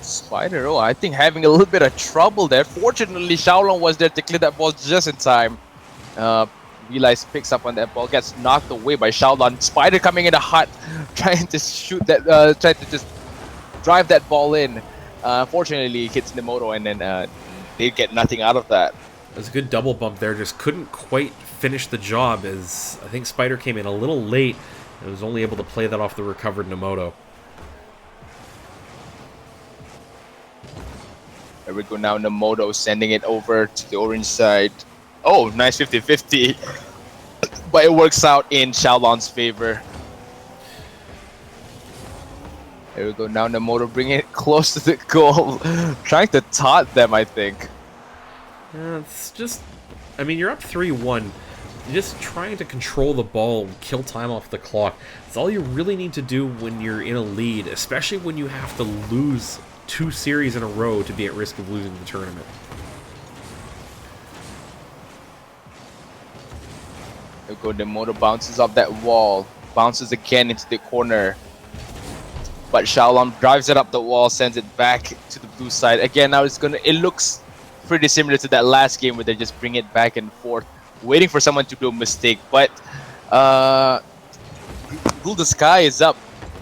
Spider, oh, I think having a little bit of trouble there. Fortunately, Xiaolon was there to clear that ball just in time. Realize picks up on that ball, gets knocked away by Xiaolon. Spider coming in hot, trying to shoot that, trying to just drive that ball in. Fortunately, it hits Nemoto, and then they get nothing out of that. It was a good double bump there, just couldn't quite finish the job as I think Spider came in a little late and was only able to play that off the recovered Nemoto. There we go now, Nemoto sending it over to the orange side. Oh, nice 50-50. But it works out in Xiaolon's favor. There we go now, Nemoto bringing it close to the goal. Trying to taunt them, I think. It's just, I mean, you're up 3-1. You're just trying to control the ball, kill time off the clock. It's all you really need to do when you're in a lead, especially when you have to lose 2 series in a row to be at risk of losing the tournament. There we go, Nemoto bounces off that wall. Bounces again into the corner. But Xiaolon drives it up the wall, sends it back to the blue side. Again, now it looks pretty similar to that last game where they just bring it back and forth, waiting for someone to do a mistake. But Rule the Sky is up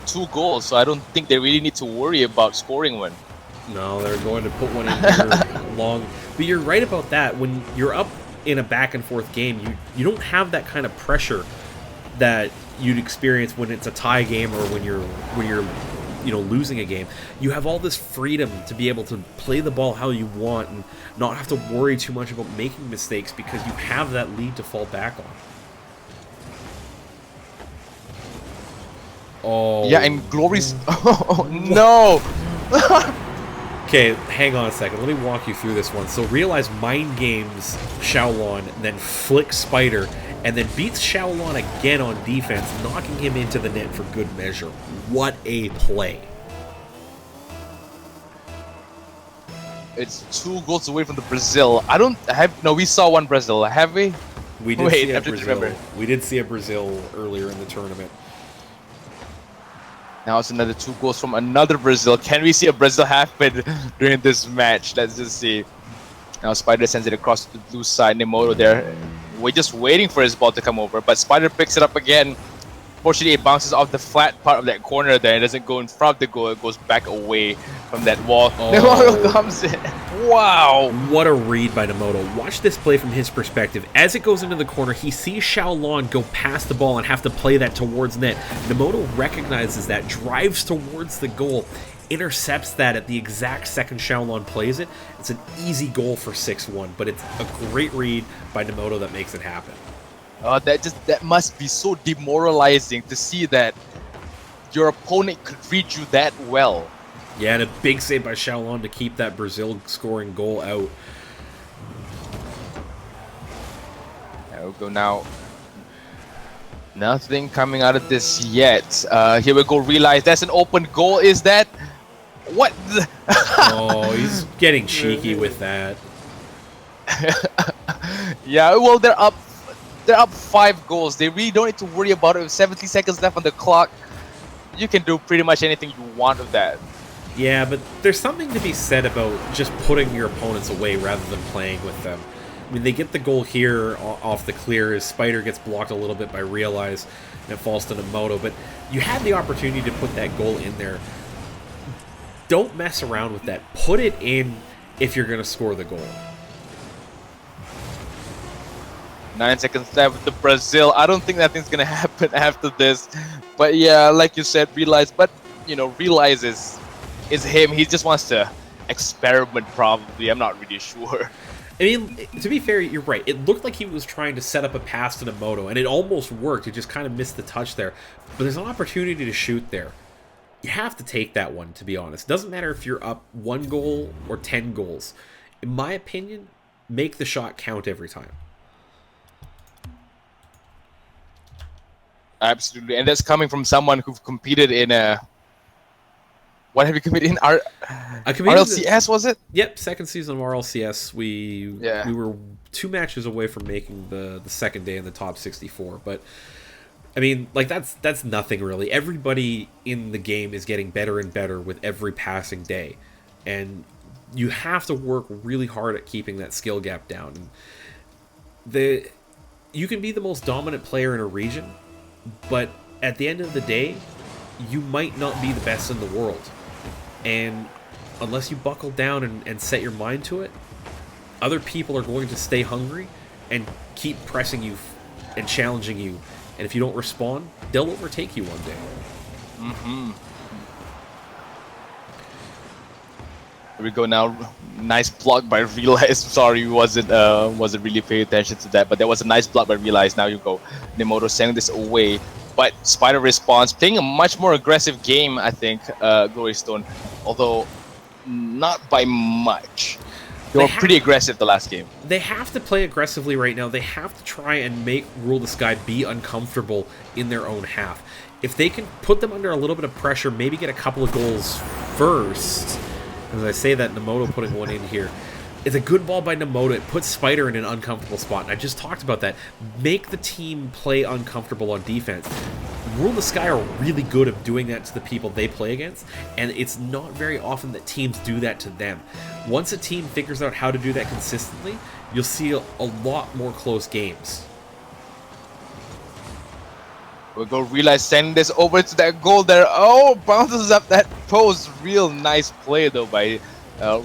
2 goals, so I don't think they really need to worry about scoring one. No, they're going to put one in here long. But you're right about that. When you're up in a back and forth game, you don't have that kind of pressure that you'd experience when it's a tie game or when you're losing a game. You have all this freedom to be able to play the ball how you want and not have to worry too much about making mistakes because you have that lead to fall back on. Oh. Yeah, and Glory's... Oh, no! Okay, hang on a second. Let me walk you through this one. So Realize mind games Xiaolon, then flicks Spider, and then beats Xiaolon again on defense, knocking him into the net for good measure. What a play. It's 2 goals away from the Brazil. No, we saw one Brazil, have we? We did Wait, see I a have to Brazil. remember. We did see a Brazil earlier in the tournament. Now it's another 2 goals from another Brazil. Can we see a Brazil happen during this match? Let's just see. Now Spider sends it across to the blue side. Nemoto there. We're just waiting for his ball to come over, but Spider picks it up again. Fortunately, it bounces off the flat part of that corner there. It doesn't go in front of the goal. It goes back away from that wall. Oh. Nemoto comes in. Wow. What a read by Nemoto. Watch this play from his perspective. As it goes into the corner, he sees Xiaolon go past the ball and have to play that towards net. Nemoto recognizes that, drives towards the goal, intercepts that at the exact second Xiaolon plays it. It's an easy goal for 6-1, but it's a great read by Nemoto that makes it happen. That must be so demoralizing to see that your opponent could read you that well. Yeah, and a big save by Xiaolon to keep that Brazil scoring goal out. There we go now. Nothing coming out of this yet. Here we go. Realize that's an open goal. Is that what? Oh, he's getting cheeky with that. Yeah, well, they're up 5 goals. They really don't need to worry about it. With 70 seconds left on the clock, you can do pretty much anything you want with that. Yeah, but there's something to be said about just putting your opponents away rather than playing with them. I mean, they get the goal here off the clear as Spider gets blocked a little bit by Realize and it falls to Nemoto, but you had the opportunity to put that goal in there. Don't mess around with that. Put it in if you're going to score the goal. 9 seconds left with the Brazil. I don't think nothing's gonna happen after this. But yeah, like you said, Realize. But you know, Realize is him. He just wants to experiment, probably. I'm not really sure. I mean, to be fair, you're right. It looked like he was trying to set up a pass to Nemoto, and it almost worked. It just kind of missed the touch there. But there's an opportunity to shoot there. You have to take that one, to be honest. Doesn't matter if you're up 1 goal or 10 goals. In my opinion, make the shot count every time. Absolutely, and that's coming from someone who competed in what have you competed in? RLCS, was it? Yep, second season of RLCS. We were 2 matches away from making the second day in the top 64. But I mean, like that's nothing really. Everybody in the game is getting better and better with every passing day, and you have to work really hard at keeping that skill gap down. You can be the most dominant player in a region, but at the end of the day, you might not be the best in the world. And unless you buckle down and set your mind to it, other people are going to stay hungry and keep pressing you and challenging you. And if you don't respond, they'll overtake you one day. Mm-hmm. Here we go now. Nice block by Realize. Sorry, wasn't really paying attention to that, but that was a nice block by Realize. Now you go. Nemoto sending this away, but Spider responds, playing a much more aggressive game, I think. Glory Stone, although not by much. They were pretty aggressive the last game. They have to play aggressively right now. They have to try and make Rule the Sky be uncomfortable in their own half. If they can put them under a little bit of pressure, maybe get a couple of goals first. As I say that, Nemoto putting one in here. It's a good ball by Nemoto. It puts Spider in an uncomfortable spot, and I just talked about that. Make the team play uncomfortable on defense. Rule the Sky are really good at doing that to the people they play against, and it's not very often that teams do that to them. Once a team figures out how to do that consistently, you'll see a lot more close games. We'll go Realize sending this over to that goal there. Oh, bounces up that post. Real nice play though by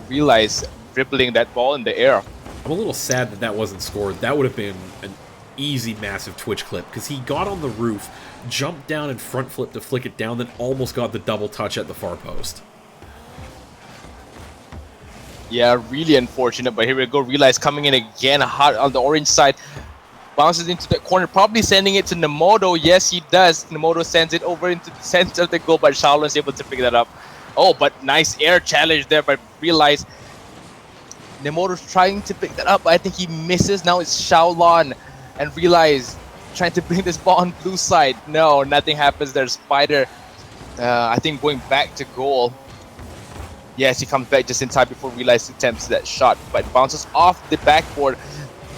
Realize, dribbling that ball in the air. I'm a little sad that wasn't scored. That would have been an easy massive Twitch clip, because he got on the roof, jumped down and front flipped to flick it down, then almost got the double touch at the far post. Yeah, really unfortunate, but here we go. Realize coming in again hot on the orange side. Bounces into the corner, probably sending it to Nemoto. Yes, he does. Nemoto sends it over into the center of the goal, but Xiaolon's able to pick that up. Oh, but nice air challenge there by Realize. Nemoto's trying to pick that up, but I think he misses. Now it's Xiaolon and Realize trying to bring this ball on blue side. No, nothing happens there. Spider, I think, going back to goal. Yes, he comes back just in time before Realize attempts that shot, but bounces off the backboard,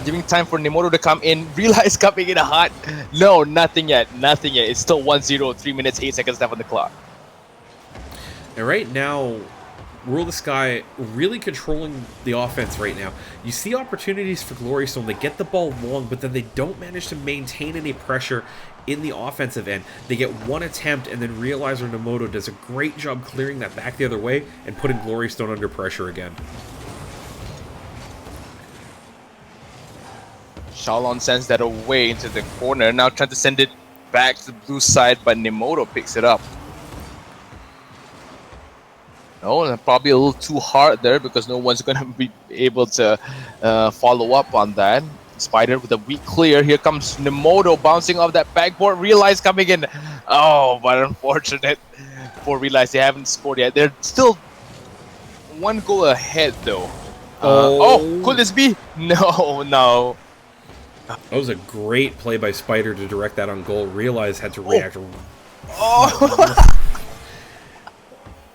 giving time for Nemoto to come in. Realize coming in hot. No, nothing yet. Nothing yet. It's still 1-0, 3 minutes, 8 seconds left on the clock. And right now, Rule the Sky really controlling the offense right now. You see opportunities for Glory Stone. They get the ball long, but then they don't manage to maintain any pressure in the offensive end. They get one attempt, and then Realize or Nemoto does a great job clearing that back the other way and putting Glory Stone under pressure again. Xiaolon sends that away into the corner, now trying to send it back to the blue side, but Nemoto picks it up. No, probably a little too hard there because no one's going to be able to follow up on that. Spider with a weak clear. Here comes Nemoto bouncing off that backboard. Realize coming in. Oh, but unfortunate for Realize they haven't scored yet. They're still one goal ahead though. Could this be? No. That was a great play by Spider to direct that on goal. Realize had to react.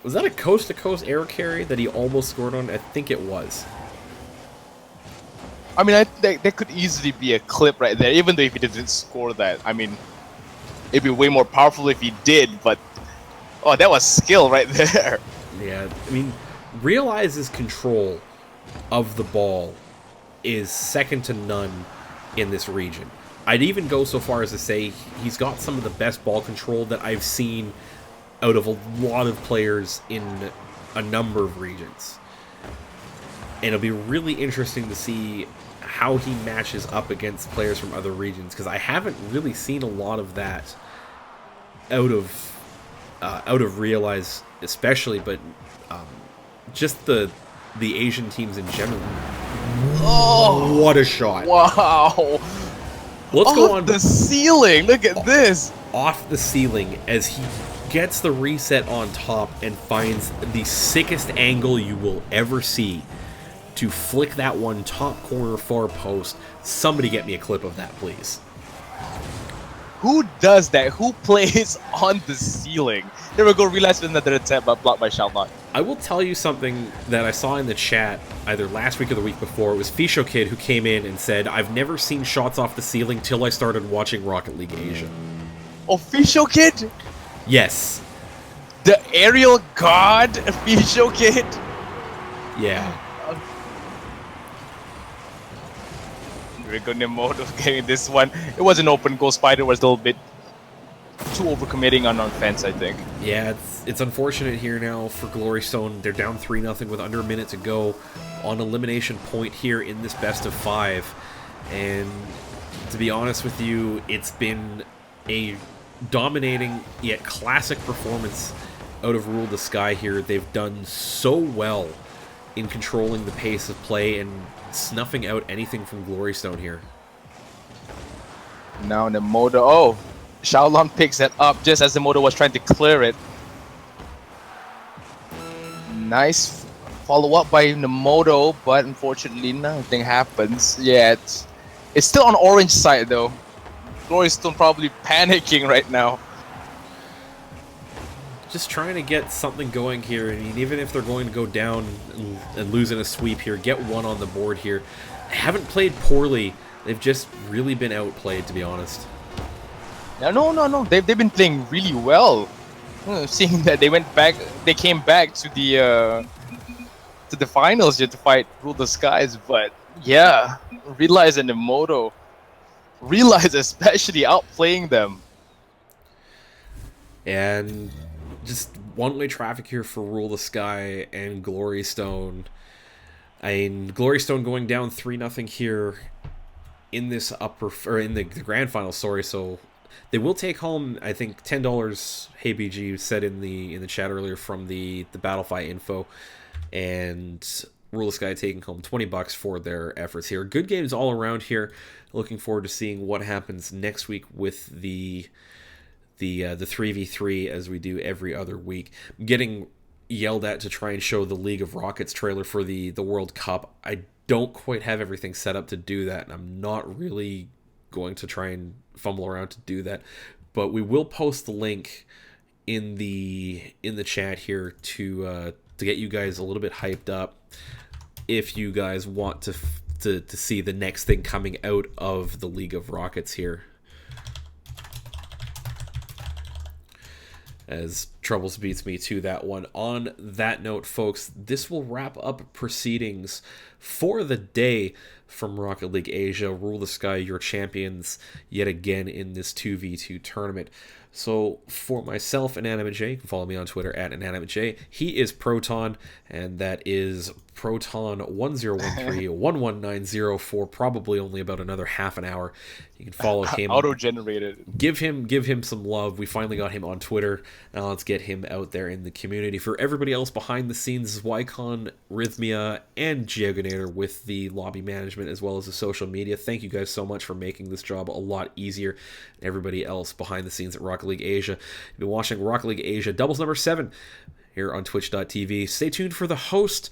Was that a coast-to-coast air carry that he almost scored on? I think it was. I mean, that could easily be a clip right there, even though if he didn't score that. I mean, it'd be way more powerful if he did, but... Oh, that was skill right there. Yeah, I mean, Realize's control of the ball is second to none in this region. I'd even go so far as to say he's got some of the best ball control that I've seen out of a lot of players in a number of regions. And it'll be really interesting to see how he matches up against players from other regions, because I haven't really seen a lot of that out of Realize especially, but just the Asian teams in general. Oh, what a shot. Wow. Let's go on the ceiling. Look at this. Off the ceiling as he gets the reset on top and finds the sickest angle you will ever see to flick that one top corner far post. Somebody get me a clip of that, please. Who does that? Who plays on the ceiling? There we go. Realize another attempt, but blocked by Xiaolon. I will tell you something that I saw in the chat either last week or the week before. It was Fisho Kid who came in and said, "I've never seen shots off the ceiling till I started watching Rocket League Asia." Official Kid? Yes. The aerial god Official Kid? Yeah. Here we go, Nemoto getting this one. It was an open goal. Spider was a little bit too overcommitting on offense, I think. Yeah, it's unfortunate here now for Glory Stone. They're down 3-0 with under a minute to go on elimination point here in this best of 5. And to be honest with you, it's been a dominating yet classic performance out of Rule the Sky here. They've done so well in controlling the pace of play and snuffing out anything from Glory Stone here. Now Nemoto. Oh, Xiaolon picks it up just as Nemoto was trying to clear it. Nice follow-up by Nemoto, but unfortunately nothing happens yet. It's still on orange side though. Glory Stone probably panicking right now. Just trying to get something going here. I mean, even if they're going to go down and lose in a sweep here, get one on the board here. They haven't played poorly. They've just really been outplayed, to be honest. No. They've been playing really well. Seeing that they came back to the finals just to fight Rule the Skies, but yeah, Realize and Nemoto. Realize especially outplaying them. And just one-way traffic here for Rule the Sky and Glory Stone. I mean, Glory Stone going down 3-0 here in this in the grand final. Sorry, so they will take home, I think, $10. Hey BG said in the chat earlier from the Battlefy info, and Rule of Sky taking home $20 for their efforts here. Good games all around here. Looking forward to seeing what happens next week with the 3v3 as we do every other week. I'm getting yelled at to try and show the League of Rockets trailer for the World Cup. I don't quite have everything set up to do that, and I'm not really going to try and fumble around to do that. But we will post the link in the chat here to get you guys a little bit hyped up if you guys want to see the next thing coming out of the League of Rockets here. As Troubles beats me to that one. On that note, folks, this will wrap up proceedings for the day from Rocket League Asia. Rule the Sky, your champions yet again in this 2v2 tournament. So for myself, Inanimate J, you can follow me on Twitter at Inanimate J. He is Proton, and that is Proton10131190 for probably only about another half an hour. You can follow him. Auto-generated. Give him some love. We finally got him on Twitter. Now let's get him out there in the community. For everybody else behind the scenes, Wycon, Rhythmia, and Geogonator with the lobby management as well as the social media. Thank you guys so much for making this job a lot easier. Everybody else behind the scenes at Rocket League Asia. You've been watching Rocket League Asia Doubles number 7 here on Twitch.tv. Stay tuned for the host,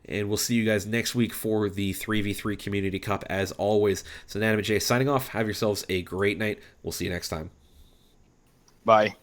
and we'll see you guys next week for the 3v3 Community Cup as always. So Inanimate J signing off. Have yourselves a great night. We'll see you next time. Bye.